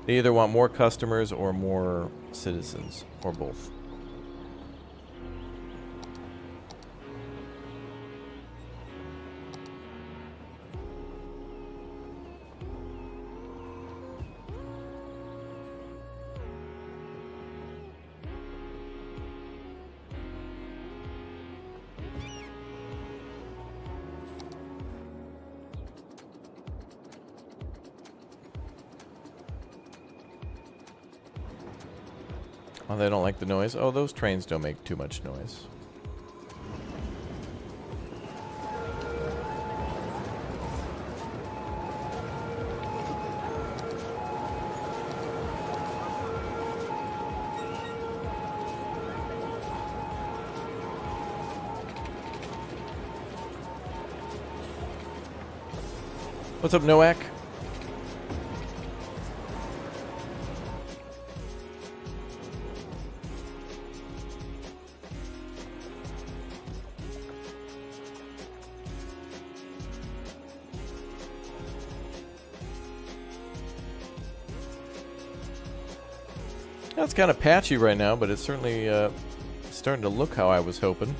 They either want more customers or more citizens, or both. Oh, they don't like the noise? Oh, those trains don't make too much noise. What's up, Noak? It's kind of patchy right now, but it's certainly starting to look how I was hoping.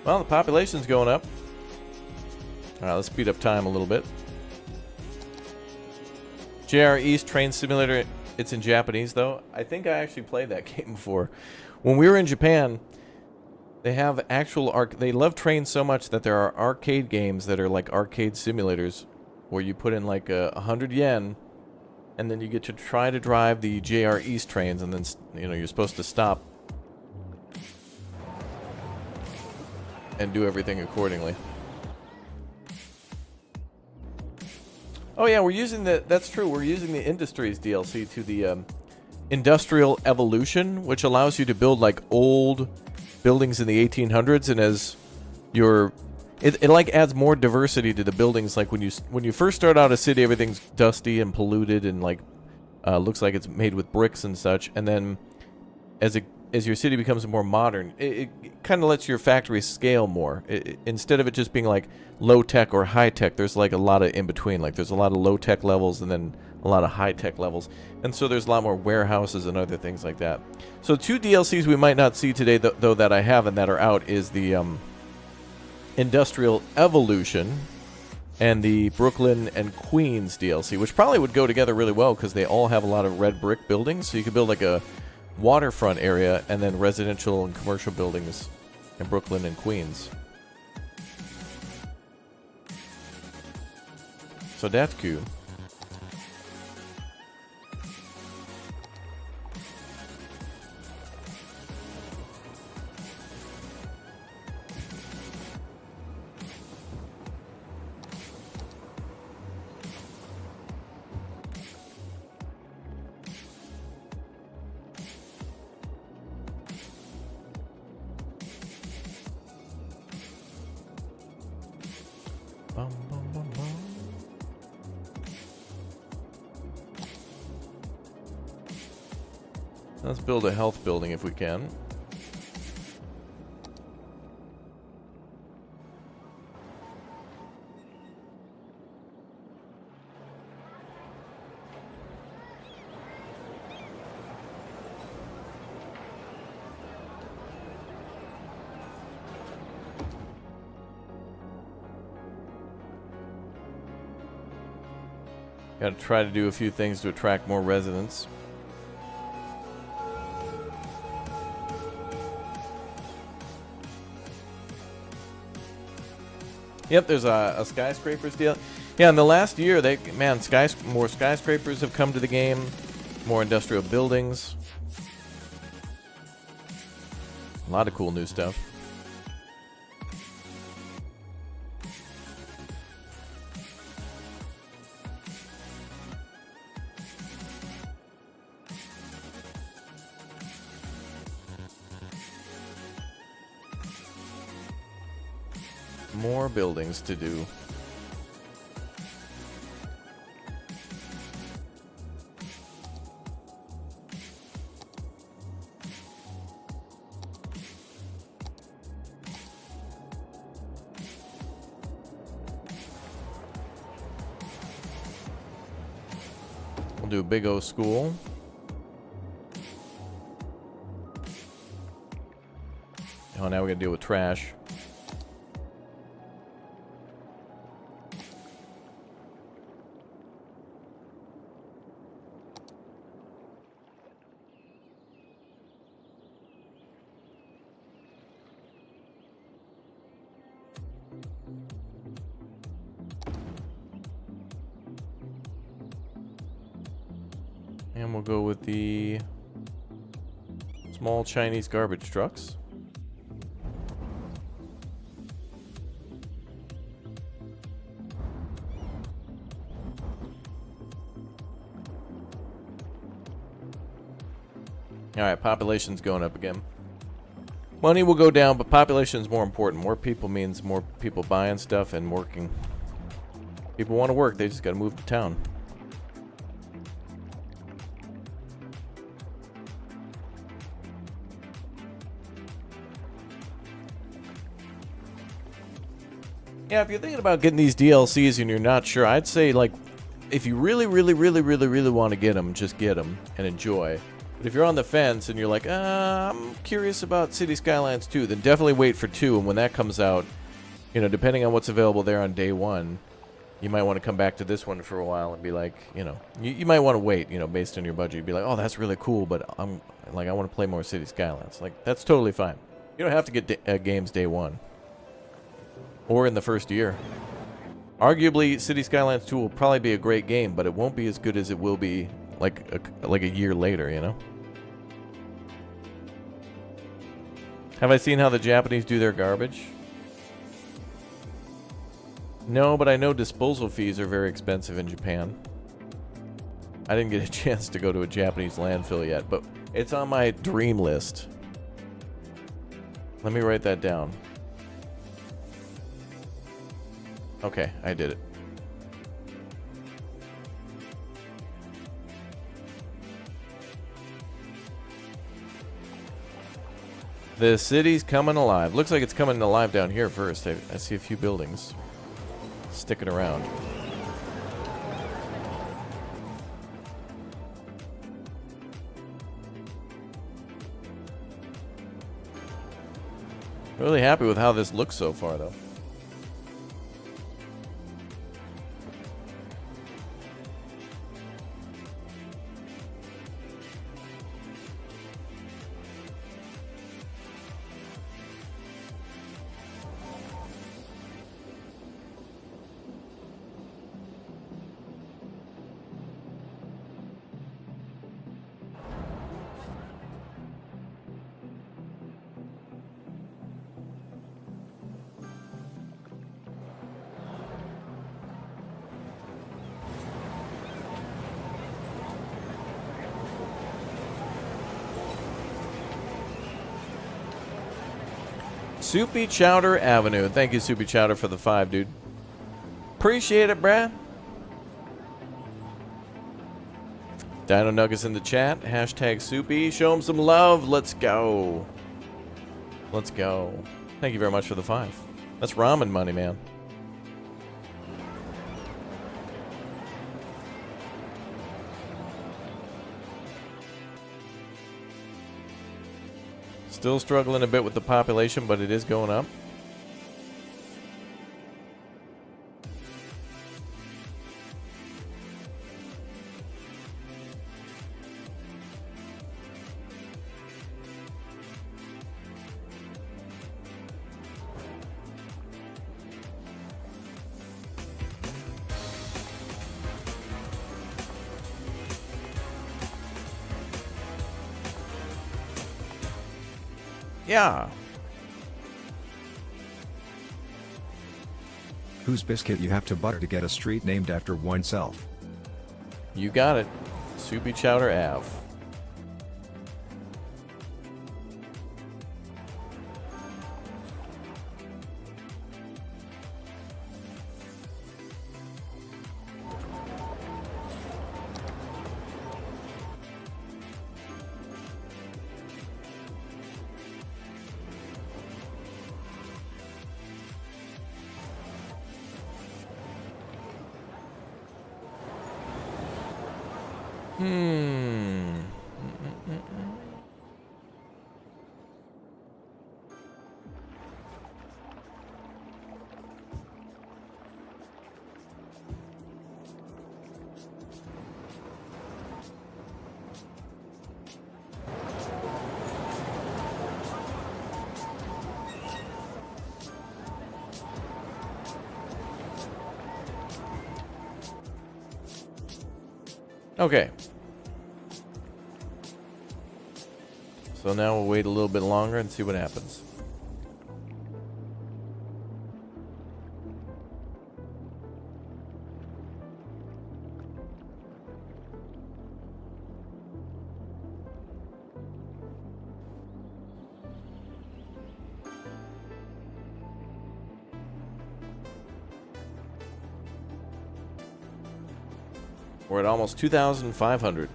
Well, the population's going up. Alright, let's speed up time a little bit. JR East Train Simulator, it's in Japanese though. I think I actually played that game before. When we were in Japan, they have actual they love trains so much that there are arcade games that are like arcade simulators where you put in like 100 yen and then you get to try to drive the JR East trains, and then you're supposed to stop and do everything accordingly. Oh yeah, we're using that's true, we're using the Industries DLC to the Industrial Evolution, which allows you to build like old buildings in the 1800s, and as it like adds more diversity to the buildings. Like when you first start out a city, everything's dusty and polluted and like looks like it's made with bricks and such, and then as your city becomes more modern, it kind of lets your factory scale more. Instead of it just being like low-tech or high-tech, there's like a lot of in-between. Like there's a lot of low-tech levels and then a lot of high-tech levels. And so there's a lot more warehouses and other things like that. So 2 DLCs we might not see today, though, that I have and that are out is the Industrial Evolution and the Brooklyn and Queens DLC, which probably would go together really well because they all have a lot of red brick buildings. So you could build like a waterfront area and then residential and commercial buildings in Brooklyn and Queens. So that's cool. Bum, bum, bum, bum. Let's build a health building if we can. Got to try to do a few things to attract more residents. Yep, there's a skyscrapers deal. Yeah, in the last year, more skyscrapers have come to the game, more industrial buildings. A lot of cool new stuff. More buildings to do. We'll do a big O school. Oh, now we're gonna deal with trash. And we'll go with the small Chinese garbage trucks. Alright, population's going up again. Money will go down, but population's more important. More people means more people buying stuff and working. People want to work, they just gotta move to town. Yeah, if you're thinking about getting these DLCs and you're not sure, I'd say, like, if you really want to get them, just get them and enjoy. But if you're on the fence and you're like, I'm curious about City Skylines 2, then definitely wait for 2. And when that comes out, you know, depending on what's available there on day 1, you might want to come back to this one for a while and be like, you know, you might want to wait, you know, based on your budget. You'd be like, oh, that's really cool, but I want to play more City Skylines. Like, that's totally fine. You don't have to get games day 1. Or in the first year. Arguably, City Skylines 2 will probably be a great game, but it won't be as good as it will be like a year later, you know? Have I seen how the Japanese do their garbage? No, but I know disposal fees are very expensive in Japan. I didn't get a chance to go to a Japanese landfill yet, but it's on my dream list. Let me write that down. Okay, I did it. The city's coming alive. Looks like it's coming alive down here first. I see a few buildings sticking around. Really happy with how this looks so far, though. Soupy Chowder Avenue. Thank you, Soupy Chowder, for the 5, dude. Appreciate it, bruh. Dino Nuggets in the chat. Hashtag Soupy. Show him some love. Let's go. Let's go. Thank you very much for the 5. That's ramen money, man. Still struggling a bit with the population, but it is going up. Yeah. Whose biscuit you have to butter to get a street named after oneself? You got it. Soupy Chowder Ave. Okay. So now we'll wait a little bit longer and see what happens. We're at almost 2,500.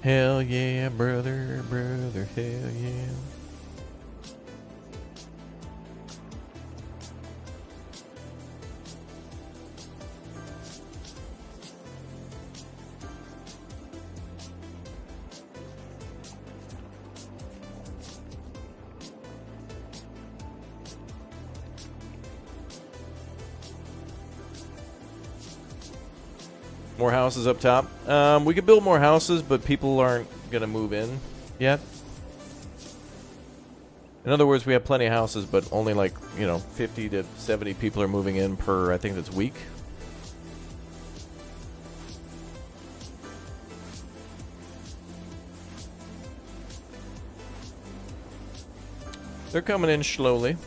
Hell yeah, brother, brother, hell yeah. More houses up top. We could build more houses, but people aren't going to move in yet. In other words, we have plenty of houses, but only like, 50 to 70 people are moving in per, I think that's week. They're coming in slowly.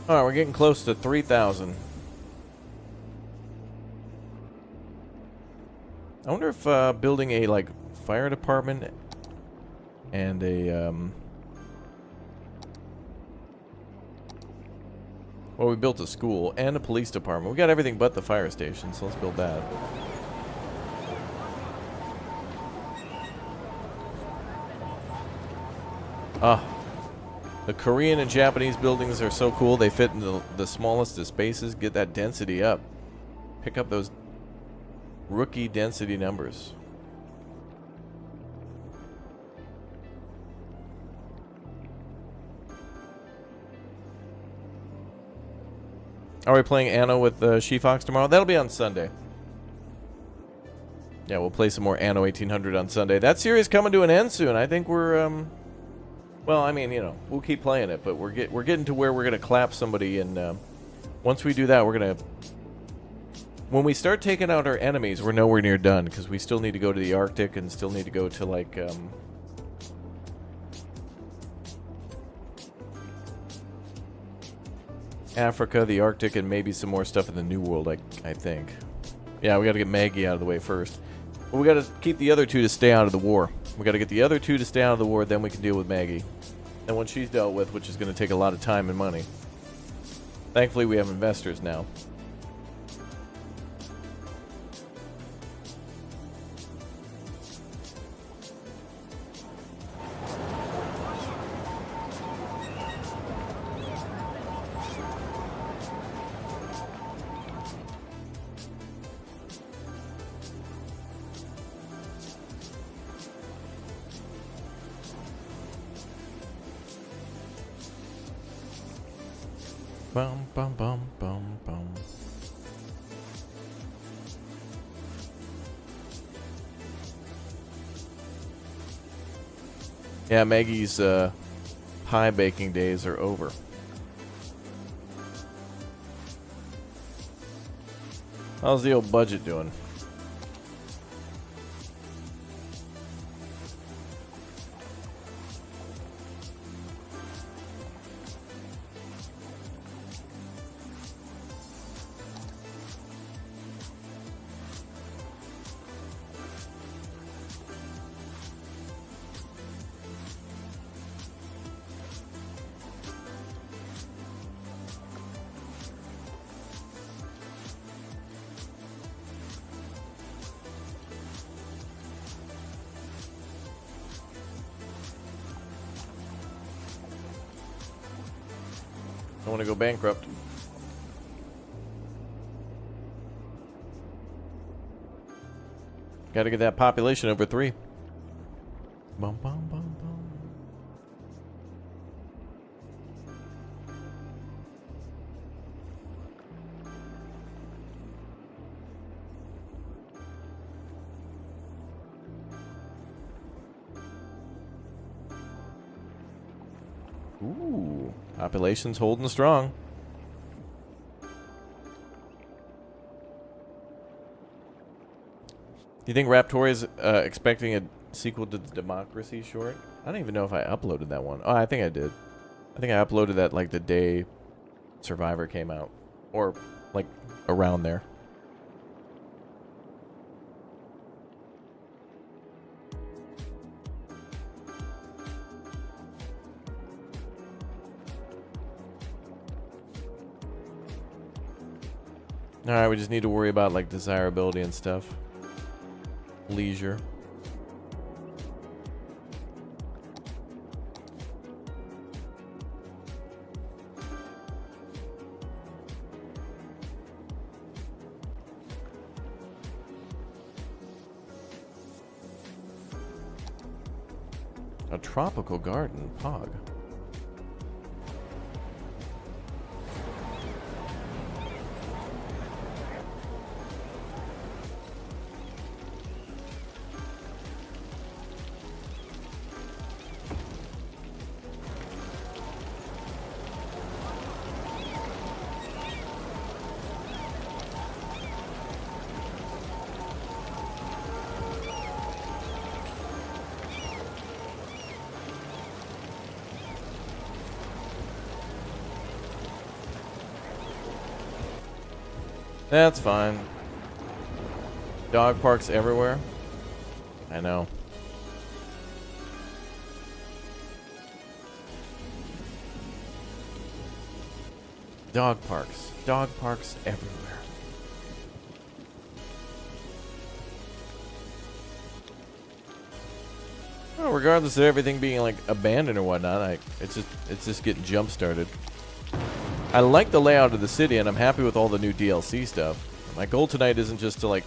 Alright, we're getting close to 3,000. I wonder if building a, fire department and a, well, we built a school and a police department. We got everything but the fire station, so let's build that. The Korean and Japanese buildings are so cool. They fit in the smallest of spaces. Get that density up. Pick up those rookie density numbers. Are we playing Anno with She-Fox tomorrow? That'll be on Sunday. Yeah, we'll play some more Anno 1800 on Sunday. That series coming to an end soon. I think we're well, I mean, we'll keep playing it, but we're getting to where we're gonna clap somebody, and once we do that, we're gonna. When we start taking out our enemies, we're nowhere near done because we still need to go to the Arctic and still need to go to Africa, the Arctic, and maybe some more stuff in the New World. I think. Yeah, we got to get Maggie out of the way first. But we got to keep the other two to stay out of the war. We got to get the other two to stay out of the war, then we can deal with Maggie. And when she's dealt with, which is going to take a lot of time and money. Thankfully, we have investors now. Bum, bum, bum, bum, bum. Yeah, Maggie's pie baking days are over. How's the old budget doing? I want to go bankrupt. Got to get that population over 3. Bum, bum, bum, bum. Ooh, population's holding strong. You think Raptori's expecting a sequel to the Democracy short? I don't even know if I uploaded that one. Oh, I think I did. I think I uploaded that like the day Survivor came out. Or like around there. Alright, we just need to worry about like desirability and stuff. Leisure. A tropical garden, Pog. That's fine. Dog parks everywhere. I know. Dog parks. Dog parks everywhere. Well, regardless of everything being like abandoned or whatnot, it's just getting jump started. I like the layout of the city, and I'm happy with all the new DLC stuff. My goal tonight isn't just to, like,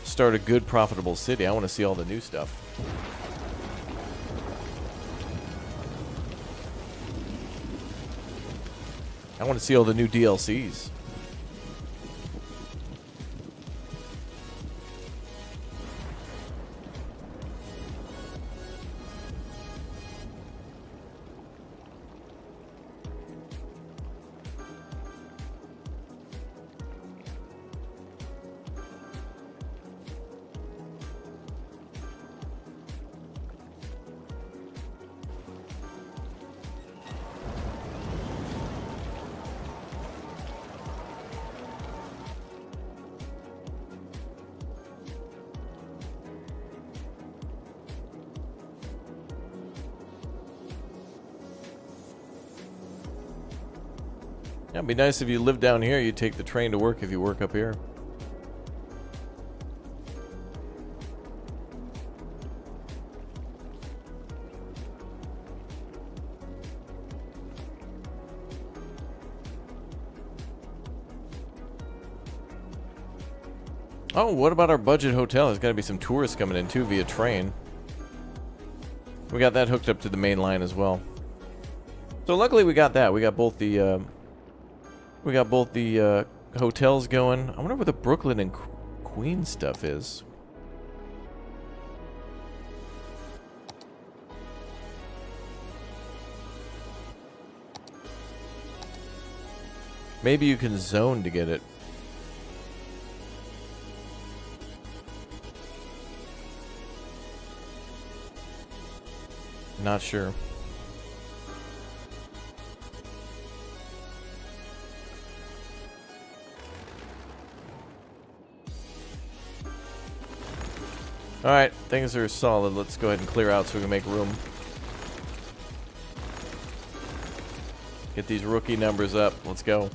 start a good, profitable city. I want to see all the new stuff. I want to see all the new DLCs. Yeah, it'd be nice if you lived down here, you'd take the train to work if you work up here. Oh, what about our budget hotel? There's got to be some tourists coming in too via train. We got that hooked up to the main line as well. So luckily we got that. We got both the We got both the hotels going. I wonder where the Brooklyn and Queens stuff is. Maybe you can zone to get it. Not sure. Alright, things are solid. Let's go ahead and clear out so we can make room. Get these rookie numbers up. Let's go.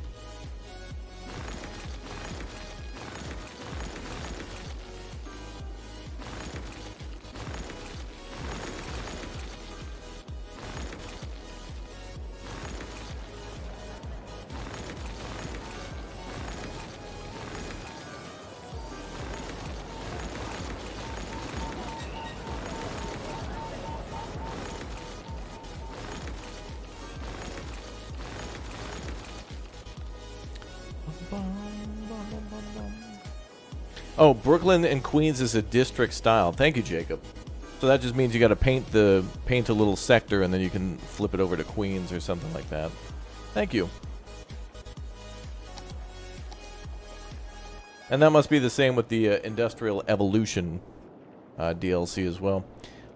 Oh, Brooklyn and Queens is a district style. Thank you, Jacob. So that just means you got to paint a little sector, and then you can flip it over to Queens or something like that. Thank you. And that must be the same with the Industrial Evolution DLC as well.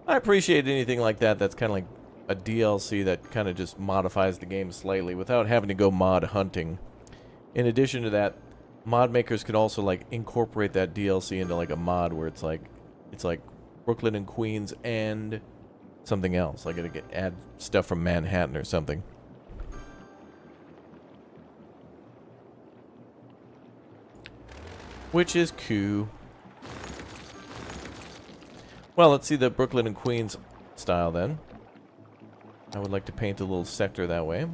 I appreciate anything like that. That's kind of like a DLC that kind of just modifies the game slightly without having to go mod hunting. In addition to that, mod makers could also like incorporate that DLC into like a mod where it's like Brooklyn and Queens and something else, like it add stuff from Manhattan or something. Which is cool. Well, let's see the Brooklyn and Queens style then. I would like to paint a little sector that way.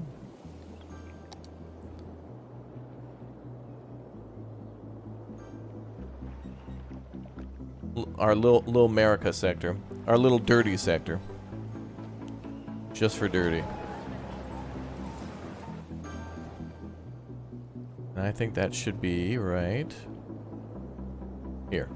Our little America sector. Our little dirty sector. Just for dirty. And I think that should be right here.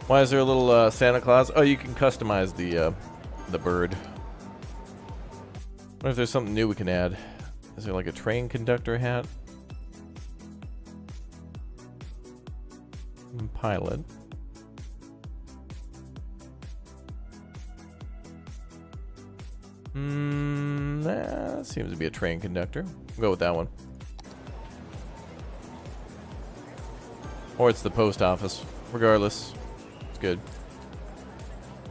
Why is there a little Santa Claus? Oh, you can customize the bird. What if there's something new we can add? Is there like a train conductor hat? Pilot. That seems to be a train conductor. We'll go with that one. Or it's the post office. Regardless. It's good.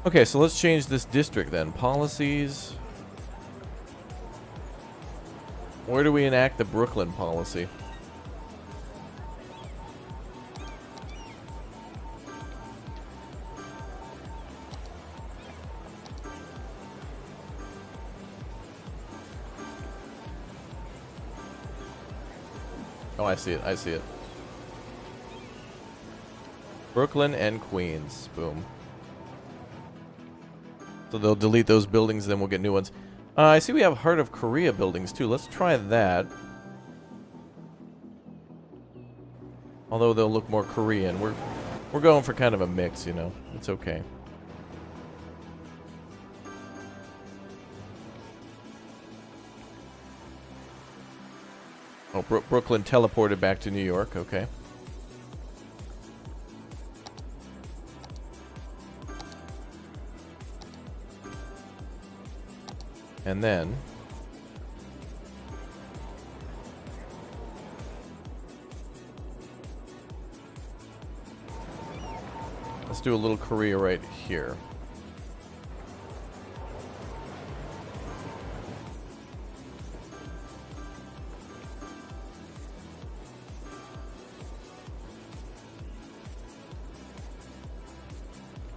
Okay, so let's change this district then. Policies. Where do we enact the Brooklyn policy? Oh, I see it. I see it. Brooklyn and Queens. Boom. So they'll delete those buildings, then we'll get new ones. I see we have Heart of Korea buildings, too. Let's try that. Although they'll look more Korean. We're going for kind of a mix, you know. It's okay. Oh, Brooklyn teleported back to New York. Okay. And then let's do a little Korea right here.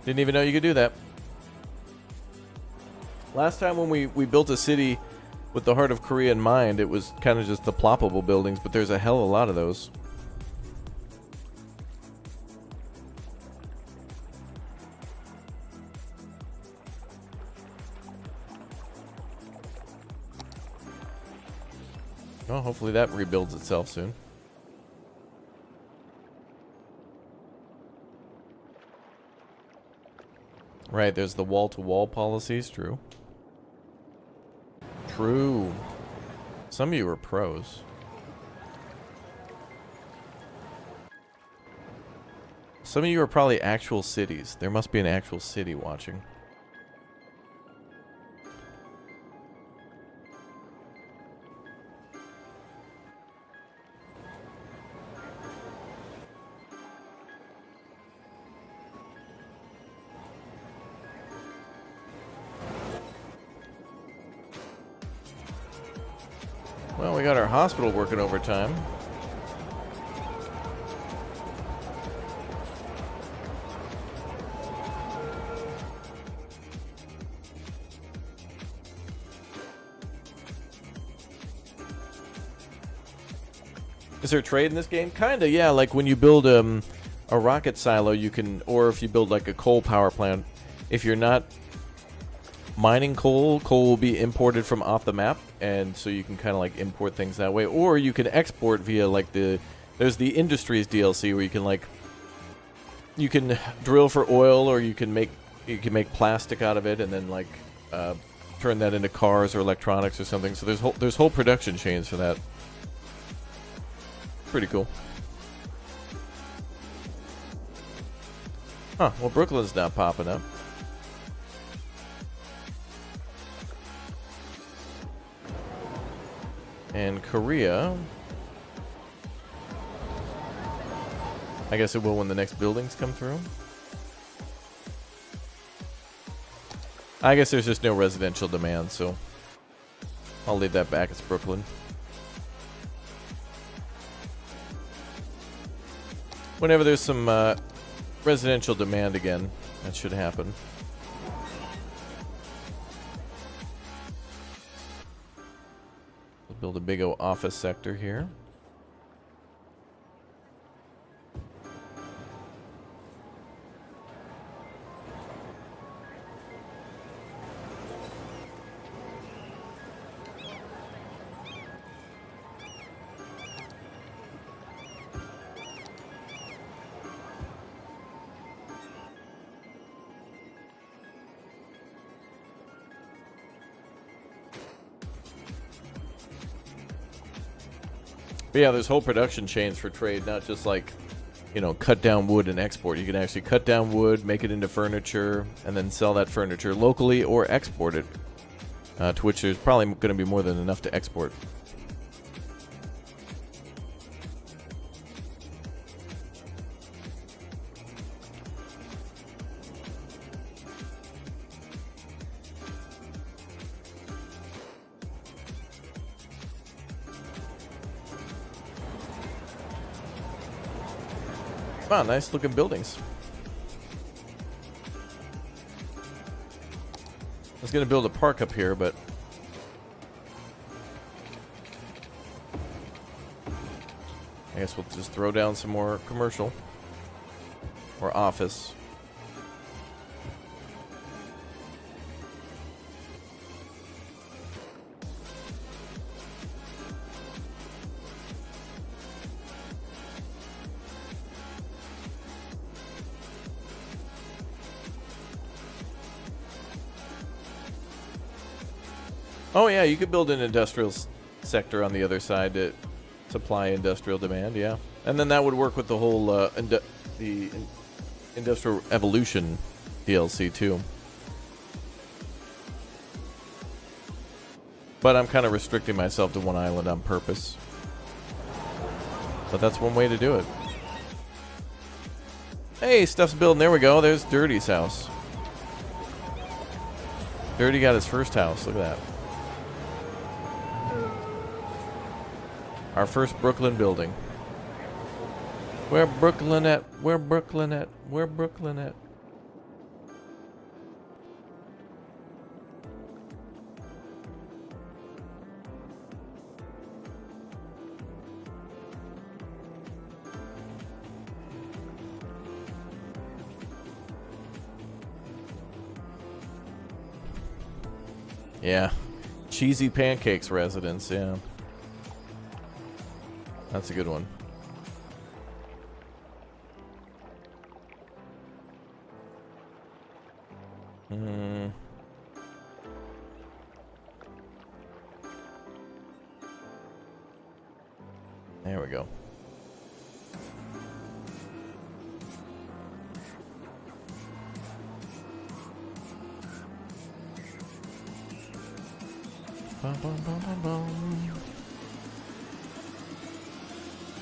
Didn't even know you could do that. Last time when we built a city with the heart of Korea in mind, it was kind of just the ploppable buildings, but there's a hell of a lot of those. Well, hopefully that rebuilds itself soon. Right, there's the wall-to-wall policies, true. True. Some of you are pros. Some of you are probably actual cities. There must be an actual city watching. Well, we got our hospital working overtime. Is there trade in this game? Kinda, yeah. Like when you build a rocket silo, you can, or if you build like a coal power plant, if you're not mining coal will be imported from off the map, and so you can kind of like import things that way, or you can export via like there's the industries DLC where you can drill for oil, or you can make plastic out of it and then like turn that into cars or electronics or something. So there's whole production chains for that. Pretty cool. Huh, well Brooklyn's not popping up. And Korea, I guess it will when the next buildings come through. I guess there's just no residential demand, so I'll leave that back. It's Brooklyn. Whenever there's some residential demand again, that should happen. We'll build a big old office sector here. But yeah, there's whole production chains for trade, not just like, you know, cut down wood and export. You can actually cut down wood, make it into furniture, and then sell that furniture locally or export it, to which there's probably going to be more than enough to export. Wow, nice looking buildings. I was gonna build a park up here, but I guess we'll just throw down some more commercial or office. Oh yeah, you could build an industrial sector on the other side to supply industrial demand, yeah. And then that would work with the whole the industrial evolution DLC too. But I'm kind of restricting myself to one island on purpose. But that's one way to do it. Hey, stuff's building. There we go. There's Dirty's house. Dirty got his first house. Look at that. Our first Brooklyn building. Where Brooklyn at? Where Brooklyn at? Where Brooklyn at? Yeah. Cheesy Pancakes residence, yeah. That's a good one. There we go. Bum, bum, bum, bum, bum.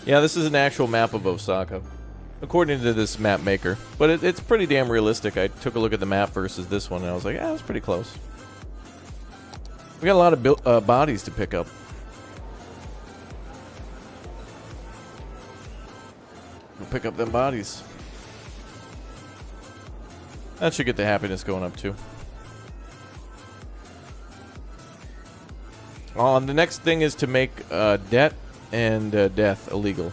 Yeah, this is an actual map of Osaka, according to this map maker. But it's pretty damn realistic. I took a look at the map versus this one, and I was like, yeah, that's pretty close. We got a lot of bodies to pick up. We'll pick up them bodies. That should get the happiness going up, too. The next thing is to make debt and death illegal.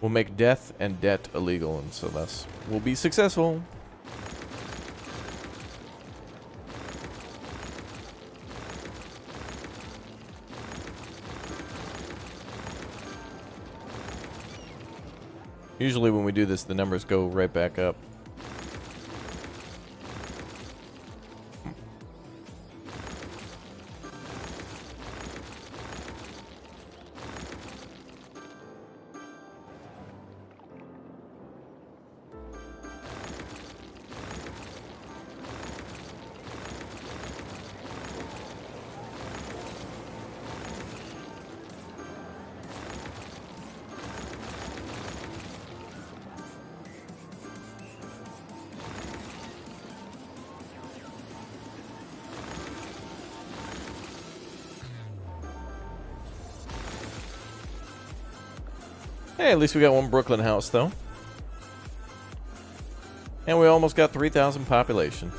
We'll make death and debt illegal, and so thus we'll be successful. Usually when we do this, the numbers go right back up. Hey, at least we got one Brooklyn house, though. And we almost got 3,000 population.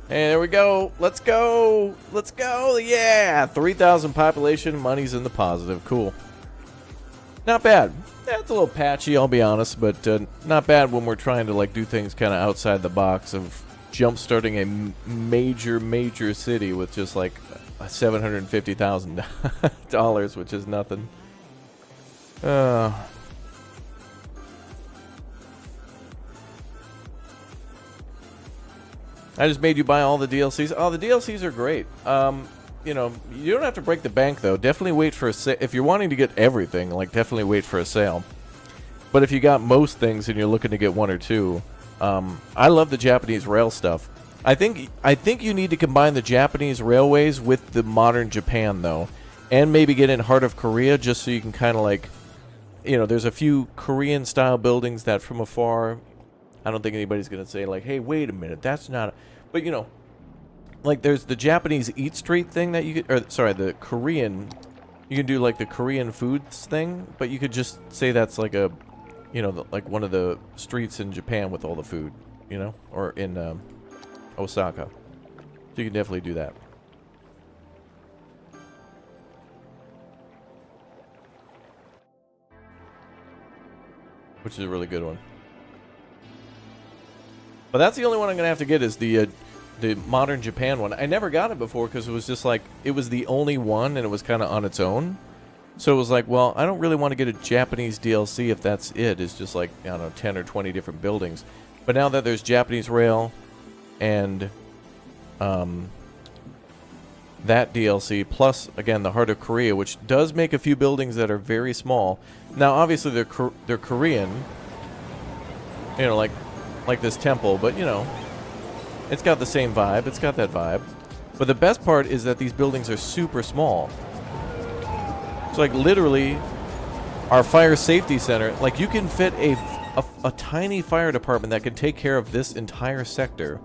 Hey, there we go. Let's go. Let's go. Yeah, 3,000 population. Money's in the positive. Cool. Not bad. Yeah, it's a little patchy, I'll be honest, but not bad when we're trying to like do things kind of outside the box of jump-starting a major city with just like $750,000, which is nothing. I just made you buy all the DLCs. Oh, the DLCs are great. You know, you don't have to break the bank, though. Definitely wait for a sale. If you're wanting to get everything, like, definitely wait for a sale. But if you got most things and you're looking to get one or two, I love the Japanese rail stuff. I think you need to combine the Japanese railways with the modern Japan, though. And maybe get in Heart of Korea just so you can kind of, like, you know, there's a few Korean-style buildings that from afar, I don't think anybody's going to say, like, hey, wait a minute, that's not... But, you know, like, there's the Japanese Eat Street thing that you could... Or, sorry, the Korean... You can do, like, the Korean foods thing, but you could just say that's, like, a... You know, like, one of the streets in Japan with all the food, you know? Or in Osaka. So you can definitely do that. Which is a really good one. But that's the only one I'm going to have to get is the modern Japan one. I never got it before because it was just like, it was the only one and it was kind of on its own. So it was like, well, I don't really want to get a Japanese DLC if that's it. It's just like, I don't know, 10 or 20 different buildings. But now that there's Japanese Rail and that DLC, plus, again, the Heart of Korea, which does make a few buildings that are very small. Now, obviously, they're Korean, you know, like this temple, but, you know, it's got the same vibe. It's got that vibe. But the best part is that these buildings are super small. So, like, literally, our fire safety center, like, you can fit a tiny fire department that can take care of this entire sector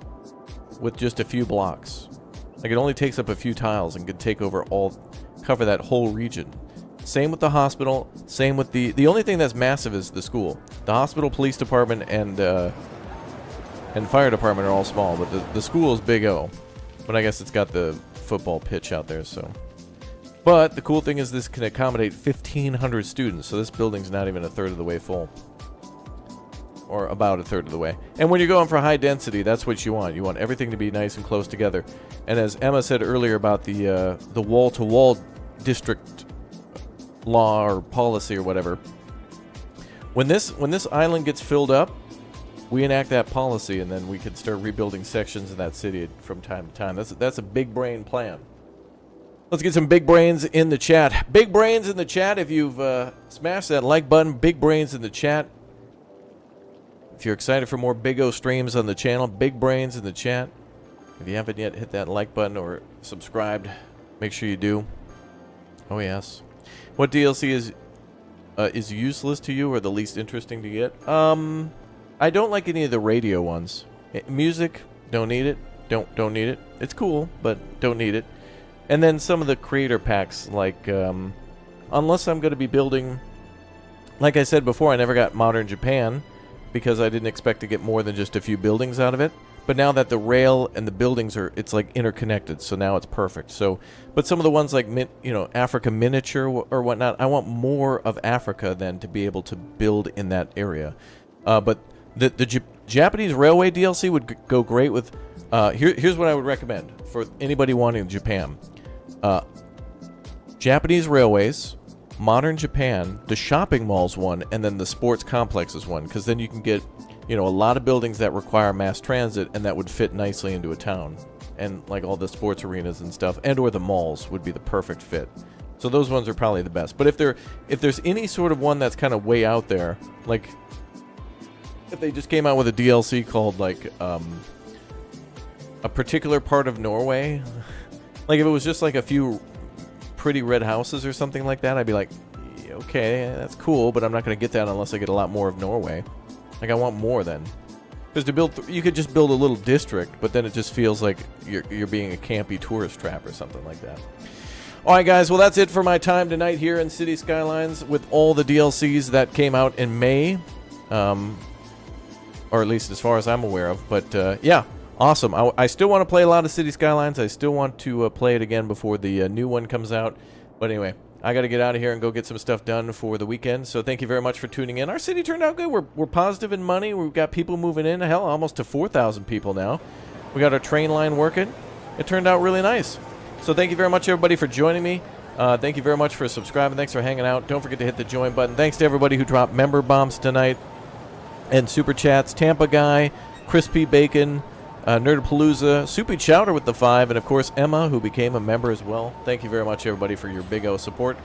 with just a few blocks. Like, it only takes up a few tiles and could take over cover that whole region. Same with the hospital, same with the only thing that's massive is the school. The hospital, police department, and fire department are all small, but the school is big O. But I guess it's got the football pitch out there, so. But the cool thing is this can accommodate 1,500 students, so this building's not even a third of the way full. or about a third of the way. And when you're going for high density, that's what you want. You want everything to be nice and close together. And as Emma said earlier about the wall-to-wall district law or policy or whatever, when this island gets filled up, we enact that policy, and then we can start rebuilding sections of that city from time to time. That's a big brain plan. Let's get some big brains in the chat. Big brains in the chat if you've smashed that like button. Big brains in the chat. If you're excited for more Big O streams on the channel, big brains in the chat. If you haven't yet hit that like button or subscribed, make sure you do. Oh yes. What DLC is useless to you or the least interesting to get? I don't like any of the radio ones. Music, don't need it. Don't need it. It's cool, but don't need it. And then some of the creator packs, like, unless I'm going to be building, like I said before, I never got Modern Japan because I didn't expect to get more than just a few buildings out of it. But now that the rail and the buildings are, it's like interconnected, so now it's perfect. So, but some of the ones like, Africa Miniature or whatnot, I want more of Africa than to be able to build in that area. But the Japanese railway DLC would go great with, here's what I would recommend for anybody wanting Japan. Japanese railways, Modern Japan, the shopping malls one, and then the sports complexes one, because then you can get, a lot of buildings that require mass transit and that would fit nicely into a town, and like all the sports arenas and stuff, and or the malls would be the perfect fit. So those ones are probably the best. But if there's any sort of one that's kind of way out there, like if they just came out with a DLC called like a particular part of Norway. Like if it was just like a few pretty red houses or something like that, I'd be like, okay, that's cool, but I'm not going to get that unless I get a lot more of Norway. Like I want more then. Because to build, you could just build a little district, but then it just feels like you're being a campy tourist trap or something like that. All right, guys. Well, that's it for my time tonight here in City Skylines with all the DLCs that came out in May, or at least as far as I'm aware of. But yeah. Awesome. I still want to play a lot of City Skylines. I still want to play it again before the new one comes out. But anyway, I got to get out of here and go get some stuff done for the weekend. So thank you very much for tuning in. Our city turned out good. We're positive in money. We've got people moving in. Hell, almost to 4,000 people now. We got our train line working. It turned out really nice. So thank you very much, everybody, for joining me. Thank you very much for subscribing. Thanks for hanging out. Don't forget to hit the join button. Thanks to everybody who dropped member bombs tonight and super chats. Tampa Guy, Crispy Bacon, Nerdapalooza, Soupy Chowder with the 5, and of course Emma, who became a member as well. Thank you very much, everybody, for your Big O support.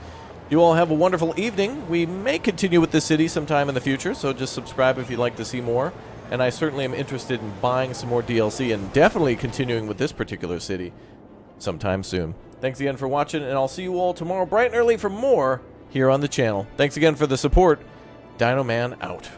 You all have a wonderful evening. We may continue with this city sometime in the future, so just subscribe if you'd like to see more. And I certainly am interested in buying some more DLC and definitely continuing with this particular city sometime soon. Thanks again for watching, and I'll see you all tomorrow bright and early for more here on the channel. Thanks again for the support. Dino Man out.